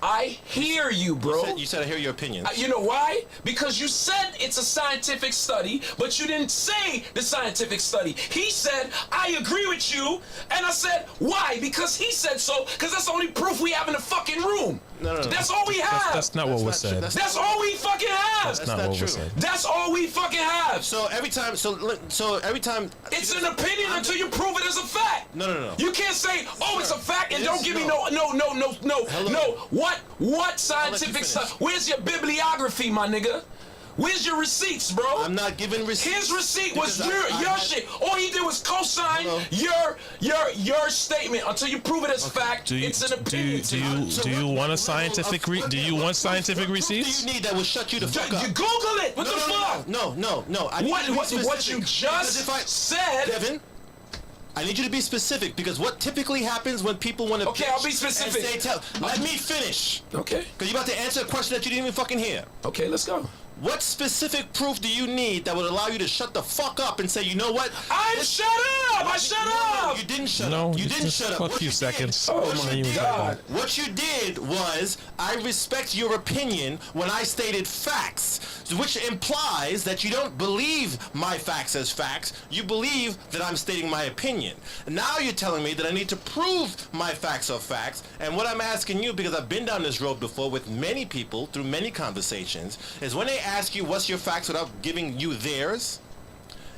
I hear you, bro. You said I hear your opinion. You know why? Because you said it's a scientific study, but you didn't say the scientific study. He said, I agree with you, and I said, why? Because he said so, because that's the only proof we have in the fucking room. No. That's all we have. That's not what was said. That's all we fucking have. That's not what was said. That's all we fucking have. So every time. It's an opinion until you prove it as a fact. No. You can't say, it's a fact, and don't give me no. What scientific stuff? Where's your bibliography, my nigga? Where's your receipts, bro? I'm not giving receipts. His receipt was your shit. All he did was co-sign your statement until you prove it as fact. It's an opinion. Do you want a scientific? Do you want scientific receipts? Do you need that will shut you the fuck up? You Google it. What the fuck? No. What you just said, Devin. I need you to be specific, because what typically happens when people want to Okay, I'll be specific. Let me finish. Okay. Because you're about to answer a question that you didn't even fucking hear. Okay, let's go. What specific proof do you need that would allow you to shut the fuck up and say, you know what? I shut up! have. You didn't shut No, up. You didn't just shut up. fuck What you did- seconds. Oh what my you did- God. What you did was, I respect your opinion when I stated facts, which implies that you don't believe my facts as facts. You believe that I'm stating my opinion. Now you're telling me that I need to prove my facts are facts. And what I'm asking you, because I've been down this road before with many people through many conversations, is when they ask you what's your facts without giving you theirs,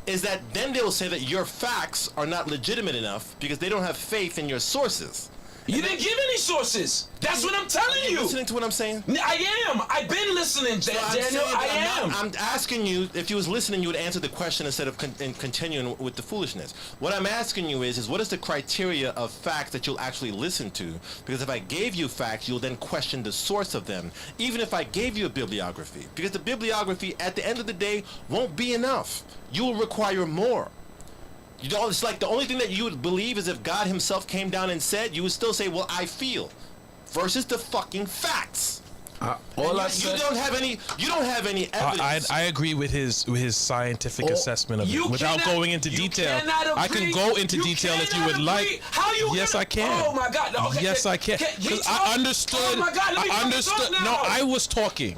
is that then they'll say that your facts are not legitimate enough because they don't have faith in your sources. You didn't give any sources. That's what I'm telling you. Listening to what I'm saying? I am. I've been listening, So I'm Daniel. saying I that am. I'm asking you, if you was listening, you would answer the question instead of continuing with the foolishness. What I'm asking you is what is the criteria of facts that you'll actually listen to? Because if I gave you facts, you'll then question the source of them, even if I gave you a bibliography. Because the bibliography, at the end of the day, won't be enough. You will require more. You know, it's like the only thing that you would believe is if God himself came down and said, you would still say, well, I feel, versus the fucking facts. All I You said. don't have any evidence. I agree with his scientific assessment of you it without cannot- going into you detail. cannot I can agree. go into You detail if you cannot would agree. like. How you Yes, gonna- I can. Oh my God! No, okay, Yes, I can. he Because talk? I understood. Oh my God! Let me I fucking understood. talk No, now. I was talking.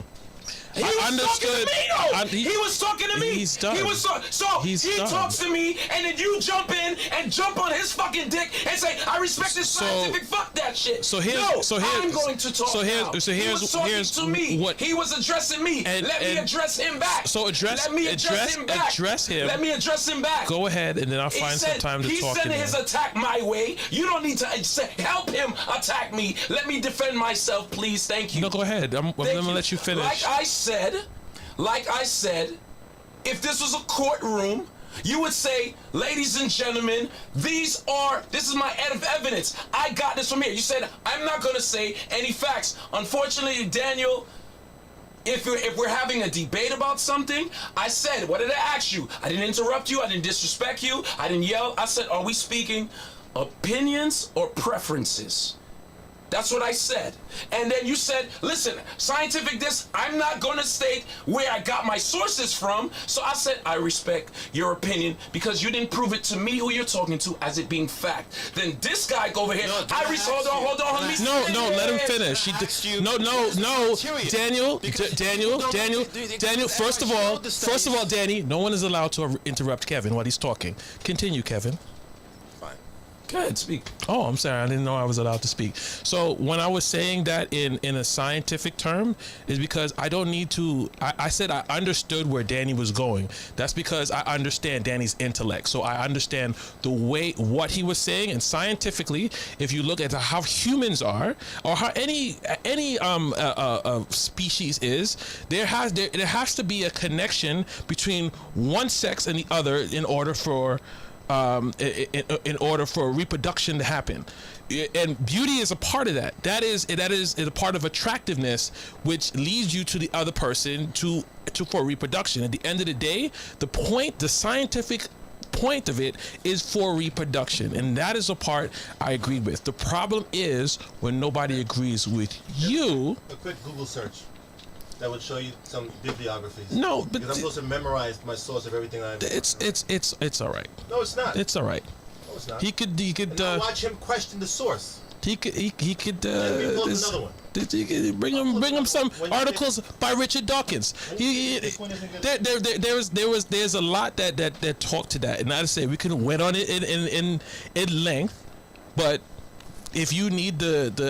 He I was understood. talking to me, though. I- he was talking to me. He's done. He was so He's he done. talks to me, and then you jump in and jump on his fucking dick and say, "I respect this So- scientific." Fuck that shit. so here's- no, so here's- I'm going to talk so here's- now. so he here's- was talking here's to me. what- He was addressing me. And- Let me and- address him back. So address- Let me address him back. address him. Let me address him back. Go ahead, and then I'll He find some said- time to he's talk. sending in his there. attack my way. You don't need to help him attack me. Let me defend myself, please. Thank you. No, go ahead. I'm Thank gonna you. let you finish. Like I said, if this was a courtroom, you would say, ladies and gentlemen, this is my evidence. I got this from here. You said, I'm not going to say any facts. Unfortunately, Daniel, if we're having a debate about something, I said, what did I ask you? I didn't interrupt you. I didn't disrespect you. I didn't yell. I said, are we speaking opinions or preferences? That's what I said. And then you said, listen, scientific this, I'm not going to state where I got my sources from. So I said, I respect your opinion because you didn't prove it to me who you're talking to as it being fact. Then this guy go over here, No, hold on, let me No, let him finish. He asked you- no, criteria. Daniel, Because Daniel. you don't- First of all, Danny, no one is allowed to interrupt Kevin while he's talking. Continue, Kevin. Fine. Go ahead, speak. Oh, I'm sorry. I didn't know I was allowed to speak. So when I was saying that in a scientific term is because I don't need to. I said I understood where Danny was going. That's because I understand Danny's intellect. So I understand the way what he was saying. And scientifically, if you look at how humans are or how any species is, there has to be a connection between one sex and the other in order for reproduction to happen, and beauty is a part of that. That is a part of attractiveness, which leads you to the other person for reproduction. At the end of the day, the scientific point of it is for reproduction, and that is a part I agree with. The problem is when nobody agrees with you. A quick Google search that would show you some bibliographies. No, but because I'm supposed to memorize my source of everything I. it's all right. No, it's not. It's all right. No, it's not. He could And now watch him question the source. He could Let me pull up another one. Bring him some When you articles by Richard Dawkins. This one isn't good. There's a lot that talk to that, and I'd say we could have went on it in length, but if you need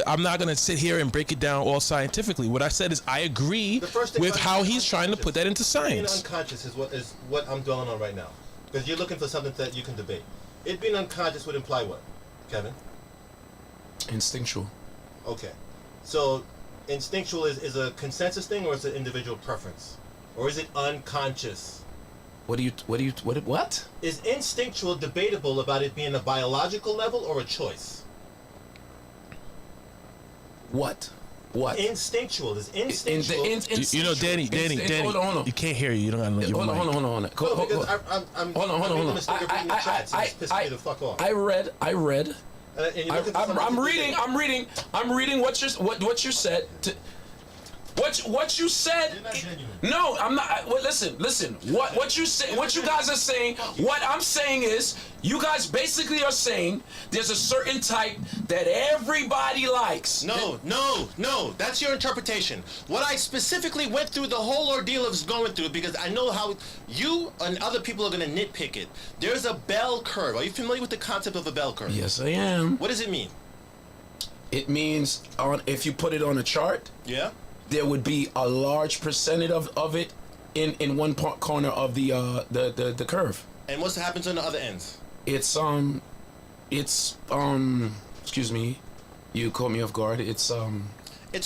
I'm not gonna sit here and break it down all scientifically. What I said is I agree The first thing with about how being he's trying to put that into Being science. unconscious is what I'm dwelling on right now, because you're looking for something that you can debate. It being unconscious would imply what, Kevin? Instinctual. Okay, so instinctual is a consensus thing, or is it individual preference, or is it unconscious? What? Is instinctual debatable about it being a biological level or a choice? What? Instinctual is instinctual. You know, Danny, Hold on. you can't hear you. You don't gotta know your mic. Hold on. No, because I'm Hold on. making the mistake of reading the chat, so it's pissing me the fuck off. I read. And you're looking for something to debate. I'm reading what you said. What you said? You're not genuine. No, I'm not. Well, listen. What you say? What you guys are saying? What I'm saying is, you guys basically are saying there's a certain type that everybody likes. No. That's your interpretation. What I specifically went through the whole ordeal of going through, because I know how you and other people are going to nitpick it. There's a bell curve. Are you familiar with the concept of a bell curve? Yes, I am. What does it mean? It means if you put it on a chart, Yeah. there would be a large percentage of it in one corner of the curve. And what happens on the other ends? It's excuse me, you caught me off guard. It's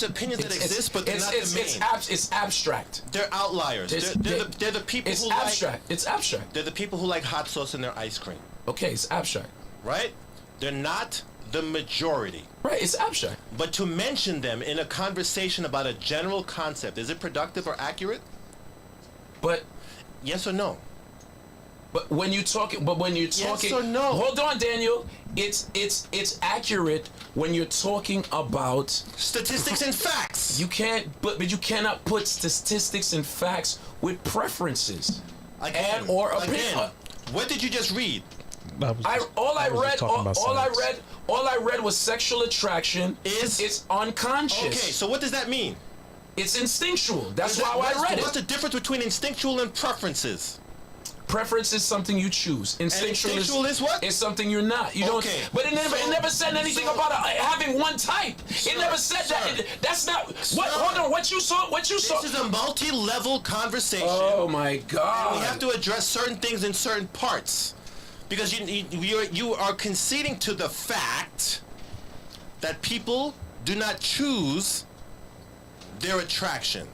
opinions that exist, but they're not the main. It's abstract. They're outliers. They're the people It's who abstract. like. It's abstract. They're the people who like hot sauce in their ice cream, Okay, it's abstract. right? They're not the majority. Right, it's abstract. But to mention them in a conversation about a general concept, is it productive or accurate? But Yes or no? when you're talking, Yes or no? hold on, Daniel. It's accurate when you're talking about. Statistics and facts. You can't, but you cannot put statistics and facts with preferences Again, and or again, opinion. what did you just read? All I read was sexual attraction Is? it's unconscious. Okay, so what does that mean? It's instinctual. That's why I What's read the it. difference between instinctual and preferences? Preference is something you choose. instinctual is what? It's something you're not. You Okay. don't. But it never said anything about having one type. It never said that. That's not. What? Hold on. What you saw? This is a multi-level conversation. Oh my God. We have to address certain things in certain parts, because you are conceding to the fact that people do not choose their attraction.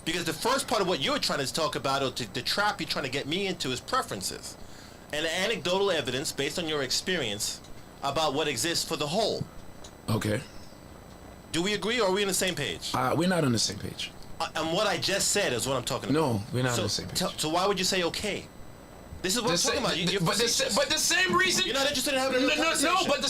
Because the first part of what you're trying to talk about, or the trap you're trying to get me into, is preferences and anecdotal evidence based on your experience about what exists for the whole. Okay. Do we agree, or are we on the same page? We're not on the same page. And what I just said is what I'm talking about. No, we're not on the same page. So why would you say okay? This is what I'm talking about. You're But the same reason. You're not interested in having a conversation. No, but the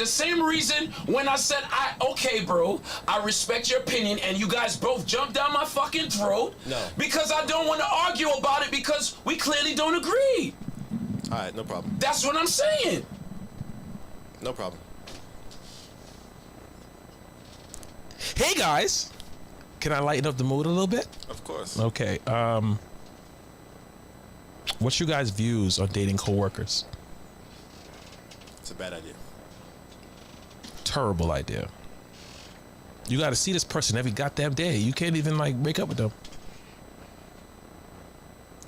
same reason when I said okay, bro, I respect your opinion, and you guys both jumped down my fucking throat. No. Because I don't want to argue about it because we clearly don't agree. All right, no problem. That's what I'm saying. No problem. Hey guys, can I lighten up the mood a little bit? Of course. Okay. What's your guys' views on dating coworkers? It's a bad idea. Terrible idea. You got to see this person every goddamn day. You can't even like break up with them.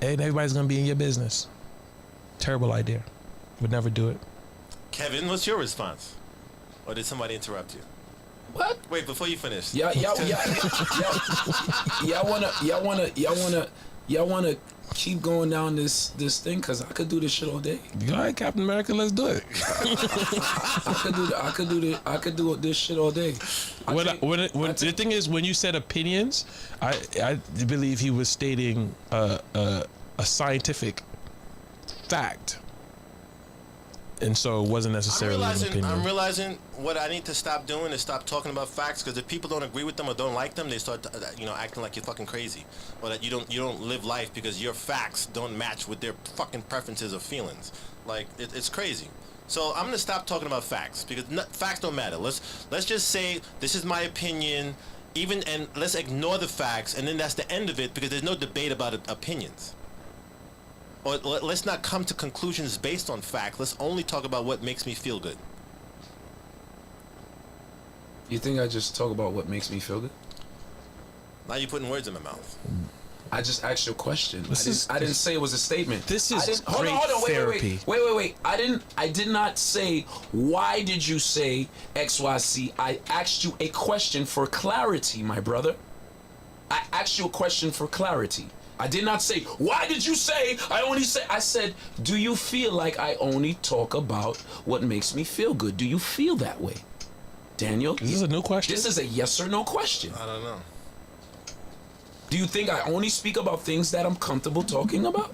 And everybody's gonna be in your business. Terrible idea. Would never do it. Kevin, what's your response? Or did somebody interrupt you? What? Wait, before you finish. Y'all wanna keep going down this thing? Cause I could do this shit all day. All right, Captain America, let's do it. I could do this shit all day. The thing is, when you said opinions, I believe he was stating a scientific fact, and so it wasn't necessarily an opinion. I'm realizing what I need to stop doing is stop talking about facts, because if people don't agree with them or don't like them, they start acting like you're fucking crazy, or that you don't live life because your facts don't match with their fucking preferences or feelings. Like it's crazy. So I'm gonna stop talking about facts, because facts don't matter. Let's just say this is my opinion, and let's ignore the facts, and then that's the end of it, because there's no debate about opinions. Or let's not come to conclusions based on fact. Let's only talk about what makes me feel good. You think I just talk about what makes me feel good? Now you're putting words in my mouth. I just asked you a question. This I didn't say it was a statement. This is I didn't, great hold on, therapy. Wait. I did not say why did you say XYZ. I asked you a question for clarity, my brother. I asked you a question for clarity. I did not say, why did you say, I said, do you feel like I only talk about what makes me feel good? Do you feel that way? Daniel? This is a new question. This is a yes or no question. I don't know. Do you think I only speak about things that I'm comfortable talking about?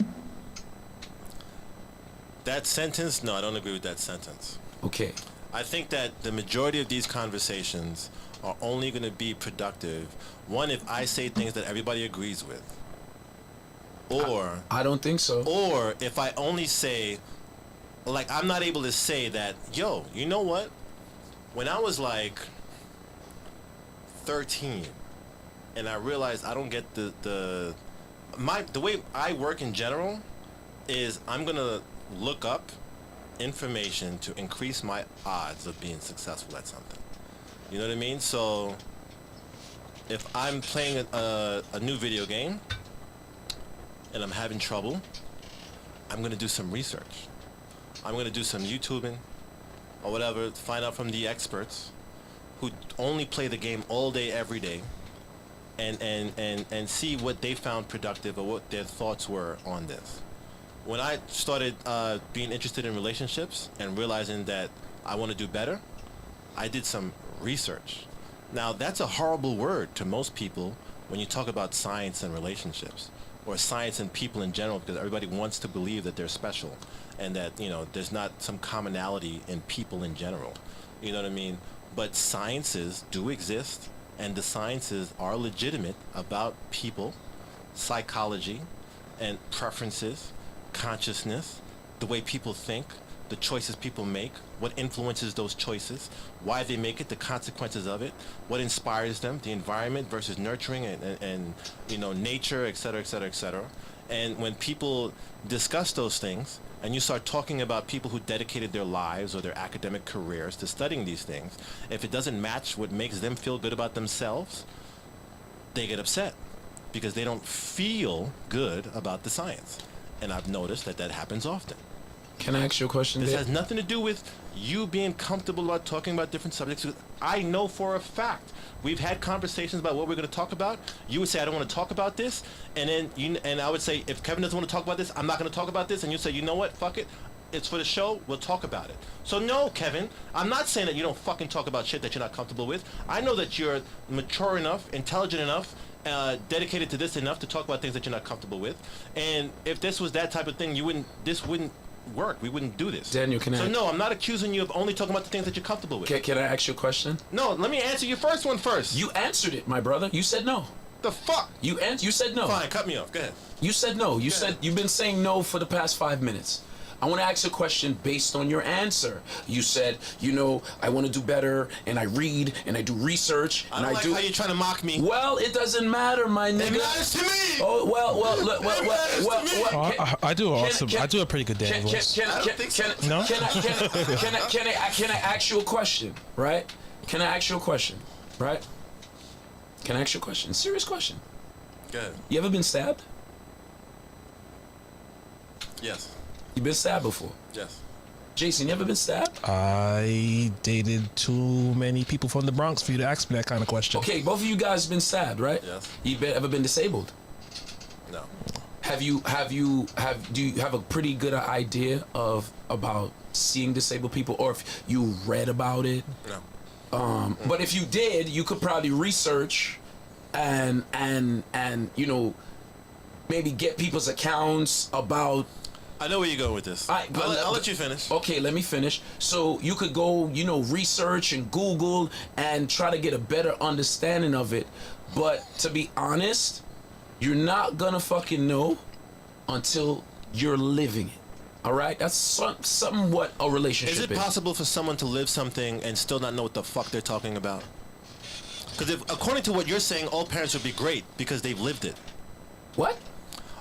That sentence? No, I don't agree with that sentence. Okay. I think that the majority of these conversations are only going to be productive, one, if I say things that everybody agrees with, or I don't think so. or if I only say, like, I'm not able to say that, yo, you know what? When I was like 13, and I realized I don't get the way I work in general is I'm gonna look up information to increase my odds of being successful at something. You know what I mean? So if I'm playing a new video game and I'm having trouble, I'm gonna do some research. I'm gonna do some YouTubing or whatever, find out from the experts who only play the game all day, every day, and see what they found productive or what their thoughts were on this. When I started being interested in relationships and realizing that I want to do better, I did some research. Now, that's a horrible word to most people when you talk about science and relationships, or science and people in general, because everybody wants to believe that they're special and that, you know, there's not some commonality in people in general. You know what I mean? But sciences do exist, and the sciences are legitimate about people, psychology, and preferences, consciousness, the way people think, the choices people make, what influences those choices, why they make it, the consequences of it, what inspires them, the environment versus nurturing and you know, nature, et cetera, et cetera, et cetera. And when people discuss those things, and you start talking about people who dedicated their lives or their academic careers to studying these things, if it doesn't match what makes them feel good about themselves, they get upset because they don't feel good about the science. And I've noticed that that happens often. Can I ask you a question? This Dave? has nothing to do with you being comfortable about talking about different subjects. I know for a fact we've had conversations about what we're going to talk about. You would say, I don't want to talk about this. And then and I would say, if Kevin doesn't want to talk about this, I'm not going to talk about this. And you say, you know what? Fuck it. It's for the show. We'll talk about it. So no, Kevin, I'm not saying that you don't fucking talk about shit that you're not comfortable with. I know that you're mature enough, intelligent enough, dedicated to this enough to talk about things that you're not comfortable with. And if this was that type of thing, this wouldn't work. We wouldn't do this. Daniel, can So I? no, I'm not accusing you of only talking about the things that you're comfortable with. Can I ask you a question? No, let me answer your first one first. You answered it, my brother. You said no. The fuck? You said no. Fine, cut me off. Go ahead. You said no. You said you've been saying no for the past 5 minutes. I want to ask a question based on your answer. You said, you know, I want to do better, and I read, and I do research, I and don't I like do. how you're trying to mock me. Well, it doesn't matter, my nigga. It matters to me. Oh I do awesome. I do a pretty good damn voice. Can I ask you a question, right? Can I ask you a question, right? Can I ask you a question? Serious question. Go ahead. You ever been stabbed? Yes. You been stabbed before? Yes. Jason, you ever been stabbed? I dated too many people from the Bronx for you to ask me that kind of question. Okay, both of you guys been stabbed, right? Yes. Ever been disabled? No. Do you have a pretty good idea about seeing disabled people, or if you read about it? No. But if you did, you could probably research and you know, maybe get people's accounts about. I know where you're going with this. I'll let you finish. Okay, let me finish. So you could go, you know, research and Google and try to get a better understanding of it. But to be honest, you're not gonna fucking know until you're living it. All right? That's something what a relationship is. Is it possible for someone to live something and still not know what the fuck they're talking about? Because according to what you're saying, all parents would be great because they've lived it. What?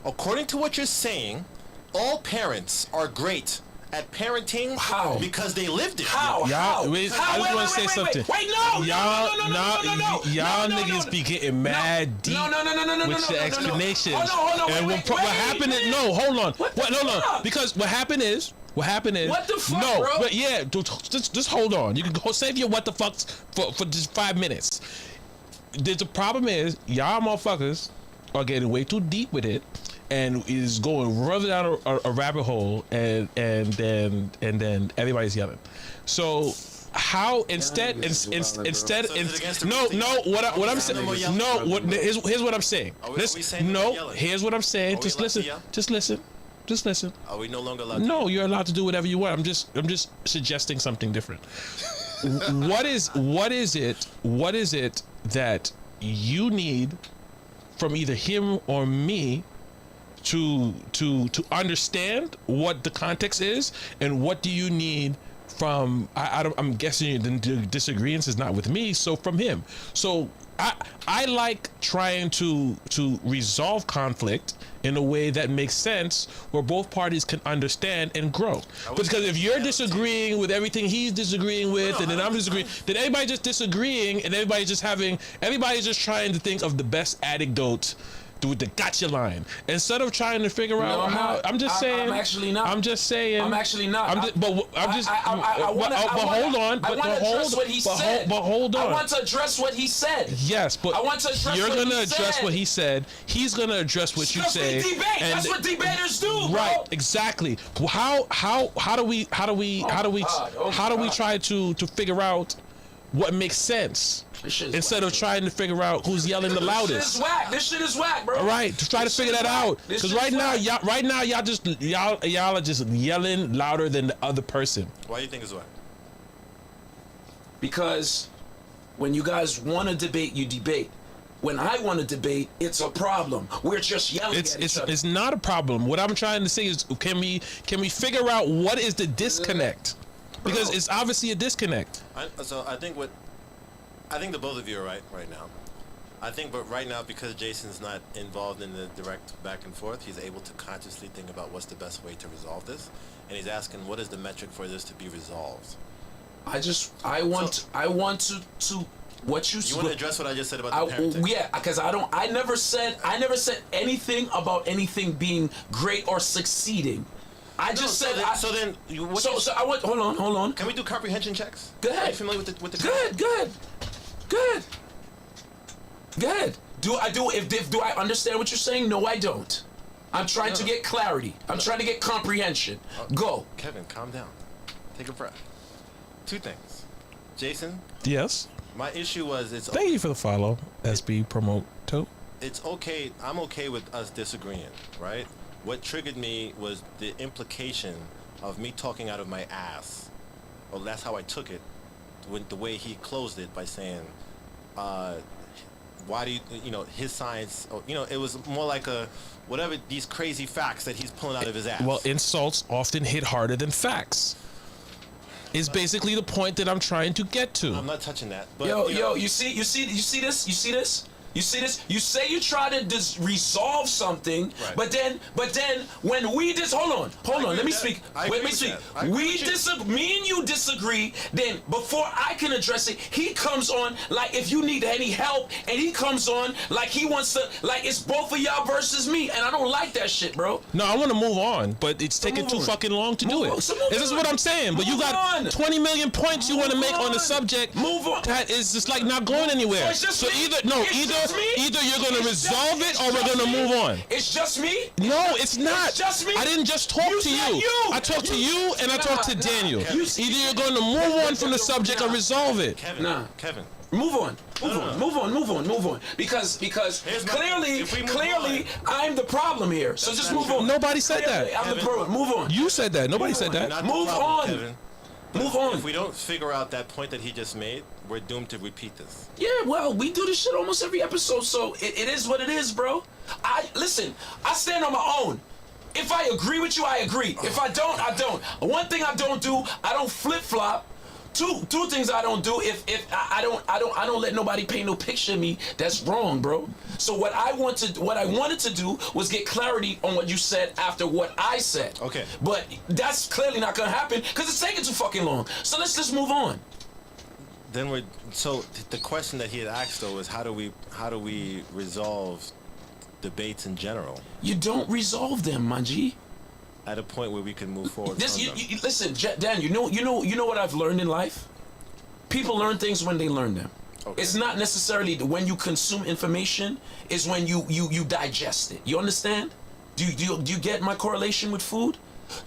According to what you're saying, all parents are great at parenting. How? Because they lived it. How? Y'all, How? wait, How? I just want to say Wait, something. Wait, no! Y'all niggas be getting mad deep with your explanations. Hold on, And what happened is, no, hold on. Hold on. Because what happened is. What the fuck, no, bro? but yeah, just hold on. You can go save your what the fucks for just 5 minutes. The problem is, y'all motherfuckers are getting way too deep with it, and is going further down a rabbit hole, and then everybody's yelling. So how instead So is it against the what I'm saying here's what I'm saying. Are we saying we're yelling? Here's what I'm saying. Are we Just allowed to listen. yell? Just listen. Are we no longer allowed to? No, you're allowed to do whatever you want. I'm just suggesting something different. what is it that you need from either him or me to understand what the context is, and what do you need from I'm guessing the disagreement is not with me, so from him. So I like trying to resolve conflict in a way that makes sense, where both parties can understand and grow. Because if you're disagreeing with everything he's disagreeing with, and then I'm disagreeing, then everybody just disagreeing, and everybody's just trying to think of the best anecdote with the gotcha line, instead of trying to figure out how. I'm just saying. I'm actually not. I'm just saying. I'm actually not. I want to hold on. I want to address what he said. But hold on. I want to address what he said. Yes, but I want to address you're what gonna he address said. what he said. He's gonna address what you say. We debate. That's what debaters do, bro. Right, exactly. How do we try to figure out what makes sense, instead of trying to figure out who's yelling the loudest? This shit is whack, bro. All right, to try to figure that out, because right now y'all are just yelling louder than the other person. Why do you think it's whack? Because when you guys want to debate, you debate. When I want to debate, it's a problem. We're just yelling at each other. It's not a problem. What I'm trying to say is, can we figure out what is the disconnect? Because it's obviously a disconnect. I think the both of you are right now. But right now, because Jason's not involved in the direct back and forth, he's able to consciously think about what's the best way to resolve this, and he's asking, what is the metric for this to be resolved? I want to what you want to address what I just said about the parenting? Yeah, because I never said anything about anything being great or succeeding. I just said. So I want. Hold on. Can we do comprehension checks? Go ahead. Are you familiar with the? Good. Do I understand what you're saying? No, I don't. I'm trying to get clarity. I'm trying to get comprehension. Go. Kevin, calm down. Take a breath. Two things. Jason. Yes. My issue was Thank you for the follow. SB promote to. It's okay. I'm okay with us disagreeing, right? What triggered me was the implication of me talking out of my ass. Well, that's how I took it, with the way he closed it by saying, why do his science, it was more like whatever these crazy facts that he's pulling out of his ass. Well, insults often hit harder than facts. Is basically the point that I'm trying to get to. I'm not touching that. But, you see this? You say you try to resolve something, right. but then when we hold on, let me speak. Me and you disagree, then before I can address it, he comes on like if you need any help, and he comes on like he wants to, like it's both of y'all versus me, and I don't like that shit, bro. No, I want to move on, but it's taking too fucking long to do it. This is what I'm saying, but you got 20 million points you want to make on the subject. Move on. That is just like not going anywhere. So either you're gonna resolve it or we're gonna move on. It's just me? No, it's not. It's just me? I didn't just talk to you. I talked to you and I talked to Daniel. Either you're gonna move on from the subject or resolve it. Kevin. Move on. Because clearly I'm the problem here. So just move on. Nobody said that. I'm the problem. Move on. You said that. Nobody said that. Move on. Kevin. Move on. If we don't figure out that point that he just made, we're doomed to repeat this. Yeah, well, we do this shit almost every episode, so it is what it is, bro. Listen, I stand on my own. If I agree with you, I agree. If I don't, I don't. One thing I don't do, I don't flip-flop. Two things I don't do. If I don't let nobody paint no picture of me that's wrong, bro. So what I wanted to do was get clarity on what you said after what I said. Okay. But that's clearly not gonna happen because it's taking too fucking long. So let's just move on. So the question that he had asked though was how do we resolve debates in general? You don't resolve them, my G. At a point where we can move forward. Listen, Dan. You know what I've learned in life. People learn things when they learn them. Okay. It's not necessarily when you consume information. It's when you digest it. You understand? Do you get my correlation with food?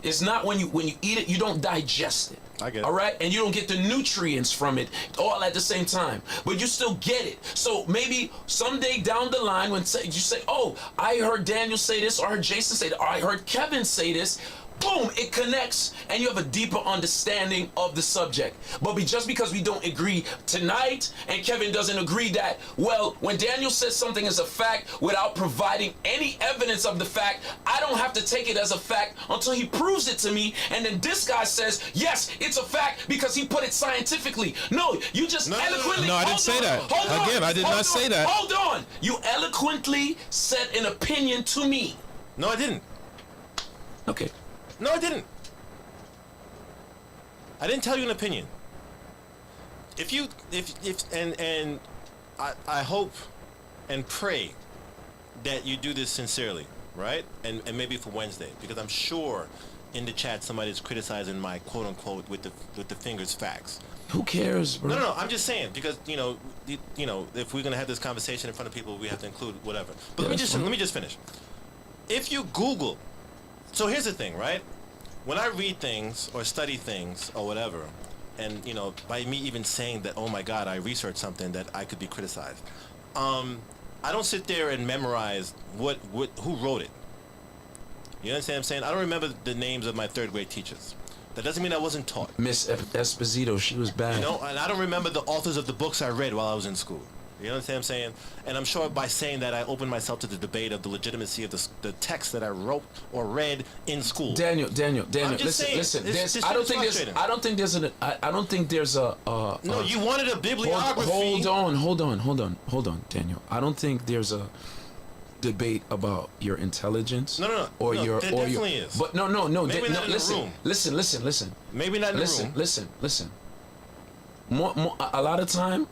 It's not when you eat it, you don't digest it. I get it. All right, and you don't get the nutrients from it all at the same time, but you still get it. So maybe someday down the line, when you say, "Oh, I heard Daniel say this, or I heard Jason say that, or I heard Kevin say this," boom, it connects, and you have a deeper understanding of the subject. But just because we don't agree tonight, and Kevin doesn't agree that, well, when Daniel says something is a fact without providing any evidence of the fact, I don't have to take it as a fact until he proves it to me, and then this guy says, yes, it's a fact because he put it scientifically. No, you just eloquently... No, I didn't say that. Again, I did not say that. Hold on. You eloquently said an opinion to me. No, I didn't. Okay. No, I didn't. I didn't tell you an opinion. I hope and pray that you do this sincerely, right? And maybe for Wednesday, because I'm sure in the chat somebody's criticizing my quote unquote with the fingers facts. Who cares, bro? No. I'm just saying because if we're gonna have this conversation in front of people, we have to include whatever. But let me just finish. If you Google, so here's the thing, right? When I read things or study things or whatever, and by me even saying that, oh my God, I researched something that I could be criticized. I don't sit there and memorize who wrote it. You understand what I'm saying? I don't remember the names of my third grade teachers. That doesn't mean I wasn't taught. Miss Esposito, she was bad. And I don't remember the authors of the books I read while I was in school. You understand what I'm saying? And I'm sure by saying that, I opened myself to the debate of the legitimacy of the text that I wrote or read in school. Daniel. I'm just Listen. saying, I don't think there's a. No, you wanted a bibliography. Hold on, Daniel. I don't think there's a debate about your intelligence. No. There definitely is. But no. Maybe not in listen, the room. Listen. Maybe not in the room. Listen. More, a lot of time,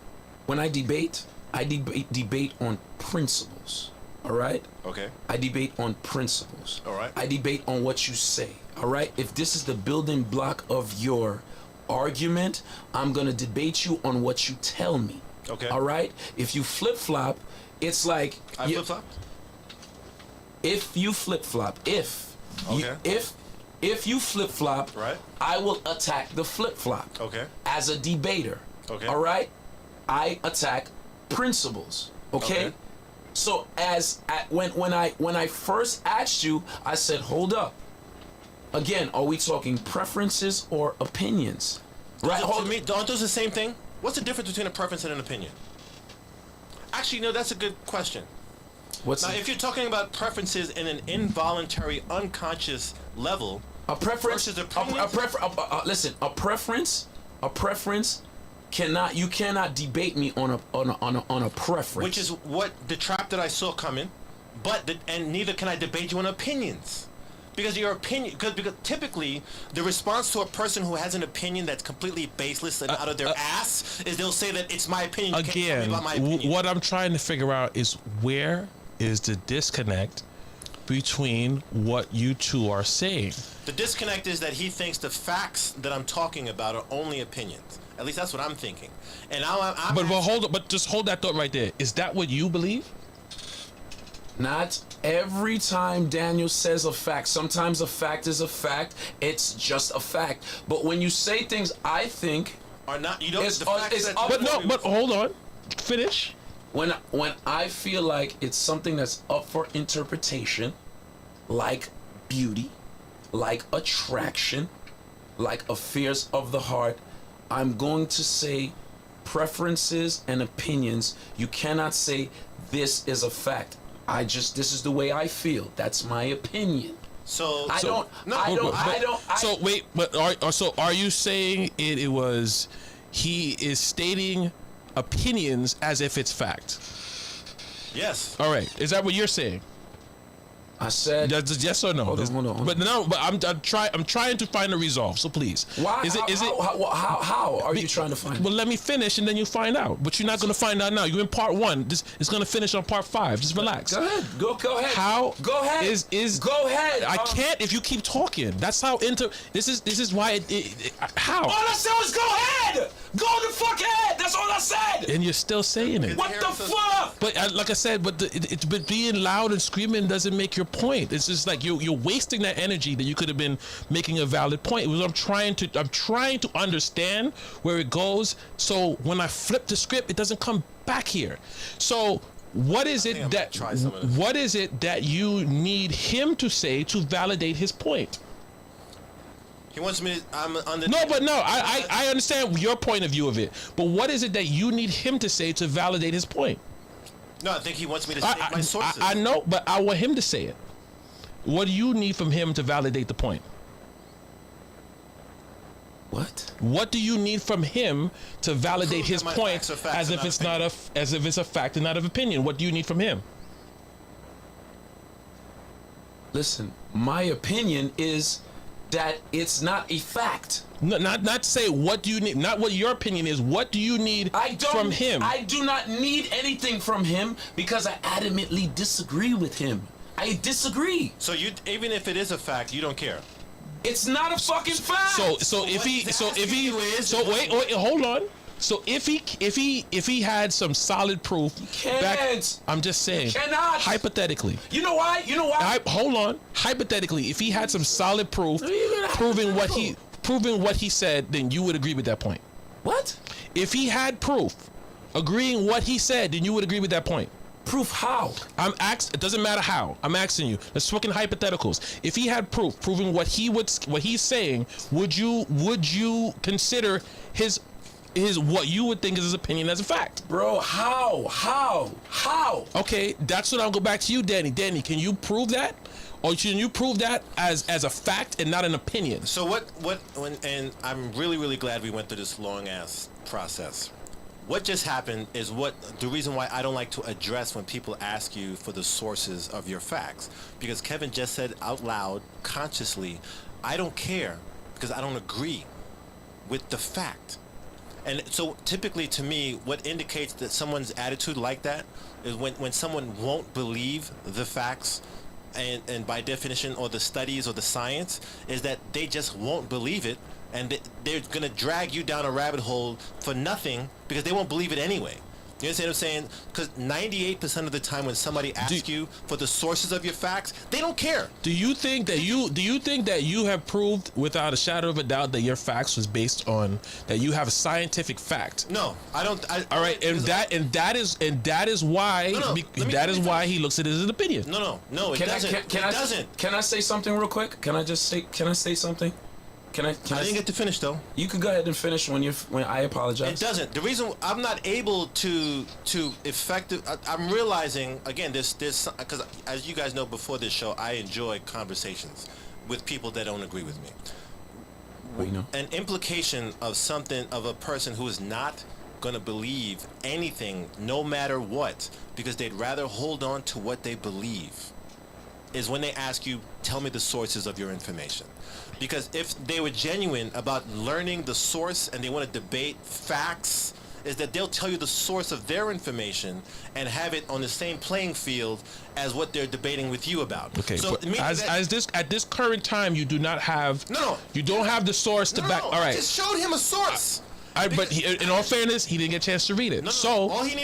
when I debate on principles. All right. Okay. I debate on principles. All right. I debate on what you say. All right. If this is the building block of your argument, I'm gonna debate you on what you tell me. Okay. All right. If you flip flop, it's like I flip flop. If you flip flop, if you flip flop, Right. I will attack the flip flop. Okay. As a debater. Okay. All right. I attack principles. Okay. So when I first asked you, I said, hold up. Again, are we talking preferences or opinions? Right. To me, aren't those the same thing? What's the difference between a preference and an opinion? Actually, no, that's a good question. If you're talking about preferences in an involuntary, unconscious level, a preference versus a listen, a preference you cannot debate me on a preference. Which is what the trap that I saw coming, and neither can I debate you on opinions. Because your opinion, because typically the response to a person who has an opinion that's completely baseless and out of their ass is they'll say that it's my opinion. You can't tell me Again, about my opinion. what I'm trying to figure out is where is the disconnect between what you two are saying. The disconnect is that he thinks the facts that I'm talking about are only opinions. At least that's what I'm thinking. And now just hold that thought right there. Is that what you believe? Not every time Daniel says a fact. Sometimes a fact is a fact. It's just a fact. But when you say things, I think are not. You don't. It's, the facts it's that up, But hold on. Finish. When I feel like it's something that's up for interpretation, like beauty, like attraction, like affairs of the heart, I'm going to say preferences and opinions. You cannot say this is a fact. This is the way I feel. That's my opinion. So wait, but are you saying it was he is stating opinions as if it's fact? Yes. All right. Is that what you're saying? I said yes or no. Hold on. But no. But I'm trying to find a resolve. So please. Why? How are you trying to find? Well, let me finish and then you find out. But you're not going to find out now. You're in part 1. It's going to finish on part 5. Just relax. Go ahead. Go ahead. How? Go ahead. Go ahead. I can't if you keep talking. That's how This is why how? All I said was go ahead. Go the fuck ahead. That's all I said. And you're still saying it. What the fuck? But like I said, but being loud and screaming doesn't make your point. It's just like you're wasting that energy that you could have been making a valid point. I'm trying to understand where it goes. So when I flip the script, it doesn't come back here. So what is it that you need him to say to validate his point? He wants me to, I'm under. No, but no, I understand your point of view of it. But what is it that you need him to say to validate his point? No, I think he wants me to state my sources. I know, but I want him to say it. What do you need from him to validate the point? What? What do you need from him to validate Prove his that my point facts are facts as and if not it's not as if it's a fact and not of opinion? What do you need from him? Listen, my opinion is that it's not a fact. No, not say what do you need, not what your opinion is. What do you need from him? I do not need anything from him because I adamantly disagree with him. I disagree. So you, even if it is a fact, you don't care. It's not a fucking fact. So wait, hold on. So if he had some solid proof, Can't. I'm just saying, cannot. hypothetically. You know why? Hold on. Hypothetically, if he had some solid proof proving what he said, then you would agree with that point. What? If he had proof agreeing what he said, then you would agree with that point. Proof how? It doesn't matter how. I'm asking you. Let's talk in hypotheticals. If he had proof proving what he's saying, would you consider his what you would think is his opinion as a fact? Bro, how? Okay, that's what I'll go back to you, Danny. Danny, can you prove that? Or can you prove that as a fact and not an opinion? So and I'm really glad we went through this long ass process. What just happened is the reason why I don't like to address when people ask you for the sources of your facts. Because Kevin just said out loud, consciously, I don't care because I don't agree with the fact. And so typically to me, what indicates that someone's attitude like that is when someone won't believe the facts and by definition, or the studies or the science, is that they just won't believe it. And they're going to drag you down a rabbit hole for nothing because they won't believe it anyway. You understand what I'm saying? Because 98% of the time when somebody asks you for the sources of your facts, they don't care. Do you think that you have proved without a shadow of a doubt that your facts was based on that you have a scientific fact? No, I don't. All right, and that is why why he looks at it as an opinion. No, it doesn't. Can I say something real quick? Can I say something? I didn't get to finish though. You can go ahead and finish when I apologize. It doesn't. The reason I'm not able to effective. I'm realizing again this because as you guys know before this show, I enjoy conversations with people that don't agree with me. Well, you know. An implication of a person who is not going to believe anything, no matter what, because they'd rather hold on to what they believe, is when they ask you, tell me the sources of your information. Because if they were genuine about learning the source and they want to debate facts, is that they'll tell you the source of their information and have it on the same playing field as what they're debating with you about. Okay, so at this current time, you do not have. You don't have the source to back. All right. I just showed him a source. But in all fairness, he didn't get a chance to read it. So all he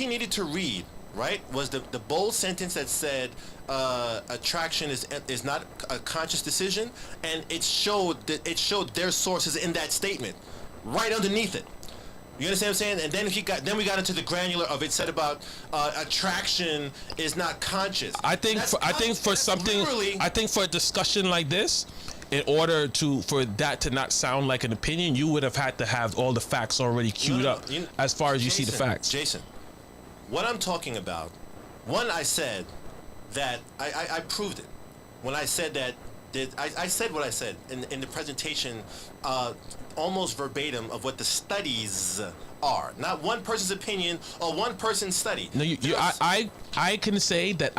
needed to read, right, was the bold sentence that said attraction is not a conscious decision, and it showed their sources in that statement right underneath it. You understand what I'm saying? And then we got into the granular of it said about attraction is not conscious. I think for a discussion like this, in order for that to not sound like an opinion, you would have had to have all the facts already queued up as far as you see the facts. Jason, what I'm talking about, I said that I proved it. When I said that, I said what I said in the presentation, almost verbatim of what the studies are. Not one person's opinion or one person's study. No, I can say that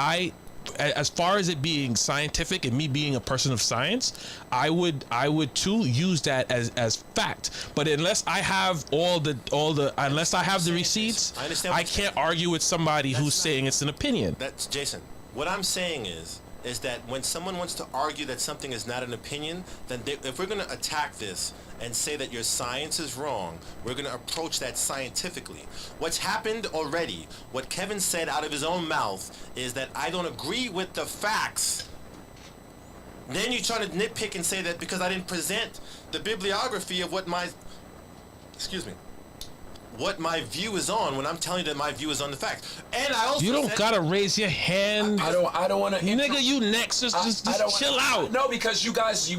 as far as it being scientific and me being a person of science, I would too use that as fact. But unless I have unless I have the receipts, I can't argue with somebody who's saying it's an opinion. That's Jason. What I'm saying is that when someone wants to argue that something is not an opinion, then if we're going to attack this and say that your science is wrong, we're going to approach that scientifically. What's happened already, what Kevin said out of his own mouth, is that I don't agree with the facts. Then you're trying to nitpick and say that because I didn't present the bibliography of what my view is on, when I'm telling you that my view is on the facts. And I also you don't gotta raise your hand. I don't want to. Nigga, you next. Just chill out. No, because you guys,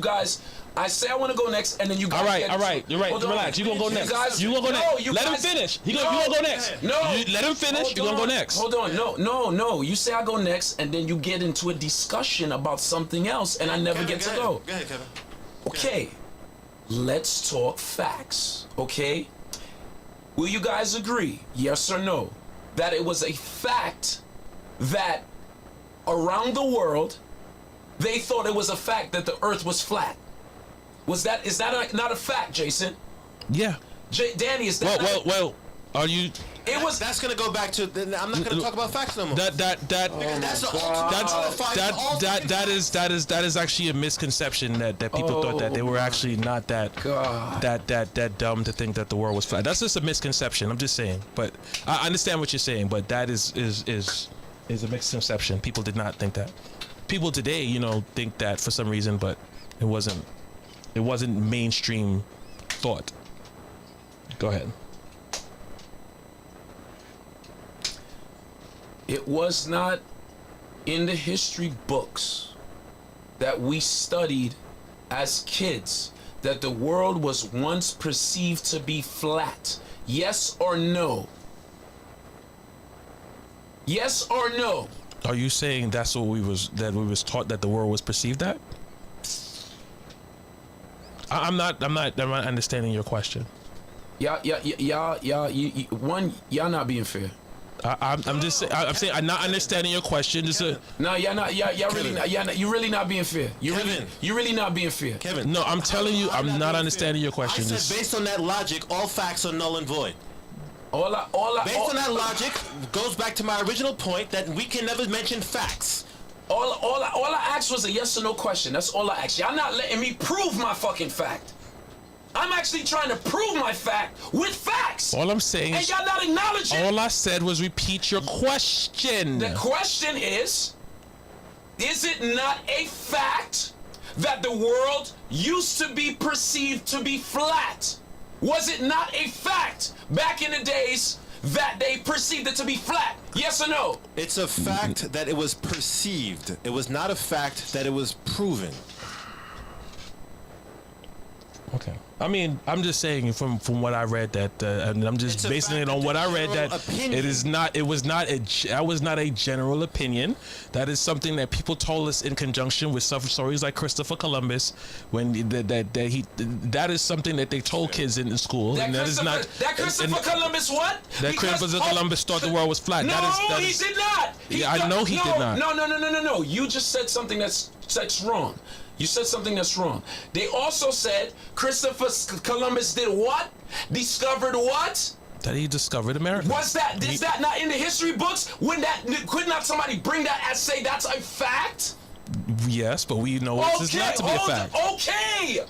I say I want to go next, and then you guys. All right, get all right. You're right. Hold on. Relax. You gonna go next. guys- You gonna go no, next. you Let him guys- finish. You no, gonna go next. No. Let him finish. Hold You gonna go on. next. Hold on. No. You say I go next, and then you get into a discussion about something else, and I never get to go. Go ahead, Kevin. Okay, let's talk facts, okay? Will you guys agree, yes or no, that it was a fact that around the world, they thought it was a fact that the earth was flat? Is that not a fact, Jason? Yeah. Danny, is that Well. Are you? It was. That's gonna go back to. I'm not gonna talk about facts no more. That. That's the ultimate qualifier for all That is actually a misconception that people thought that they were actually not that dumb to think that the world was flat. That's just a misconception. I'm just saying, but I understand what you're saying. But that is a misconception. People did not think that. People today, think that for some reason, but it wasn't mainstream thought. Go ahead. It was not in the history books that we studied as kids that the world was once perceived to be flat. Yes or no? Yes or no? Are you saying that's what we was taught that the world was perceived that? I'm not understanding your question. Y'all, not being fair. I'm just saying. I'm saying I'm not understanding your question. No, y'all not. Y'all really not. You really not being fair. You really not being fair. Kevin. No, I'm telling you, I'm not understanding your question. I said based on that logic, all facts are null and void. Based on that logic, goes back to my original point that we can never mention facts. All I asked was a yes or no question. That's all I asked. Y'all not letting me prove my fucking fact. I'm actually trying to prove my fact with facts. All I'm saying and is, y'all not acknowledging. All I said was repeat your question. The question is it not a fact that the world used to be perceived to be flat? Was it not a fact back in the days that they perceived it to be flat? Yes or no? It's a fact that it was perceived. It was not a fact that it was proven. Okay. I mean, I'm just saying from what I read that, and I'm just basing it on what I read that that was not a general opinion. That is something that people told us in conjunction with some stories like Christopher Columbus, when that is something that they told kids in school, that and that is not that Christopher Columbus what? That Christopher Columbus thought the world was flat. No, he did not. I know he did not. No. You just said something that's wrong. You said something that's wrong. They also said Christopher Columbus did what? Discovered what? That he discovered America. Is that not in the history books? Could not somebody bring that and say that's a fact? Yes, but we know it's not to be a fact. Okay.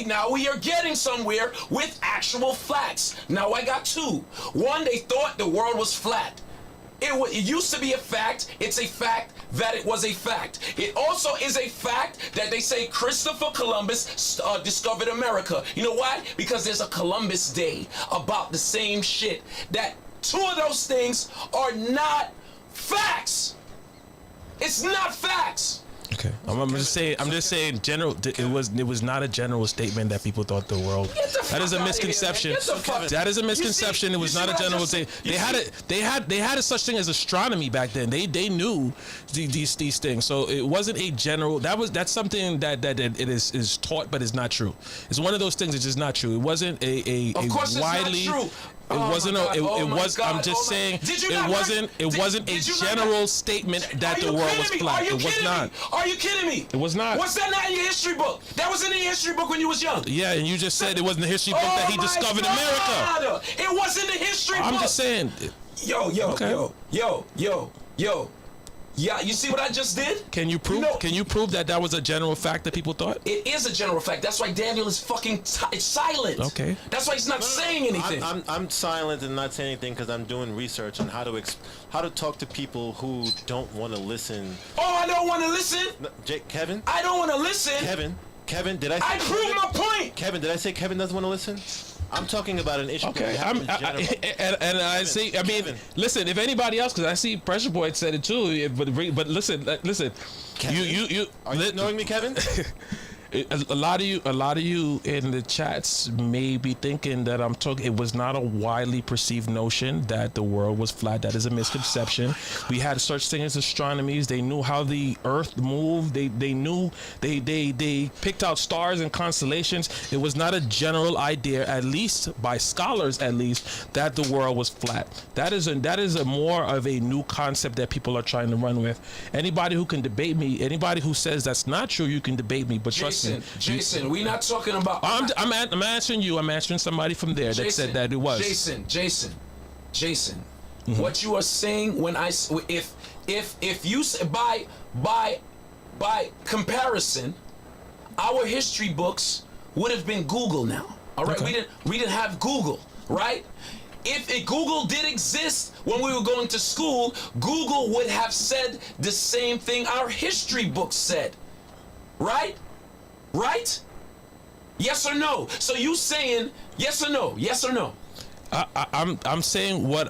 Now we are getting somewhere with actual facts. Now I got two. One, they thought the world was flat. It used to be a fact. It's a fact that it was a fact. It also is a fact that they say Christopher Columbus discovered America. You know why? Because there's a Columbus Day about the same shit. That two of those things are not facts. It's not facts. Okay, I'm just saying. General. It was not a general statement that people thought the world. That is a misconception. That is a misconception. It was not a general statement. They had a such thing as astronomy back then. They knew these things. So it wasn't a general. That's something that it is taught, but it's not true. It's one of those things that's just not true. It wasn't a widely. It's not true. It wasn't. I'm just saying. It wasn't a general statement that the world was flat. It was not. Are you kidding me? It was not. Was that not in your history book? That was in your history book when you was young. Yeah, and you just said it wasn't the history book that he discovered America. It was in the history book. I'm just saying. Yo. Yeah, you see what I just did? Can you prove? Can you prove that was a general fact that people thought? It is a general fact. That's why Daniel is fucking silent. Okay. That's why he's not saying anything. I'm silent and not saying anything because I'm doing research on how to talk to people who don't want to listen. Oh, I don't want to listen. No, Kevin. I don't want to listen. Kevin, did I say? I proved my point. Kevin, did I say Kevin doesn't want to listen? I'm talking about an issue. Okay, I see. I mean, listen. If anybody else, because I see Pressure Boy said it too. But listen. Kevin, You are you ignoring me, Kevin? A lot of you in the chats may be thinking that I'm talking. It was not a widely perceived notion that the world was flat. That is a misconception. We had such things as astronomies. They knew how the Earth moved. They knew they picked out stars and constellations. It was not a general idea, at least by scholars, at least, that the world was flat. That is a more of a new concept that people are trying to run with. Anybody who can debate me, anybody who says that's not true, you can debate me. But trust me, Jason, we're not talking about. I'm answering you. I'm answering somebody from there that said that it was. Jason. What you are saying when if you say by comparison, our history books would have been Google now. All right, Okay. we didn't have Google, right? If Google did exist when we were going to school, Google would have said the same thing our history books said, right? Right? Yes or no? So you saying yes or no? Yes or no? I'm saying what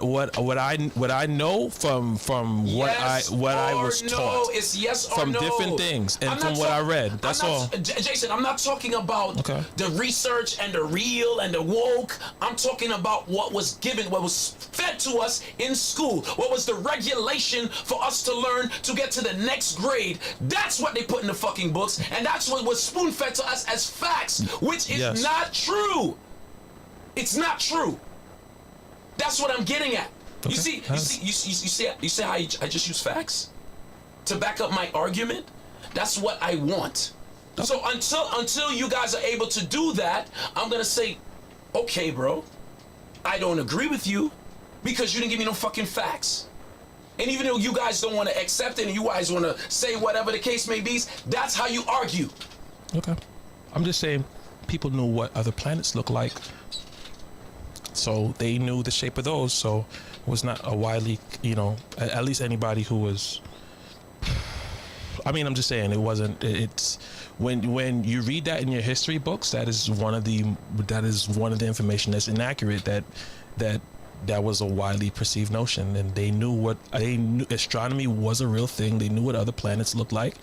I know from what Yes I or was no. taught It's yes or from no. different things and I'm from not what I talk- read. That's I'm not- all. Jason, I'm not talking about Okay. the research and the real and the woke. I'm talking about what was given, what was fed to us in school. What was the regulation for us to learn to get to the next grade? That's what they put in the fucking books, and that's what was spoon fed to us as facts, which is Yes. not true. It's not true. That's what I'm getting at. You see how I just use facts to back up my argument. That's what I want. So until you guys are able to do that, I'm gonna say, okay, bro, I don't agree with you because you didn't give me no fucking facts. And even though you guys don't want to accept it and you guys want to say whatever the case may be, that's how you argue. Okay. I'm just saying people knew what other planets look like. So they knew the shape of those. So it was not a widely, at least anybody who was. I mean, I'm just saying it wasn't. It's when you read that in your history books, that is one of the information that's inaccurate. That was a widely perceived notion, and they knew astronomy was a real thing. They knew what other planets looked like.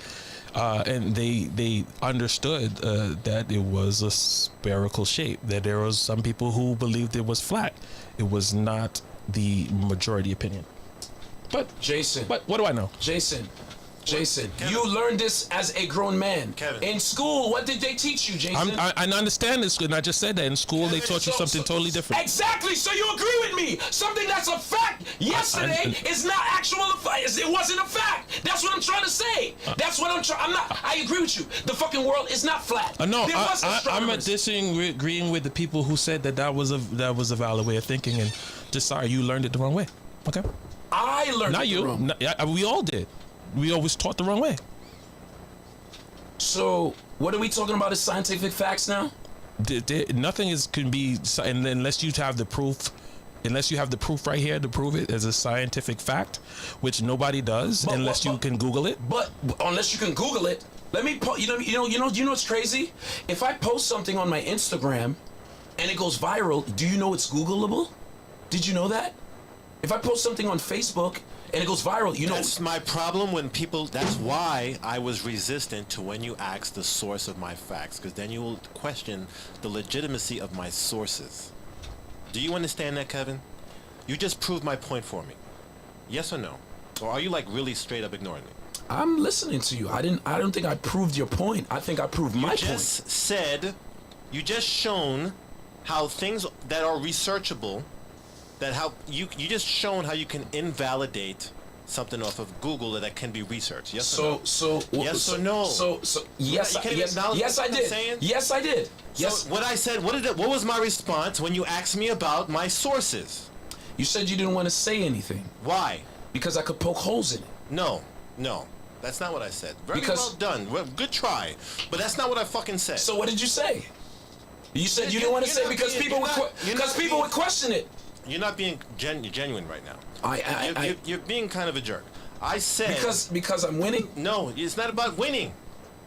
And they understood that it was a spherical shape, that there was some people who believed it was flat. It was not the majority opinion. But what do I know? Jason, Kevin. You learned this as a grown man. Kevin. In school, what did they teach you, Jason? I understand this, and I just said that in school they taught you something totally different. Exactly. So you agree with me? Something that's a fact yesterday is not actual. It wasn't a fact. That's what I'm trying to say. That's what I'm trying. I agree with you. The fucking world is not flat. No, There was I'm astronomers. disagreeing with the people who said that was a valid way of thinking, and just sorry you learned it the wrong way. Okay. I learned Not it you. wrong. We all did. We always taught the wrong way. So what are we talking about as scientific facts now? Nothing can be, and unless you have the proof. Unless you have the proof right here to prove it as a scientific fact, which nobody does, unless you can Google it. But unless you can Google it, let me. You know what's crazy? If I post something on my Instagram, and it goes viral, do you know it's Googleable? Did you know that? If I post something on Facebook and it goes viral, That's my problem when people. That's why I was resistant to when you ask the source of my facts, because then you will question the legitimacy of my sources. Do you understand that, Kevin? You just proved my point for me. Yes or no? Or are you like really straight up ignoring me? I'm listening to you. I don't think I proved your point. I think I proved my point. You just shown how things that are researchable, that how you just shown how you can invalidate something off of Google that can be researched. Yes or no? Yes or no? Yes, You can't even acknowledge yes, I what I'm did. saying? Yes, I did. Yes. So what I said, what was my response when you asked me about my sources? You said you didn't want to say anything Why? because I could poke holes in it. No. That's not what I said. Very Because- well done. Good try. But that's not what I fucking said. So what did you say? You said you didn't want to say because people would question it. You're not being genuine right now. You're being kind of a jerk. I said Because I'm winning. no. It's not about winning.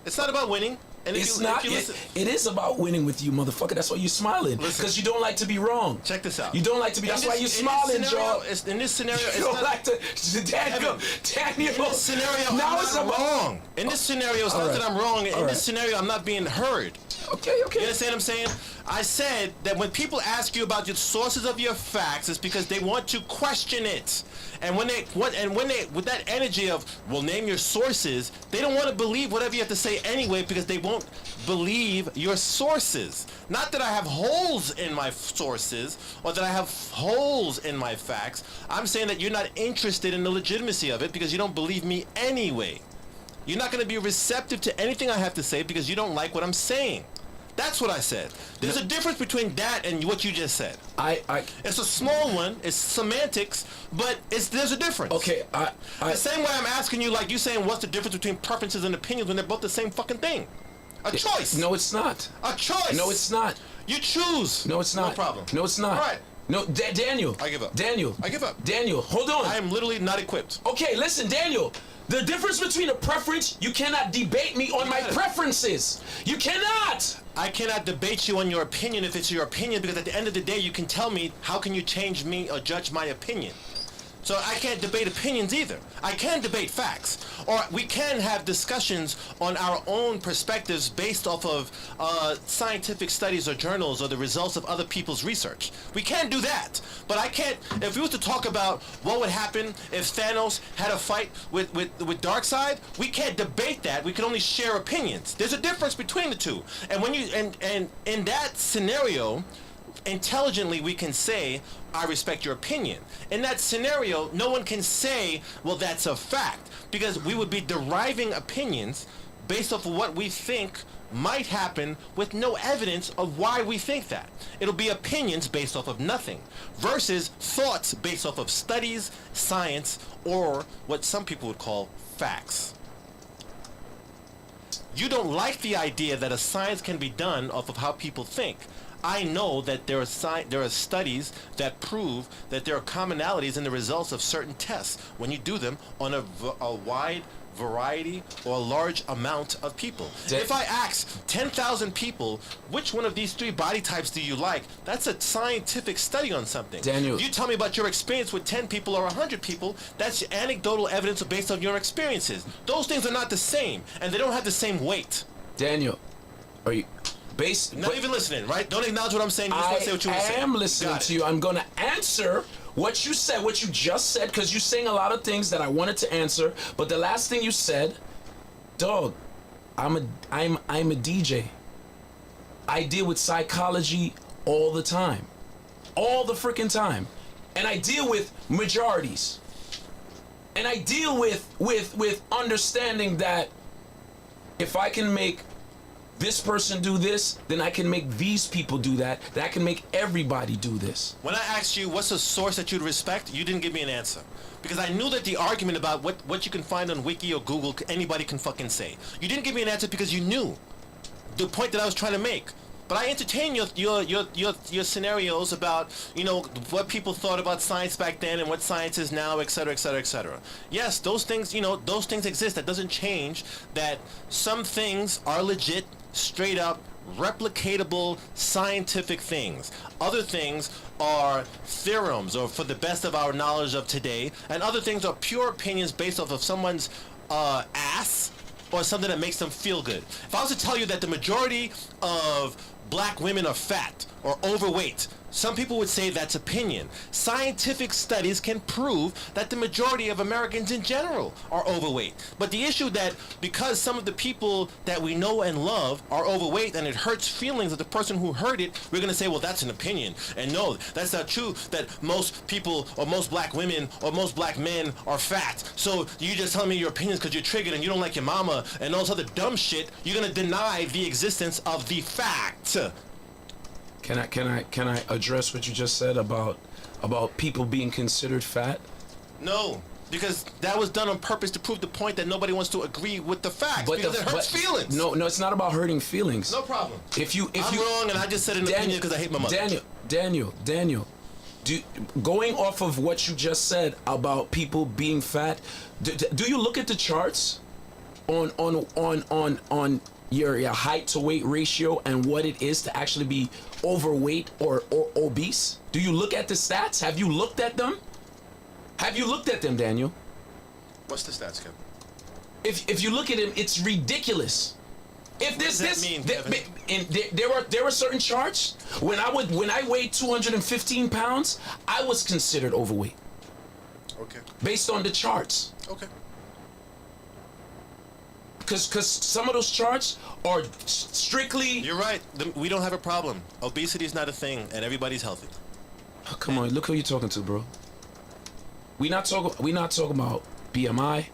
It's not about winning. And if It's you- not. if you listen- It is about winning with you, motherfucker. That's why you're smiling. Listen. Because you don't like to be wrong. Check this out. You don't like to be. That's why you're smiling, Joe. In this scenario, it's You don't not, like to. Daniel. in this scenario, Now I'm it's not about. wrong. In this scenario, it's not right. that I'm wrong. In All right. this scenario, I'm not being heard. Okay. You understand what I'm saying? I said that when people ask you about the sources of your facts, it's because they want to question it. And when they with that energy of, well, name your sources, they don't want to believe whatever you have to say anyway, because they won't believe your sources. Not that I have holes in my sources or that I have holes in my facts. I'm saying that you're not interested in the legitimacy of it because you don't believe me anyway. You're not going to be receptive to anything I have to say because you don't like what I'm saying. That's what I said. There's a difference between that and what you just said. It's a small one. It's semantics, but there's a difference. Okay. The same way I'm asking you, like you saying, what's the difference between preferences and opinions when they're both the same fucking thing? A choice. No, it's not. A choice. No, it's not. You choose. No, it's not. No problem. No, it's not. All right. No, Daniel. I give up. Daniel. I give up. Daniel, hold on. I am literally not equipped. Okay, listen, Daniel. The difference between a preference, you cannot debate me on my got it. preferences. You cannot. I cannot debate you on your opinion if it's your opinion, because at the end of the day, you can tell me, how can you change me or judge my opinion? So I can't debate opinions either. I can debate facts. Or we can have discussions on our own perspectives based off of scientific studies or journals or the results of other people's research. We can do that. But I can't, if we was to talk about what would happen if Thanos had a fight with Darkseid, we can't debate that. We can only share opinions. There's a difference between the two. And when you, and in that scenario, intelligently we can say, I respect your opinion. In that scenario, no one can say, well, that's a fact, because we would be deriving opinions based off of what we think might happen with no evidence of why we think that. It'll be opinions based off of nothing versus thoughts based off of studies, science, or what some people would call facts. You don't like the idea that a science can be done off of how people think. I know that there are studies that prove that there are commonalities in the results of certain tests when you do them on a wide variety or a large amount of people. If I ask 10,000 people, which one of these three body types do you like? That's a scientific study on something. Daniel. If you tell me about your experience with 10 people or 100 people, that's anecdotal evidence based on your experiences. Those things are not the same, and they don't have the same weight. Daniel, are you Not even listening, right? Don't acknowledge what I'm saying. You just want to say what you want to say. I am listening Got to it. you. I'm going to answer what you said, what you just said, because you're saying a lot of things that I wanted to answer. But the last thing you said, dog, I'm a DJ. I deal with psychology all the time, all the freaking time, and I deal with majorities, and I deal with understanding that if I can make this person do this, then I can make these people do that. That I can make everybody do this. When I asked you what's a source that you'd respect, you didn't give me an answer. Because I knew that the argument about what you can find on Wiki or Google, anybody can fucking say. You didn't give me an answer because you knew the point that I was trying to make. But I entertain your scenarios about, you know, what people thought about science back then and what science is now, et cetera, et cetera, et cetera. Yes, those things, you know, those things exist. That doesn't change that some things are legit, straight up, replicatable scientific things. Other things are theorems, or for the best of our knowledge of today, and other things are pure opinions based off of someone's ass or something that makes them feel good. If I was to tell you that the majority of black women are fat or overweight, some people would say that's opinion. Scientific studies can prove that the majority of Americans in general are overweight. But the issue that because some of the people that we know and love are overweight and it hurts feelings of the person who heard it, we're going to say, well, that's an opinion. And no, that's not true that most people or most black women or most black men are fat. So you just tell me your opinions because you're triggered and you don't like your mama and all this other dumb shit. You're going to deny the existence of the fact. Can I address what you just said about people being considered fat? No, because that was done on purpose to prove the point that nobody wants to agree with the facts because it hurts feelings. No, it's not about hurting feelings. No problem. I'm wrong and I just said an opinion because I hate my mother. Daniel, going off of what you just said about people being fat, do you look at the charts on your height to weight ratio and what it is to actually be overweight or obese? Do you look at the stats? Have you looked at them? Have you looked at them, Daniel? What's the stats, Kevin? If you look at them, it's ridiculous. If does that mean, Kevin? There were certain charts when I weighed 215 pounds, I was considered overweight Okay. based on the charts. Okay. Because some of those charts are strictly. You're right. We don't have a problem. Obesity is not a thing, and everybody's healthy. Oh, come on, look who you're talking to, bro. We not talking about BMI.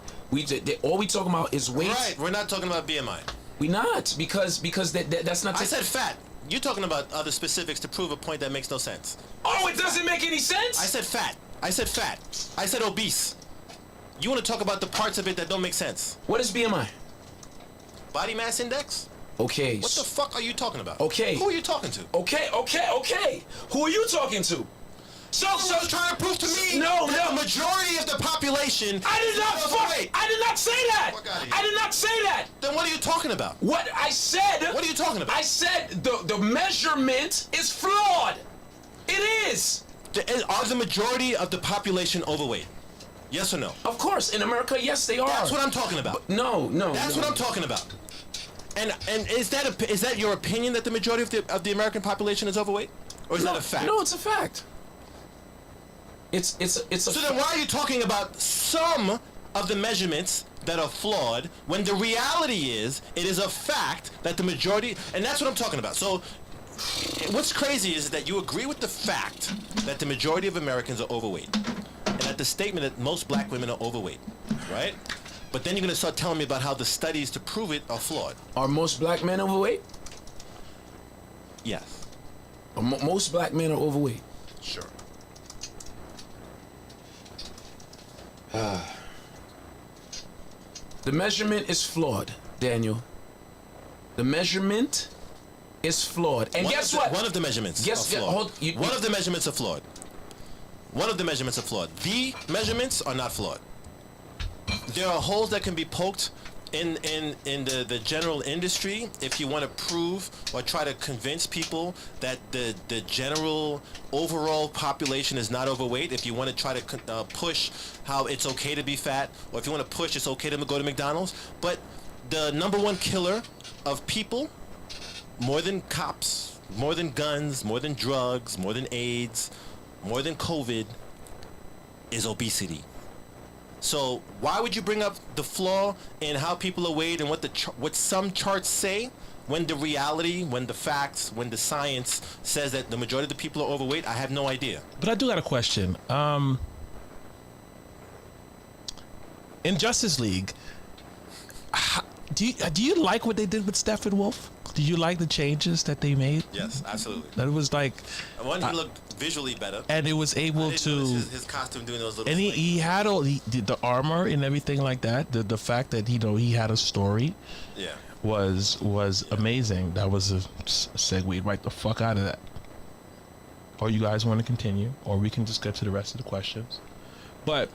All we talking about is weight. Right. We're not talking about BMI. We not because that's not. I said fat. You're talking about other specifics to prove a point that makes no sense. Oh, it doesn't make any sense. I said fat. I said fat. I said obese. You want to talk about the parts of it that don't make sense? What is BMI? Body mass index? Okay. What the fuck are you talking about? Okay. Who are you talking to? Okay. Who are you talking to? So trying to prove to me No, that no. the majority of the population. I did not overweight. I did not say that. Fuck outta here. I did not say that. Then what are you talking about? What I said. What are you talking about? I said the measurement is flawed. It is. Are the majority of the population overweight? Yes or no? Of course, in America, yes, they are. That's what I'm talking about. No. That's what I'm talking about. And is that your opinion that the majority of the American population is overweight, or is that a fact? No, it's a fact. It's a. So then why are you talking about some of the measurements that are flawed when the reality is it is a fact that the majority, and that's what I'm talking about. So what's crazy is that you agree with the fact that the majority of Americans are overweight, and that the statement that most black women are overweight, right? But then you're going to start telling me about how the studies to prove it are flawed. Are most black men overweight? Yes. Most black men are overweight. Sure. The measurement is flawed, Daniel. The measurement is flawed. And guess what? One of the measurements are flawed. One of the measurements are flawed. One of the measurements are flawed. The measurements are not flawed. There are holes that can be poked in the general industry if you want to prove or try to convince people that the general overall population is not overweight. If you want to try to push how it's okay to be fat, or if you want to push it's okay to go to McDonald's. But the number one killer of people, more than cops, more than guns, more than drugs, more than AIDS, more than COVID, is obesity. So why would you bring up the flaw in how people are weighed and what some charts say when the reality, when the facts, when the science says that the majority of the people are overweight? I have no idea. But I do got a question. In Justice League, do you like what they did with Steppenwolf? Do you like the changes that they made? Yes, absolutely. That was like, One, he looked visually better. and it was able to. His costume doing those little. And he had all the armor and everything like that. The fact that he had a story. Yeah. Was amazing. That was a segue right the fuck out of that. Or you guys want to continue, or we can just get to the rest of the questions. But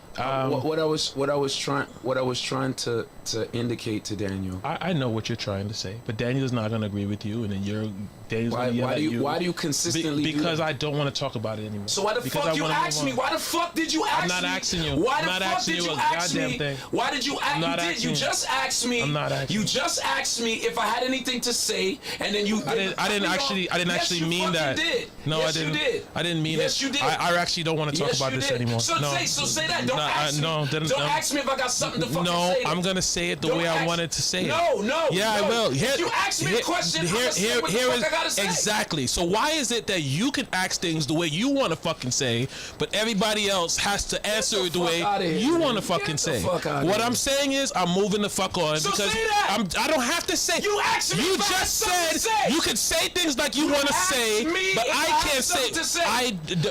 what I was trying to indicate to Daniel. I know what you're trying to say, but Daniel's not going to agree with you, and then Daniel's going to yell at you. Why do you consistently? Because I don't want to talk about it anymore. So why the fuck you asked me? Why the fuck did you ask me? I'm not asking you. Why I'm the not fuck asking did you you a ask goddamn me? thing. Why did you ask? I'm not You asking you. just asked me. I'm not asking you. you. Just asked me if I had anything to say, and then you. I didn't actually mean that. Did. No, yes, I didn't. You did. I didn't mean yes, it. you did. I actually don't want to talk yes, about you this did. anymore. So no. say that. Don't ask me. Don't ask me if I got something to fucking say. No, I'm gonna say it the way I wanted to say it. No. Yeah, I will. If you ask me a question, I'm gonna say what the fuck I gotta say. Exactly. So why is it that you can ask things the way you want to fucking say, but everybody else has to answer it the way you want to fucking say? What I'm saying is, I'm moving the fuck on so because say that. I don't have to say. You asked me. You just said you can say things like you want to say, but I can't say.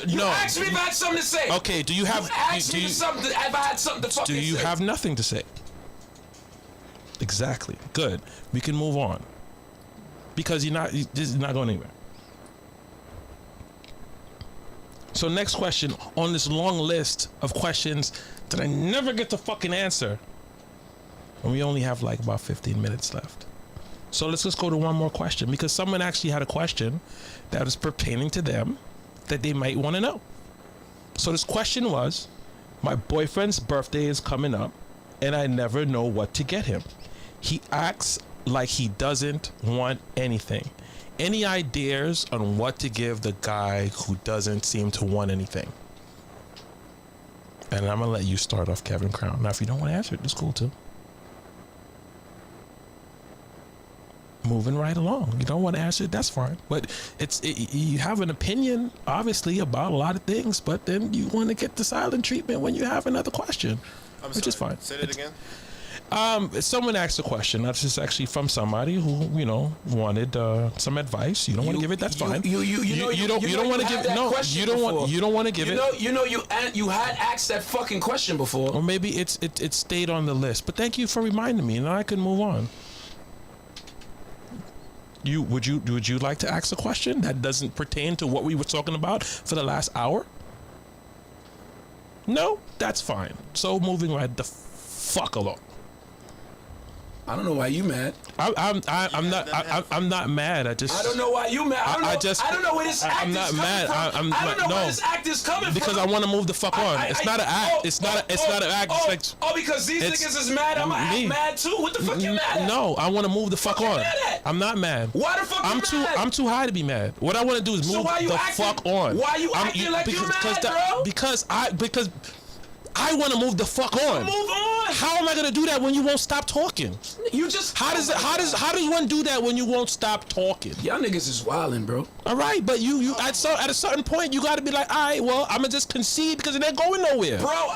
You no. asked me if I had something to say. Okay. Do you have? You asked me something if I had something to fucking say. Do you have nothing to say? Exactly. Good. We can move on. Because this is not going anywhere. So next question on this long list of questions that I never get to fucking answer. And we only have like about 15 minutes left. So let's just go to one more question, because someone actually had a question that was pertaining to them that they might want to know. So this question was, my boyfriend's birthday is coming up and I never know what to get him. He acts like he doesn't want anything. Any ideas on what to give the guy who doesn't seem to want anything? And I'm going to let you start off, Kevin Crown. Now, if you don't want to answer it, it's cool too. Moving right along. You don't want to answer it, that's fine. But you have an opinion, obviously, about a lot of things, but then you want to get the silent treatment when you have another question, which is fine. Say it again. Someone asked a question. That's just actually from somebody who, wanted some advice. You don't want to give it. That's fine. You don't want to give it. No, you don't want to give it. You had asked that fucking question before. Or maybe it stayed on the list. But thank you for reminding me, and I can move on. Would you like to ask a question that doesn't pertain to what we were talking about for the last hour? No, that's fine. So moving right the fuck along. I don't know why you mad. I'm not mad. I don't know why you mad. I don't know where this act is coming from. I don't know where this act is coming from. Because I want to move the fuck on. It's not an act. It's not an act. Because these niggas is mad. I'm mad too. What the fuck you mad at? No, I want to move the fuck on. I'm not mad. Why the fuck you mad? I'm too high to be mad. What I want to do is move the fuck on. Why you acting like you mad, bro? Because I want to move the fuck on. Move on. How am I gonna do that when you won't stop talking? You just how does one do that when you won't stop talking? Y'all niggas is wildin', bro. All right, but you at a certain point you got to be like, all right, well, I'm gonna just concede because it ain't going nowhere. Bro,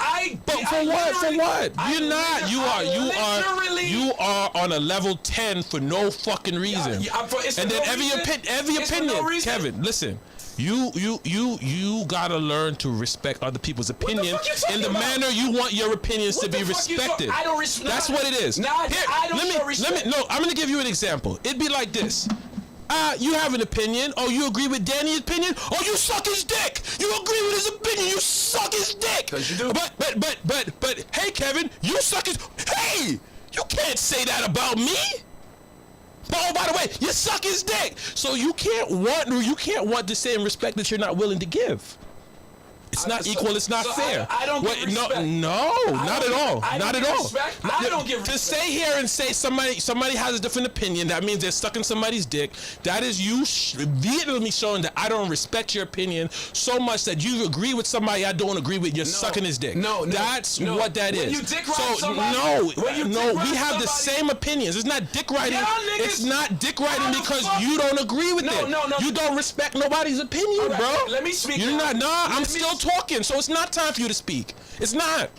But for what? You're not. You are on a level 10 for no fucking reason. And then every opinion, Kevin, listen. You gotta learn to respect other people's opinion in the manner you want your opinions to be respected. I don't respect. That's what it is. I'm gonna give you an example. It'd be like this. You have an opinion. Oh, you agree with Danny's opinion? Oh, you suck his dick. You agree with his opinion? You suck his dick. Cause you do. But hey, Kevin, you suck his. Hey, you can't say that about me. Oh, by the way, you suck his dick. So you can't want the same respect that you're not willing to give. It's not equal. It's not fair. I don't give respect. Not at all. Not at all. I don't give respect. To stay here and say somebody has a different opinion, that means they're sucking somebody's dick. That is you vehemently showing that I don't respect your opinion so much that you agree with somebody I don't agree with. You're sucking his dick. That's what that is. You dick ride somebody, we have the same opinions. It's not dick riding. It's not dick riding because you don't agree with it. No. You don't respect nobody's opinion, bro. Let me speak. You're not. I'm still talking, so it's not time for you to speak. It's not.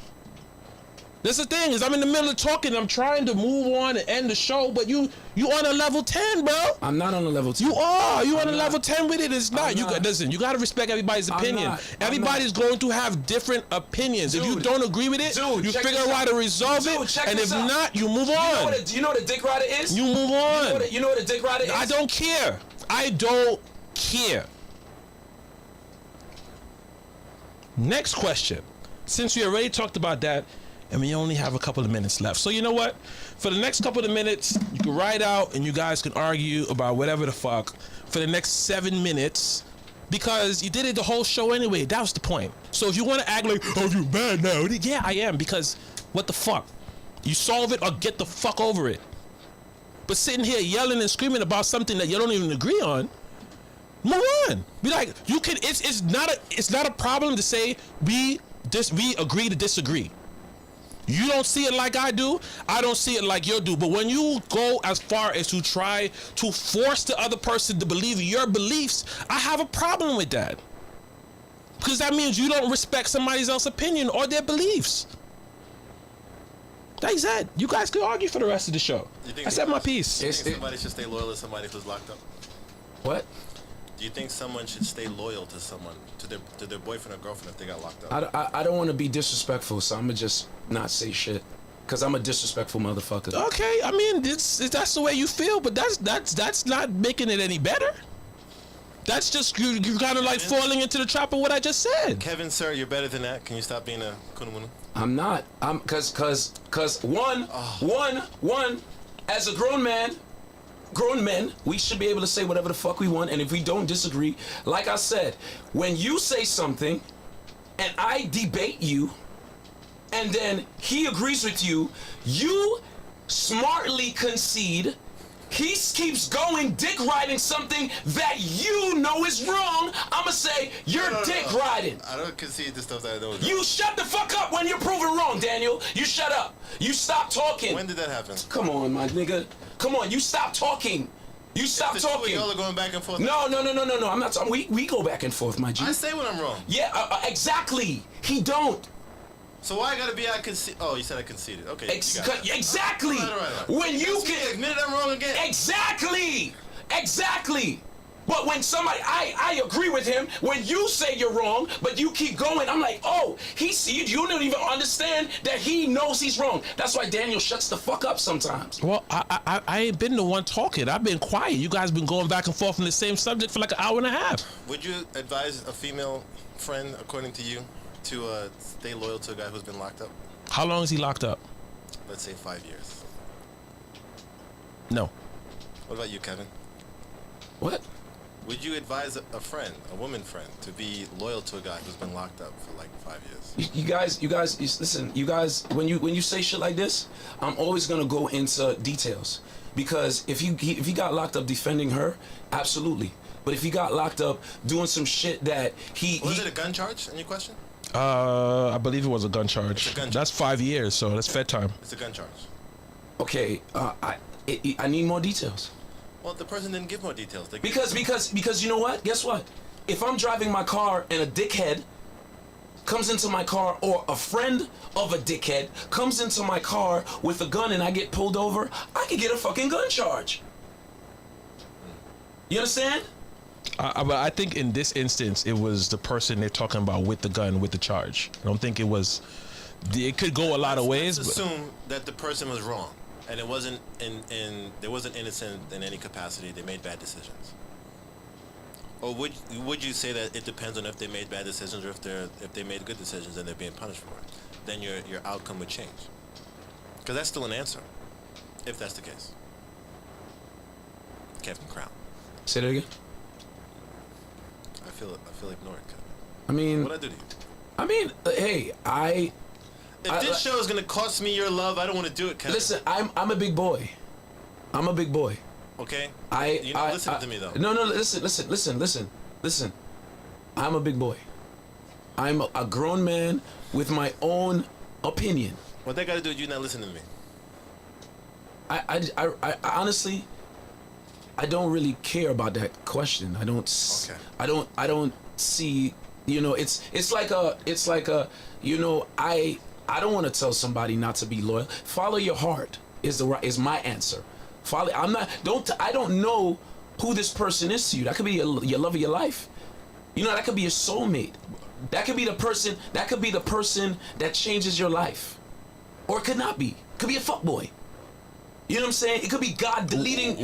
That's the thing, is I'm in the middle of talking. I'm trying to move on and end the show, but you on a level 10, bro. I'm not on a level 10. You are. You on a level 10 with it. It's not. Listen, you got to respect everybody's opinion. Everybody's going to have different opinions. If you don't agree with it, you figure out how to resolve it. And if not, you move on. You know what a dick rider is? You move on. You know what a dick rider is? I don't care. I don't care. Next question. Since we already talked about that, and we only have a couple of minutes left. So you know what? For the next couple of minutes, you can ride out and you guys can argue about whatever the fuck for the next 7 minutes, because you did it the whole show anyway. That was the point. So if you want to act like, oh, you're mad now. Yeah, I am, because what the fuck? You solve it or get the fuck over it. But sitting here yelling and screaming about something that you don't even agree on, move on. Be like, you can. It's not a problem to say we agree to disagree. You don't see it like I do. I don't see it like you do. But when you go as far as to try to force the other person to believe your beliefs, I have a problem with that. Because that means you don't respect somebody else's opinion or their beliefs. Like I said, you guys could argue for the rest of the show. I said my piece. Do you think somebody should stay loyal to somebody who's locked up? What? Do you think someone should stay loyal to someone, to their boyfriend or girlfriend if they got locked up? I don't want to be disrespectful, so I'm gonna just not say shit, cause I'm a disrespectful motherfucker. Okay, I mean that's the way you feel, but that's not making it any better. That's just you kind of like falling into the trap of what I just said. Kevin, sir, you're better than that. Can you stop being a kunumunu? I'm not. Cause one, as a grown man, grown men, we should be able to say whatever the fuck we want, and if we don't disagree, like I said, when you say something and I debate you and then he agrees with you, you smartly concede. He keeps going dick riding something that you know is wrong. I'ma say you're dick riding. I don't concede the stuff that I don't. You shut the fuck up when you're proven wrong, Daniel. You shut up. You stop talking. When did that happen? Come on, my nigga. Come on, you stop talking. You stop The talking. two of y'all are going back and forth. No. I'm not talking. We go back and forth, my G. I say when I'm wrong. Yeah, exactly. He don't. So why I gotta be I concede? Oh, you said I conceded. Okay. You got it. Exactly. All right. When you That's me can admit I'm wrong again. Exactly. But when somebody, I agree with him. When you say you're wrong, but you keep going, I'm like, oh, you don't even understand that he knows he's wrong. That's why Daniel shuts the fuck up sometimes. Well, I ain't been the one talking. I've been quiet. You guys been going back and forth on the same subject for like an hour and a half. Would you advise a female friend, according to you, to stay loyal to a guy who's been locked up? How long is he locked up? Let's say 5 years. No. What about you, Kevin? What? Would you advise a friend, a woman friend, to be loyal to a guy who's been locked up for like 5 years? You guys, listen. You guys, when you say shit like this, I'm always gonna go into details because if he got locked up defending her, absolutely. But if he got locked up doing some shit that Was it a gun charge in your question? I believe it was a gun charge. It's a gun charge. That's 5 years, so that's Fed time. It's a gun charge. okay, I need more details. Well, the person didn't give more details. They Because you know what? Guess what? If I'm driving my car and a dickhead comes into my car, or a friend of a dickhead comes into my car with a gun and I get pulled over, I could get a fucking gun charge. You understand? But I think in this instance, it was the person they're talking about with the gun, with the charge. I don't think it was. It could go a lot of ways. Let's But assume that the person was wrong, and it wasn't they wasn't innocent in any capacity. They made bad decisions. Or would you say that it depends on if they made bad decisions or if they made good decisions and they're being punished for it? Then your outcome would change. Because that's still an answer, if that's the case. Kevin Crown. Say that again. I feel ignored, Kevin. I mean, What'd I do to you? Hey, If this show is gonna cost me your love, I don't want to do it, Kevin. listen. I'm a big boy. I'm a big boy. Okay? You're not listening to me, though. No, listen. I'm a big boy. I'm a grown man with my own opinion. What that got to do with you not listening to me? I honestly, I don't really care about that question. I don't. Okay. I don't see. You know, it's like a. You know, I don't want to tell somebody not to be loyal. Follow your heart is my answer. Follow. I don't know who this person is to you. That could be your love of your life. You know, that could be your soulmate. That could be the person. That could be the person that changes your life, or it could not be. It could be a fuckboy. You know what I'm saying? It could be God deleting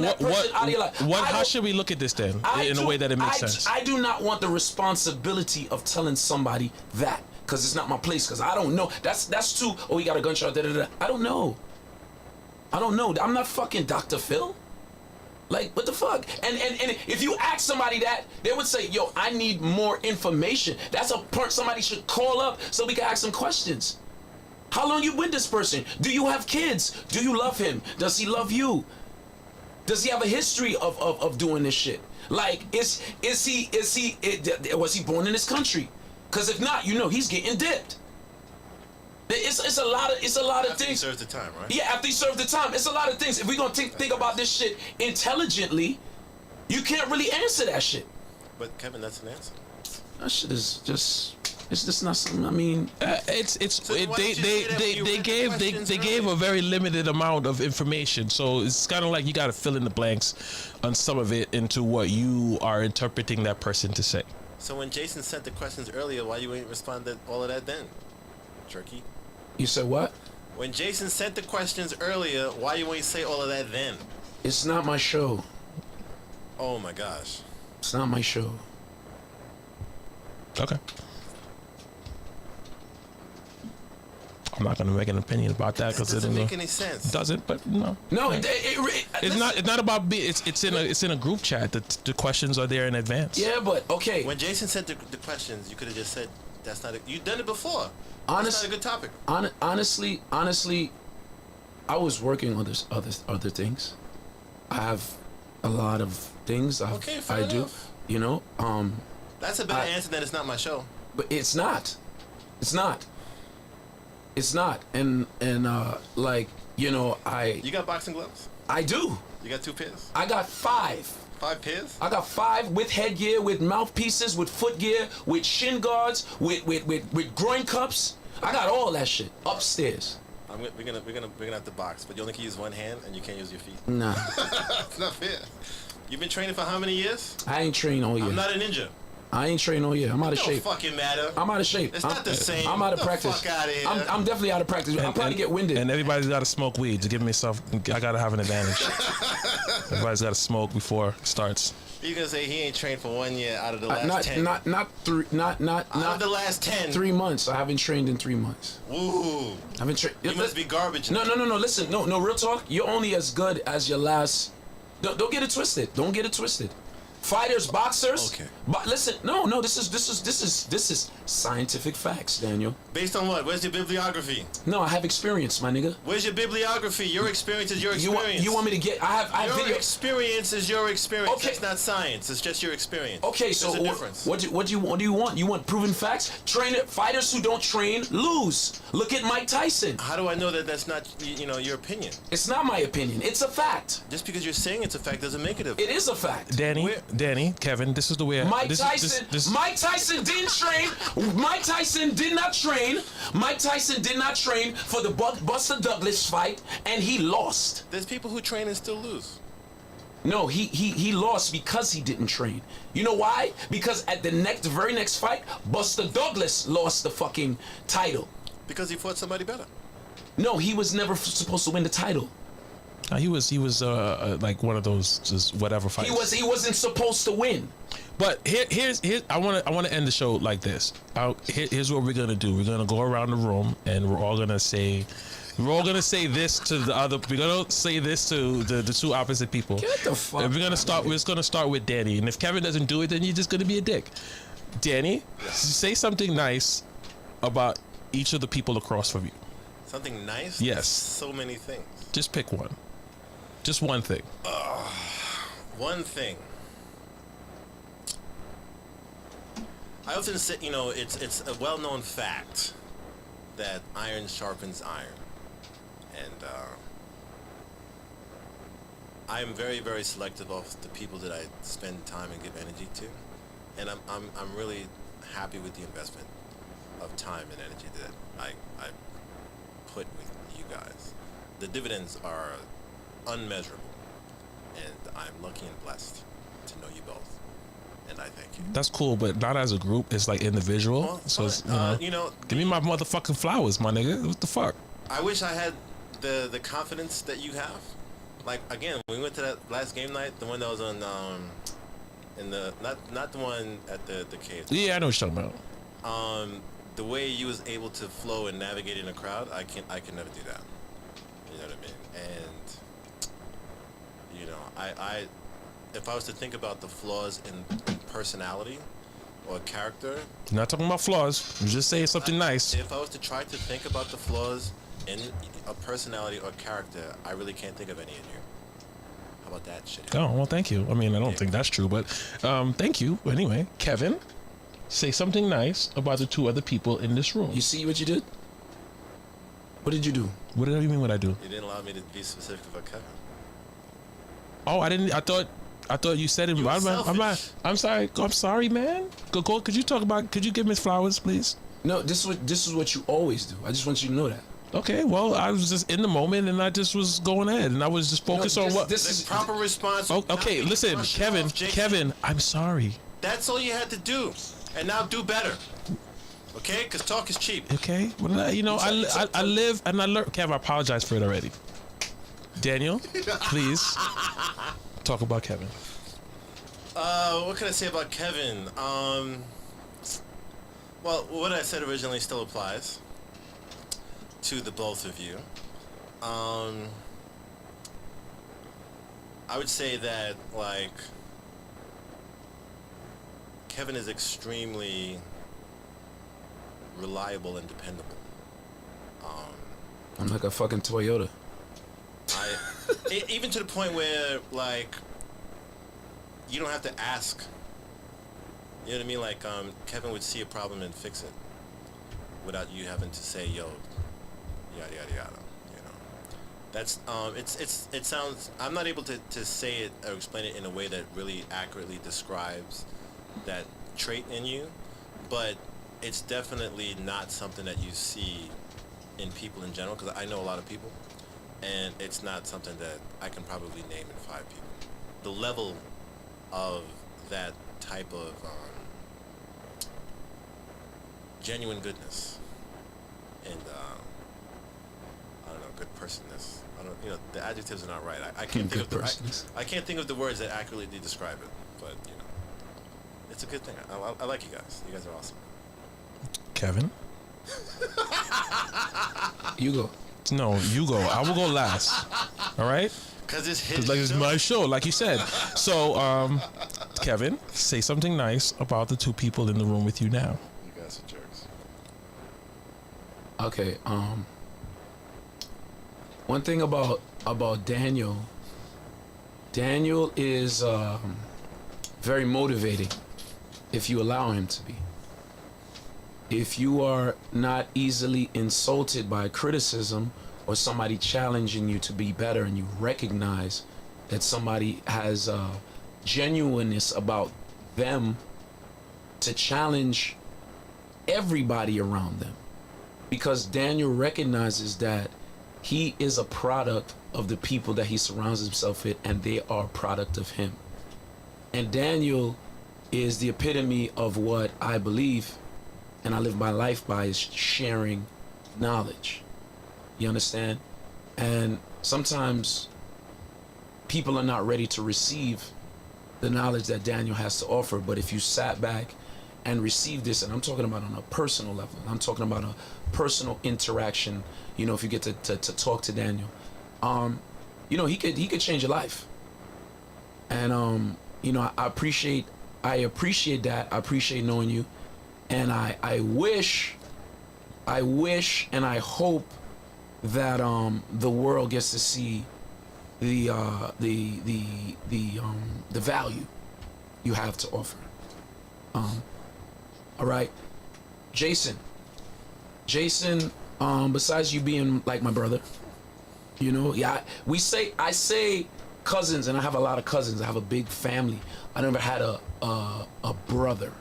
that person out of your life. How should we look at this then, in a way that it makes sense? I do not want the responsibility of telling somebody that, because it's not my place. Because I don't know. That's too. Oh, he got a gunshot. I don't know. I'm not fucking Dr. Phil. Like, what the fuck? And if you ask somebody that, they would say, yo, I need more information. That's a part somebody should call up so we can ask some questions. How long you with this person? Do you have kids? Do you love him? Does he love you? Does he have a history of doing this shit? Like, was he born in this country? Because if not, you know, he's getting dipped. It's a lot of After things. he serves the time, right? Yeah, after he served the time, it's a lot of things. If we're gonna think about this shit intelligently, you can't really answer that shit. But Kevin, that's an answer. That shit is just. It's just not something. I mean, They gave a very limited amount of information, so it's kind of like you got to fill in the blanks on some of it into what you are interpreting that person to say. So when Jason sent the questions earlier, why you ain't respond to all of that then, Jerky? you said what? When Jason sent the questions earlier, why you ain't say all of that then? It's not my show. Oh my gosh. It's not my show. Okay. I'm not gonna make an opinion about that It because doesn't make any sense. doesn't. But no, No, it's not. It's not about being. It's in a group chat. The questions are there in advance. Yeah, but okay. When Jason said the questions, you could have just said, "That's not. You've done it before. Honest- That's not a good topic." Honestly, I was working on this other things. I have a lot of things Okay, fair I do. enough. You know, That's a better answer than it's not my show. but it's not. It's not. It's not. And like, you know, You got boxing gloves? I do. You got 2 pairs? I got 5. 5 pairs? I got 5 with headgear, with mouthpieces, with footgear, with shin guards, with groin cups. I got all that shit upstairs. We're gonna have to box, but you only can use one hand and you can't use your feet. Nah, It's not fair. You've been training for how many years? I ain't trained all year. I'm not a ninja. I ain't trained all year. I'm out of Don't shape. fucking matter. I'm out of shape. It's not the same. I'm out of Get the practice. fuck outta here. I'm definitely out of practice. I'll probably get winded. And everybody's got to smoke weed to give myself. I gotta have an advantage. Everybody's got to smoke before it starts. You're gonna say he ain't trained for 1 year out of the last not 10. not not three not out of not the last 10. 3 months. I haven't trained in 3 months. Ooh. I haven't trained. You must be garbage. No. Listen, no. Real talk. You're only as good as your last. Don't get it twisted. Don't get it twisted. Fighters, boxers. Okay. But listen, no. This is scientific facts, Daniel. Based on what? Where's your bibliography? No, I have experience, my nigga. Where's your bibliography? Your experience is your experience. You want me to get? I have Your video. experience is your experience. Okay. It's not science. It's just your experience. Okay, so There's a difference. what do you want? You want proven facts? Fighters who don't train lose. Look at Mike Tyson. How do I know that that's not your opinion? It's not my opinion. It's a fact. Just because you're saying it's a fact doesn't make it a fact. It is a fact. Danny, Kevin, this is the way. Mike this, Tyson. this- Mike Tyson didn't train. Mike Tyson did not train. Mike Tyson did not train for the Buster Douglas fight, and he lost. There's people who train and still lose. No, he lost because he didn't train. You know why? Because at the very next fight, Buster Douglas lost the fucking title. Because he fought somebody better. No, he was never supposed to win the title. he was like one of those just whatever fights. He wasn't supposed to win. But here's I want to end the show like this. Here's what we're gonna do. We're gonna go around the room and we're all gonna say this to the other. We're gonna say this to the 2 opposite people. Get the fuck. And we're gonna start. We're just gonna start with Danny. And if Kevin doesn't do it, then you're just gonna be a dick. Danny, say something nice about each of the people across from you. Something nice? Yes. So many things. Just pick one. Just one thing. One thing. I often say, it's a well-known fact that iron sharpens iron. And I am very, very selective of the people that I spend time and give energy to. And I'm really happy with the investment of time and energy that I put with you guys. The dividends are unmeasurable, and I'm lucky and blessed to know you both, and I thank you. That's cool, but not as a group. It's like individual. Well, So it's, fine. give me my motherfucking flowers, my nigga. What the fuck? I wish I had the confidence that you have. Like, again, when we went to that last game night, the one that was on in the not the one at the cave. Yeah, I know what you're talking about. The way you was able to flow and navigate in a crowd, I can never do that. You know what I mean? And I if I was to think about the flaws in personality or character, You're not talking about flaws. I'm just saying something nice. if I was to try to think about the flaws in a personality or character, I really can't think of any in you. How about that shit? Oh, well, thank you. I mean, I don't think that's true, but thank you. Anyway, Kevin, say something nice about the 2 other people in this room. You see what you did? What did you do? What do you mean what I do? You didn't allow me to be specific about Kevin. Oh, I didn't. I thought you said it. You were selfish. I'm sorry. I'm sorry, man. Go. Could you give Miss Flowers, please? No, this is what you always do. I just want you to know that. Okay. Well, I was just in the moment, and I just was going ahead, and I was just focused on what. This The is proper response. Oh, would not okay. be Listen, brushing Kevin. off Jason. Kevin, I'm sorry. That's all you had to do, and now do better. Okay? Because talk is cheap. Okay. Well, I live and I learn. Kev, I apologize for it already. Daniel, please talk about Kevin. What can I say about Kevin? Well, what I said originally still applies. to the both of you. I would say that, like, Kevin is extremely reliable and dependable. I'm like a fucking Toyota. Even to the point where, like, you don't have to ask. You know what I mean? Like, Kevin would see a problem and fix it without you having to say, yo, yada, yada, yada. You know? That's, it sounds, I'm not able to say it or explain it in a way that really accurately describes that trait in you, but it's definitely not something that you see in people in general, because I know a lot of people, and it's not something that I can probably name in 5 people. The level of that type of genuine goodness and I don't know, good personness. I don't, you know, the adjectives are not right. I can't think of I can't think of the words that accurately describe it, but you know, it's a good thing. I like you guys. You guys are awesome. Kevin? You go. No, you go. I will go last. All right? Because it's his Like, it's show. my show, like you said. So, Kevin, say something nice about the 2 people in the room with you now. You guys are jerks. Okay. One thing about Daniel. Daniel is very motivating if you allow him to be. If you are not easily insulted by criticism or somebody challenging you to be better, and you recognize that somebody has genuineness about them to challenge everybody around them, because Daniel recognizes that he is a product of the people that he surrounds himself with, and they are a product of him. And Daniel is the epitome of what I believe and I live my life by, is sharing knowledge. You understand? And sometimes people are not ready to receive the knowledge that Daniel has to offer, but if you sat back and received this, and I'm talking about on a personal level, I'm talking about a personal interaction, you know, if you get to talk to Daniel, you know, he could change your life. And you know, I appreciate that. I appreciate knowing you. And I wish and I hope that the world gets to see the value you have to offer. All right, Jason, besides you being like my brother, you know, yeah, I say cousins, and I have a lot of cousins. I have a big family. I never had a brother.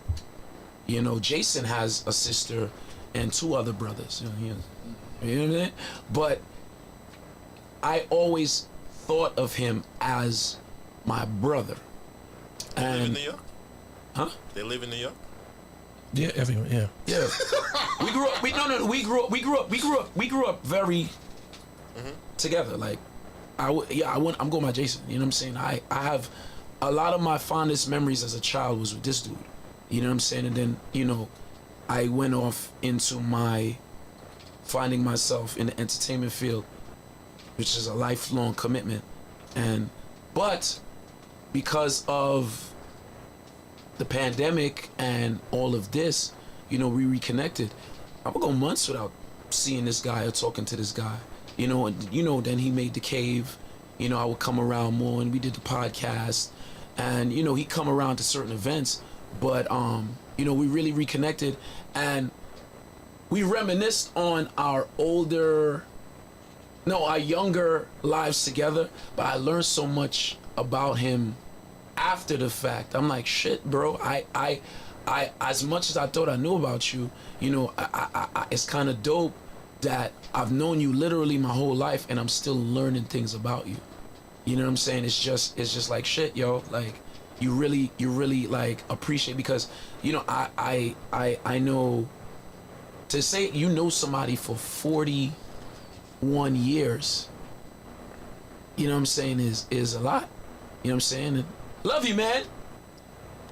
You know, Jason has a sister and 2 other brothers. You know what I mean? But I always thought of him as my brother. They live in And New York? huh? They live in New York? Yeah, everyone, yeah. Yeah. We grew up very together. Like I'm going by Jason. You know what I'm saying? I have a lot of my fondest memories as a child was with this dude. You know what I'm saying? And then, you know, I went off into my finding myself in the entertainment field, which is a lifelong commitment. But because of the pandemic and all of this, you know, we reconnected. I would go months without seeing this guy or talking to this guy. You know, and then he made the cave. You know, I would come around more, and we did the podcast. And, you know, he'd come around to certain events. But you know, we really reconnected, and we reminisced on our younger lives together. But I learned so much about him after the fact. I'm like, shit, bro. I as much as I thought I knew about you, you know, I it's kind of dope that I've known you literally my whole life, and I'm still learning things about you. You know what I'm saying? It's just like shit, yo. Like, you really like appreciate, because, you know, I know, to say you know somebody for 41 years, you know what I'm saying, is a lot. You know what I'm saying? And love you, man.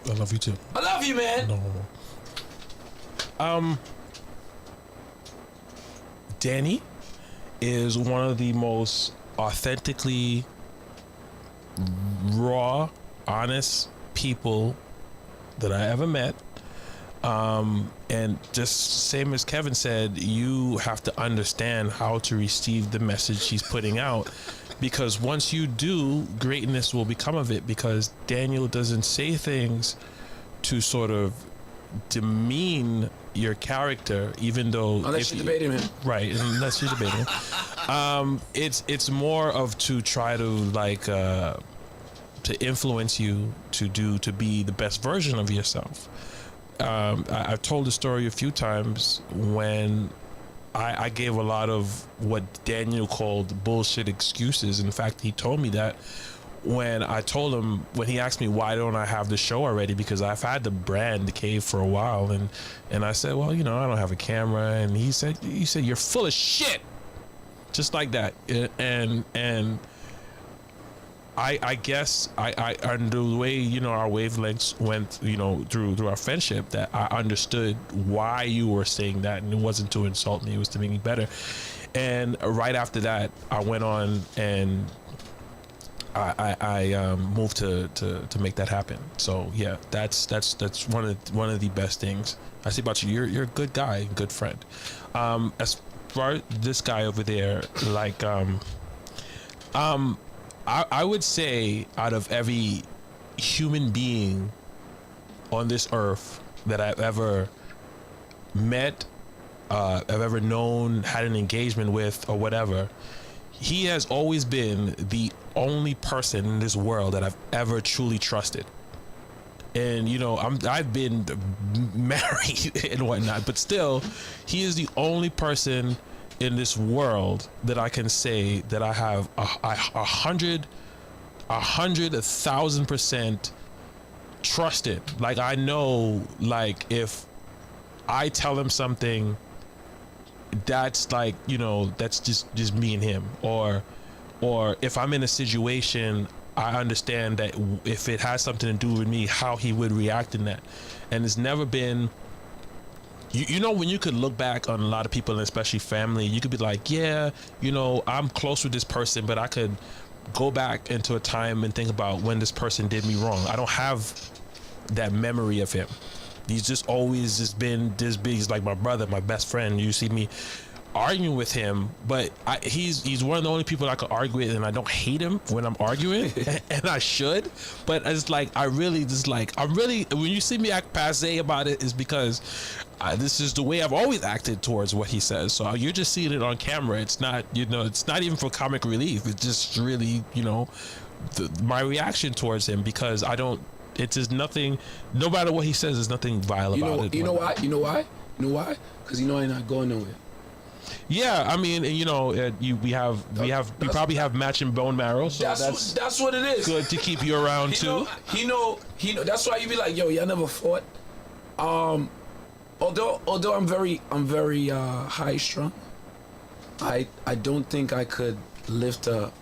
I love you too. I love you, man. No. Danny, is one of the most authentically raw, honest people that I ever met. And just same as Kevin said, you have to understand how to receive the message he's putting out, because once you do, greatness will become of it, because Daniel doesn't say things to sort of demean your character, even though Unless you're debating him. right, unless you're debating it's more of to try to like to influence you to be the best version of yourself. I've told the story a few times when I gave a lot of what Daniel called bullshit excuses. In fact, he told me that when I told him, when he asked me why don't I have the show already, because I've had the brand The Cave for a while, and I said, well, I don't have a camera, and he said you're full of shit, just like that. And I guess I under the way our wavelengths went through our friendship, that I understood why you were saying that, and it wasn't to insult me, it was to make me better. And right after that, I went on and I moved to make that happen. So yeah, that's one of the best things I see about you. You're a good guy, good friend. As far as this guy over there, like I would say out of every human being on this earth that I've ever met, I've ever known, had an engagement with, or whatever, he has always been the only person in this world that I've ever truly trusted. And I've been married and whatnot, but still, he is the only person in this world that I can say that I have 1,000% trusted. Like, I know, like, if I tell him something, that's like, that's just me and him. Or if I'm in a situation, I understand that if it has something to do with me, how he would react in that. And it's never been, when you could look back on a lot of people, and especially family, you could be like, yeah, I'm close with this person, but I could go back into a time and think about when this person did me wrong. I don't have that memory of him. He's just always just been this big. He's like my brother, my best friend. You see me arguing with him, but he's one of the only people I could argue with, and I don't hate him when I'm arguing, and I should. But it's like I'm really when you see me act passe about it, is because this is the way I've always acted towards what he says. So you're just seeing it on camera. It's not it's not even for comic relief. It's just really my reaction towards him, because I don't. It's just nothing. No matter what he says, there's nothing vile about it. You know why? Because I'm not going nowhere. Yeah, I mean, we probably have matching bone marrow, so that's what it is. Good to keep you around too. He know. That's why you be like, yo, y'all never fought. Although I'm very high strung, I don't think I could lift out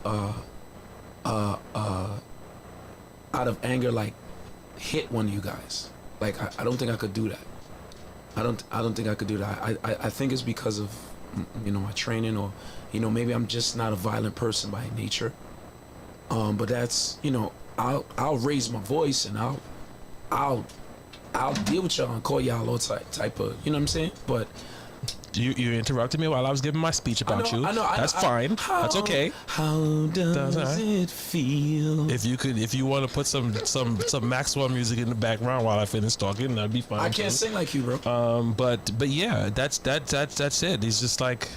of anger, like hit one of you guys. Like I don't think I could do that. I don't think I could do that. I think it's because of my training, or maybe I'm just not a violent person by nature. But that's I'll raise my voice, and I'll deal with y'all and call y'all all type of, you know what I'm saying? But you interrupted me while I was giving my speech about you. I know. That's fine. That's okay. How does it feel? If you want to put some Maxwell music in the background while I finish talking, that'd be fine. I can't sing like you, bro. But yeah, that's it. He's just like,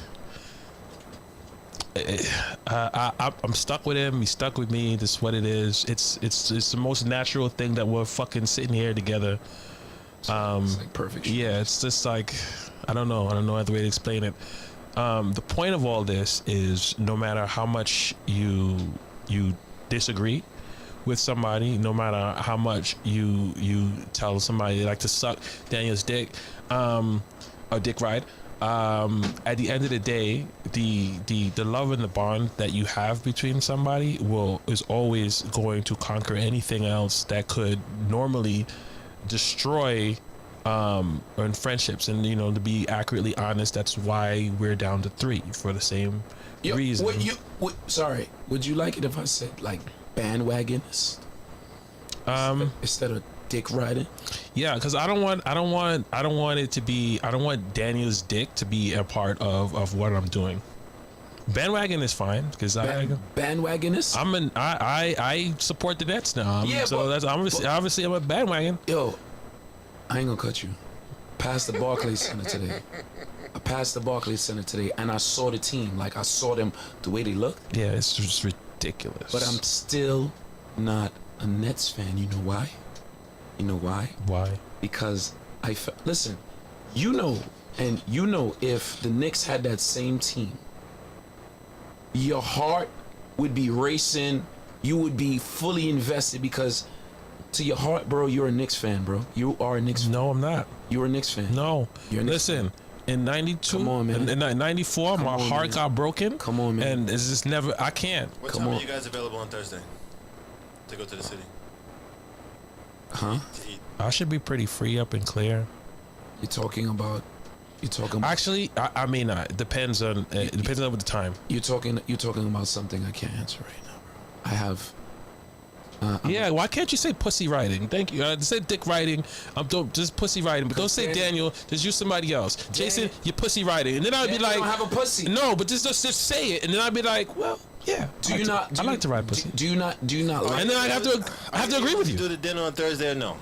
I'm stuck with him. He's stuck with me. This is what it is. It's the most natural thing that we're fucking sitting here together. It's like perfect shit. Yeah, it's just like, I don't know other way to explain it. The point of all this is, no matter how much you disagree with somebody, no matter how much you tell somebody they like to suck Daniel's dick, or dick ride, at the end of the day, the love and the bond that you have between somebody is always going to conquer anything else that could normally destroy or in friendships, and to be accurately honest, that's why we're down to 3 for the same reason. Sorry, would you like it if I said like bandwagonist instead of dick riding? Yeah, because I don't want Daniel's dick to be a part of what I'm doing. Bandwagon is fine because Bandwagonist. I support the Nets now. That's obviously I'm a bandwagon. Yo, I ain't gonna cut you. Past the Barclays Center today. I passed the Barclays Center today, and I saw the team. Like I sasaw them the way they looked. Yeah, it's just ridiculous. But I'm still not a Nets fan. You know why? You know why? Why? Because listen, if the Knicks had that same team, your heart would be racing. You would be fully invested because to your heart, bro, you're a Knicks fan, bro. You are a Knicks fan. No, I'm not. You're a Knicks fan. No. You're a Knicks Listen, fan. in 92, Come on, man. in 94, my heart got broken. Come on, man. And it's just never, I can't. What Come time on. are you guys available on Thursday to go to the city? Huh? To eat? I should be pretty free up and clear. You're talking about Actually, I mean, it depends on the time. you're talking about something I can't answer right now, bro. I have Yeah, why can't you say pussy riding? Thank you. Say dick riding. Just pussy riding, but don't say Daniel. Just use somebody else. Jason, you're pussy riding, and then I'd be like, don't have a pussy. no, but just say it, and then I'd be like, well, yeah. I like to ride pussy. Do you not like? And then I have to agree with you. Do the dinner on Thursday or no?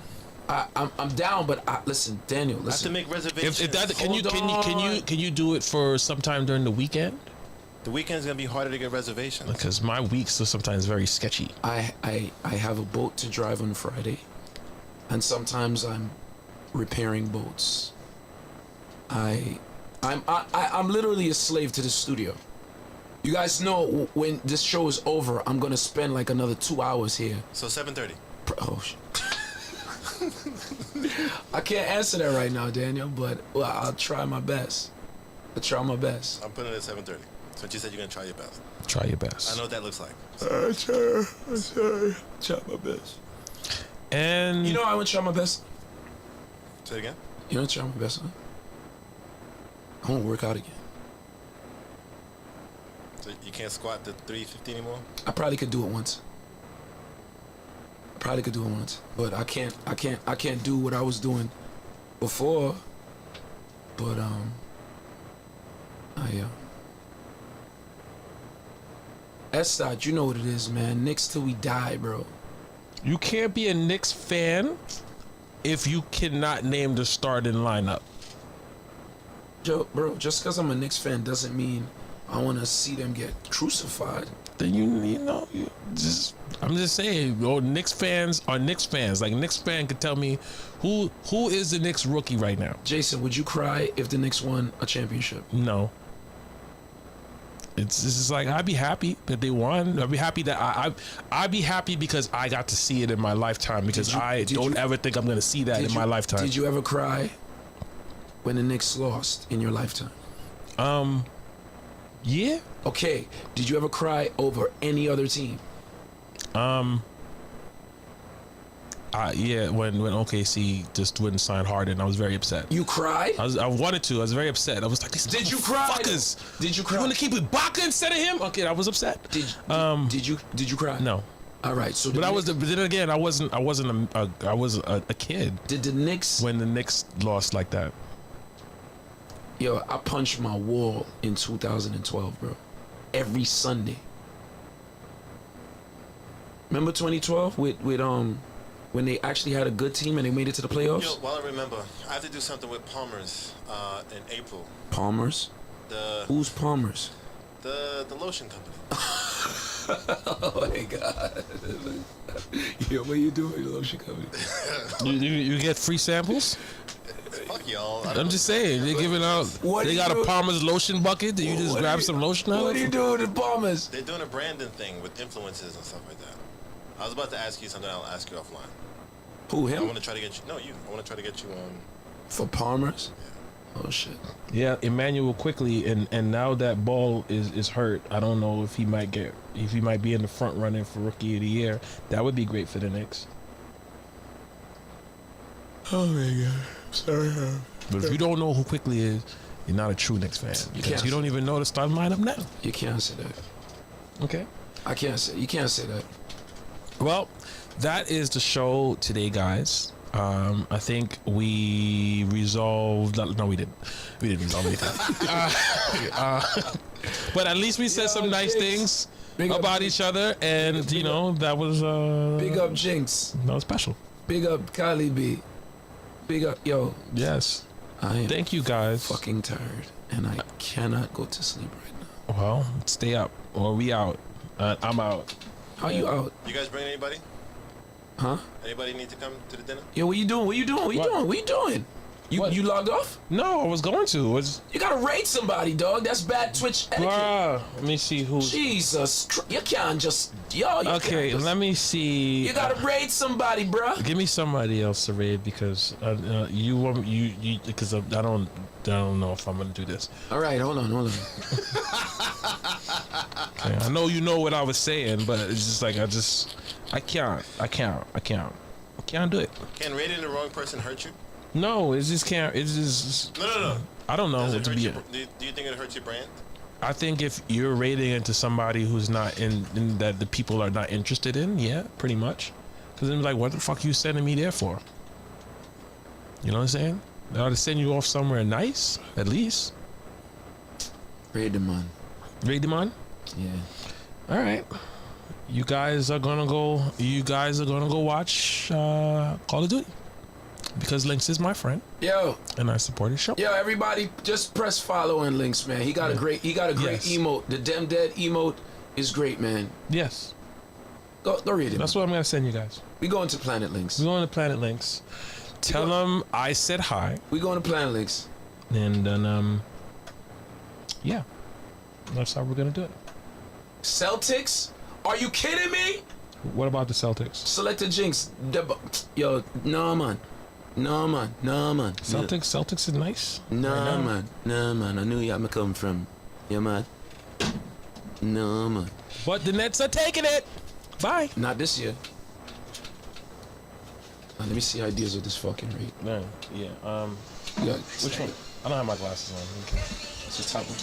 I'm down, but listen, Daniel. I have to Listen. make reservations. If that Hold on. can you do it for sometime during the weekend? The weekend's gonna be harder to get reservations. Because my weeks are sometimes very sketchy. I have a boat to drive on Friday, and sometimes I'm repairing boats. I'm literally a slave to the studio. You guys know when this show is over, I'm gonna spend like another 2 hours here. So 7:30. Oh shit. I can't answer that right now, Daniel, but I'll try my best. I'm putting it at 7:30. So you said you're gonna try your best. Try your best. I know what that looks like. I try my best. And You know I want to try my best. Say it again. You know, try my best. Huh? I want to work out again. So you can't squat the 350 anymore. I probably could do it once. But I can't do what I was doing before. But Estad, you know what it is, man. Knicks till we die, bro. you can't be a Knicks fan if you cannot name the starting lineup. Joe, bro, just because I'm a Knicks fan doesn't mean I want to see them get crucified. Then you just I'm just saying, Knicks fans are Knicks fans. Like Knicks fan could tell me who is the Knicks rookie right now. Jason, would you cry if the Knicks won a championship? No. It's just like I'd be happy that they won. I'd be happy that I'd be happy because I got to see it in my lifetime because I don't ever think I'm gonna see that in my lifetime. Did you ever cry when the Knicks lost in your lifetime? Yeah. Okay. Did you ever cry over any other team? Yeah, when OKC just wouldn't sign Harden, I was very upset. You cried? I wanted to. I was very upset. I was like, these Did you cry? fuckers. Did you cry? You want to keep Ibaka instead of him? Okay, I was upset. Did you cry? No. All right. So, But but then again, I wasn't a kid Did the Knicks? when the Knicks lost like that. Yo, I punched my wall in 2012, bro. Every Sunday. Remember 2012 with when they actually had a good team and they made it to the playoffs? Yo, while I remember, I have to do something with Palmer's in April. Palmer's? Who's Palmer's? The lotion company. Oh my God. Yo, what you doing, lotion company? You get free samples? Fuck y'all. I'm just saying, they're giving out. What They do got you a do? Palmer's lotion bucket. Do you just What grab do you- some lotion out What of are you it? doing with Palmer's? They're doing a branding thing with influencers and stuff like that. I was about to ask you something. I'll ask you offline. Who, I him? want to try to get you. No, you. I want to try to get you on. For Palmer's? Oh shit. Yeah, Emmanuel quickly, and now that Ball is hurt, I don't know if he might be in the front running for Rookie of the Year. That would be great for the Knicks. Oh my God. But if you don't know who Quickly is, you're not a true Knicks fan. Because you don't even know the starting lineup now. You can't say that. Okay. I can't say. You can't say that. Well, that is the show today, guys. I think we resolved. No, we didn't. We didn't resolve anything. But at least we said some nice things about each other, and you know that was big up Jinx. That was special. Big up Kali B. Big up yo. Yes. I am Thank you, guys. fucking tired, and I cannot go to sleep right now. Well, stay up, or we out. I'm out. How you out? You guys bring anybody? Huh? Anybody need to come to the dinner? Yo, what you doing? What you doing? What you What? doing? What you doing? You logged off? No, I was going to. You gotta raid somebody, dog. That's bad Twitch etiquette. Let me see who. Jesus, you can't just yo. You Okay, can't just, let me see. You gotta raid somebody, bruh. Give me somebody else to raid because you want you because I don't know if I'm gonna do this. All right, hold on. Okay, I know you know what I was saying, but it's just like I can't do it. Can rating the wrong person hurt you? No, it just can't. It's just No. I don't know Does what it to hurt be. your, do you think it hurts your brand? I think if you're raiding into somebody who's not in that the people are not interested in, yeah, pretty much. Because then like, what the fuck you sending me there for? You know what I'm saying? They ought to send you off somewhere nice, at least. Raid them on. Raid them on? Yeah. All right. You guys are gonna go watch Call of Duty. Because Lynx is my friend. Yo. And I support his show. Yo, everybody, just press follow and links, man. He got a great Yes. emote. The Dem Dead emote is great, man. Yes. Go read it. That's what I'm gonna send you guys. We going to Planet Links. We're going to Planet Links. Tell them I said hi. We going to Planet Links. And then yeah. That's how we're gonna do it. Celtics? Are you kidding me? What about the Celtics? Selector Jinx. Yo, no man. Celtics is nice. Nah, man. I knew you had me come from. Yeah, man. No, man. But the Nets are taking it. Bye. Not this year. Let me see ideas of this fucking rate. Man, yeah. Yeah. Which one? I don't have my glasses on. Okay. It's the top one.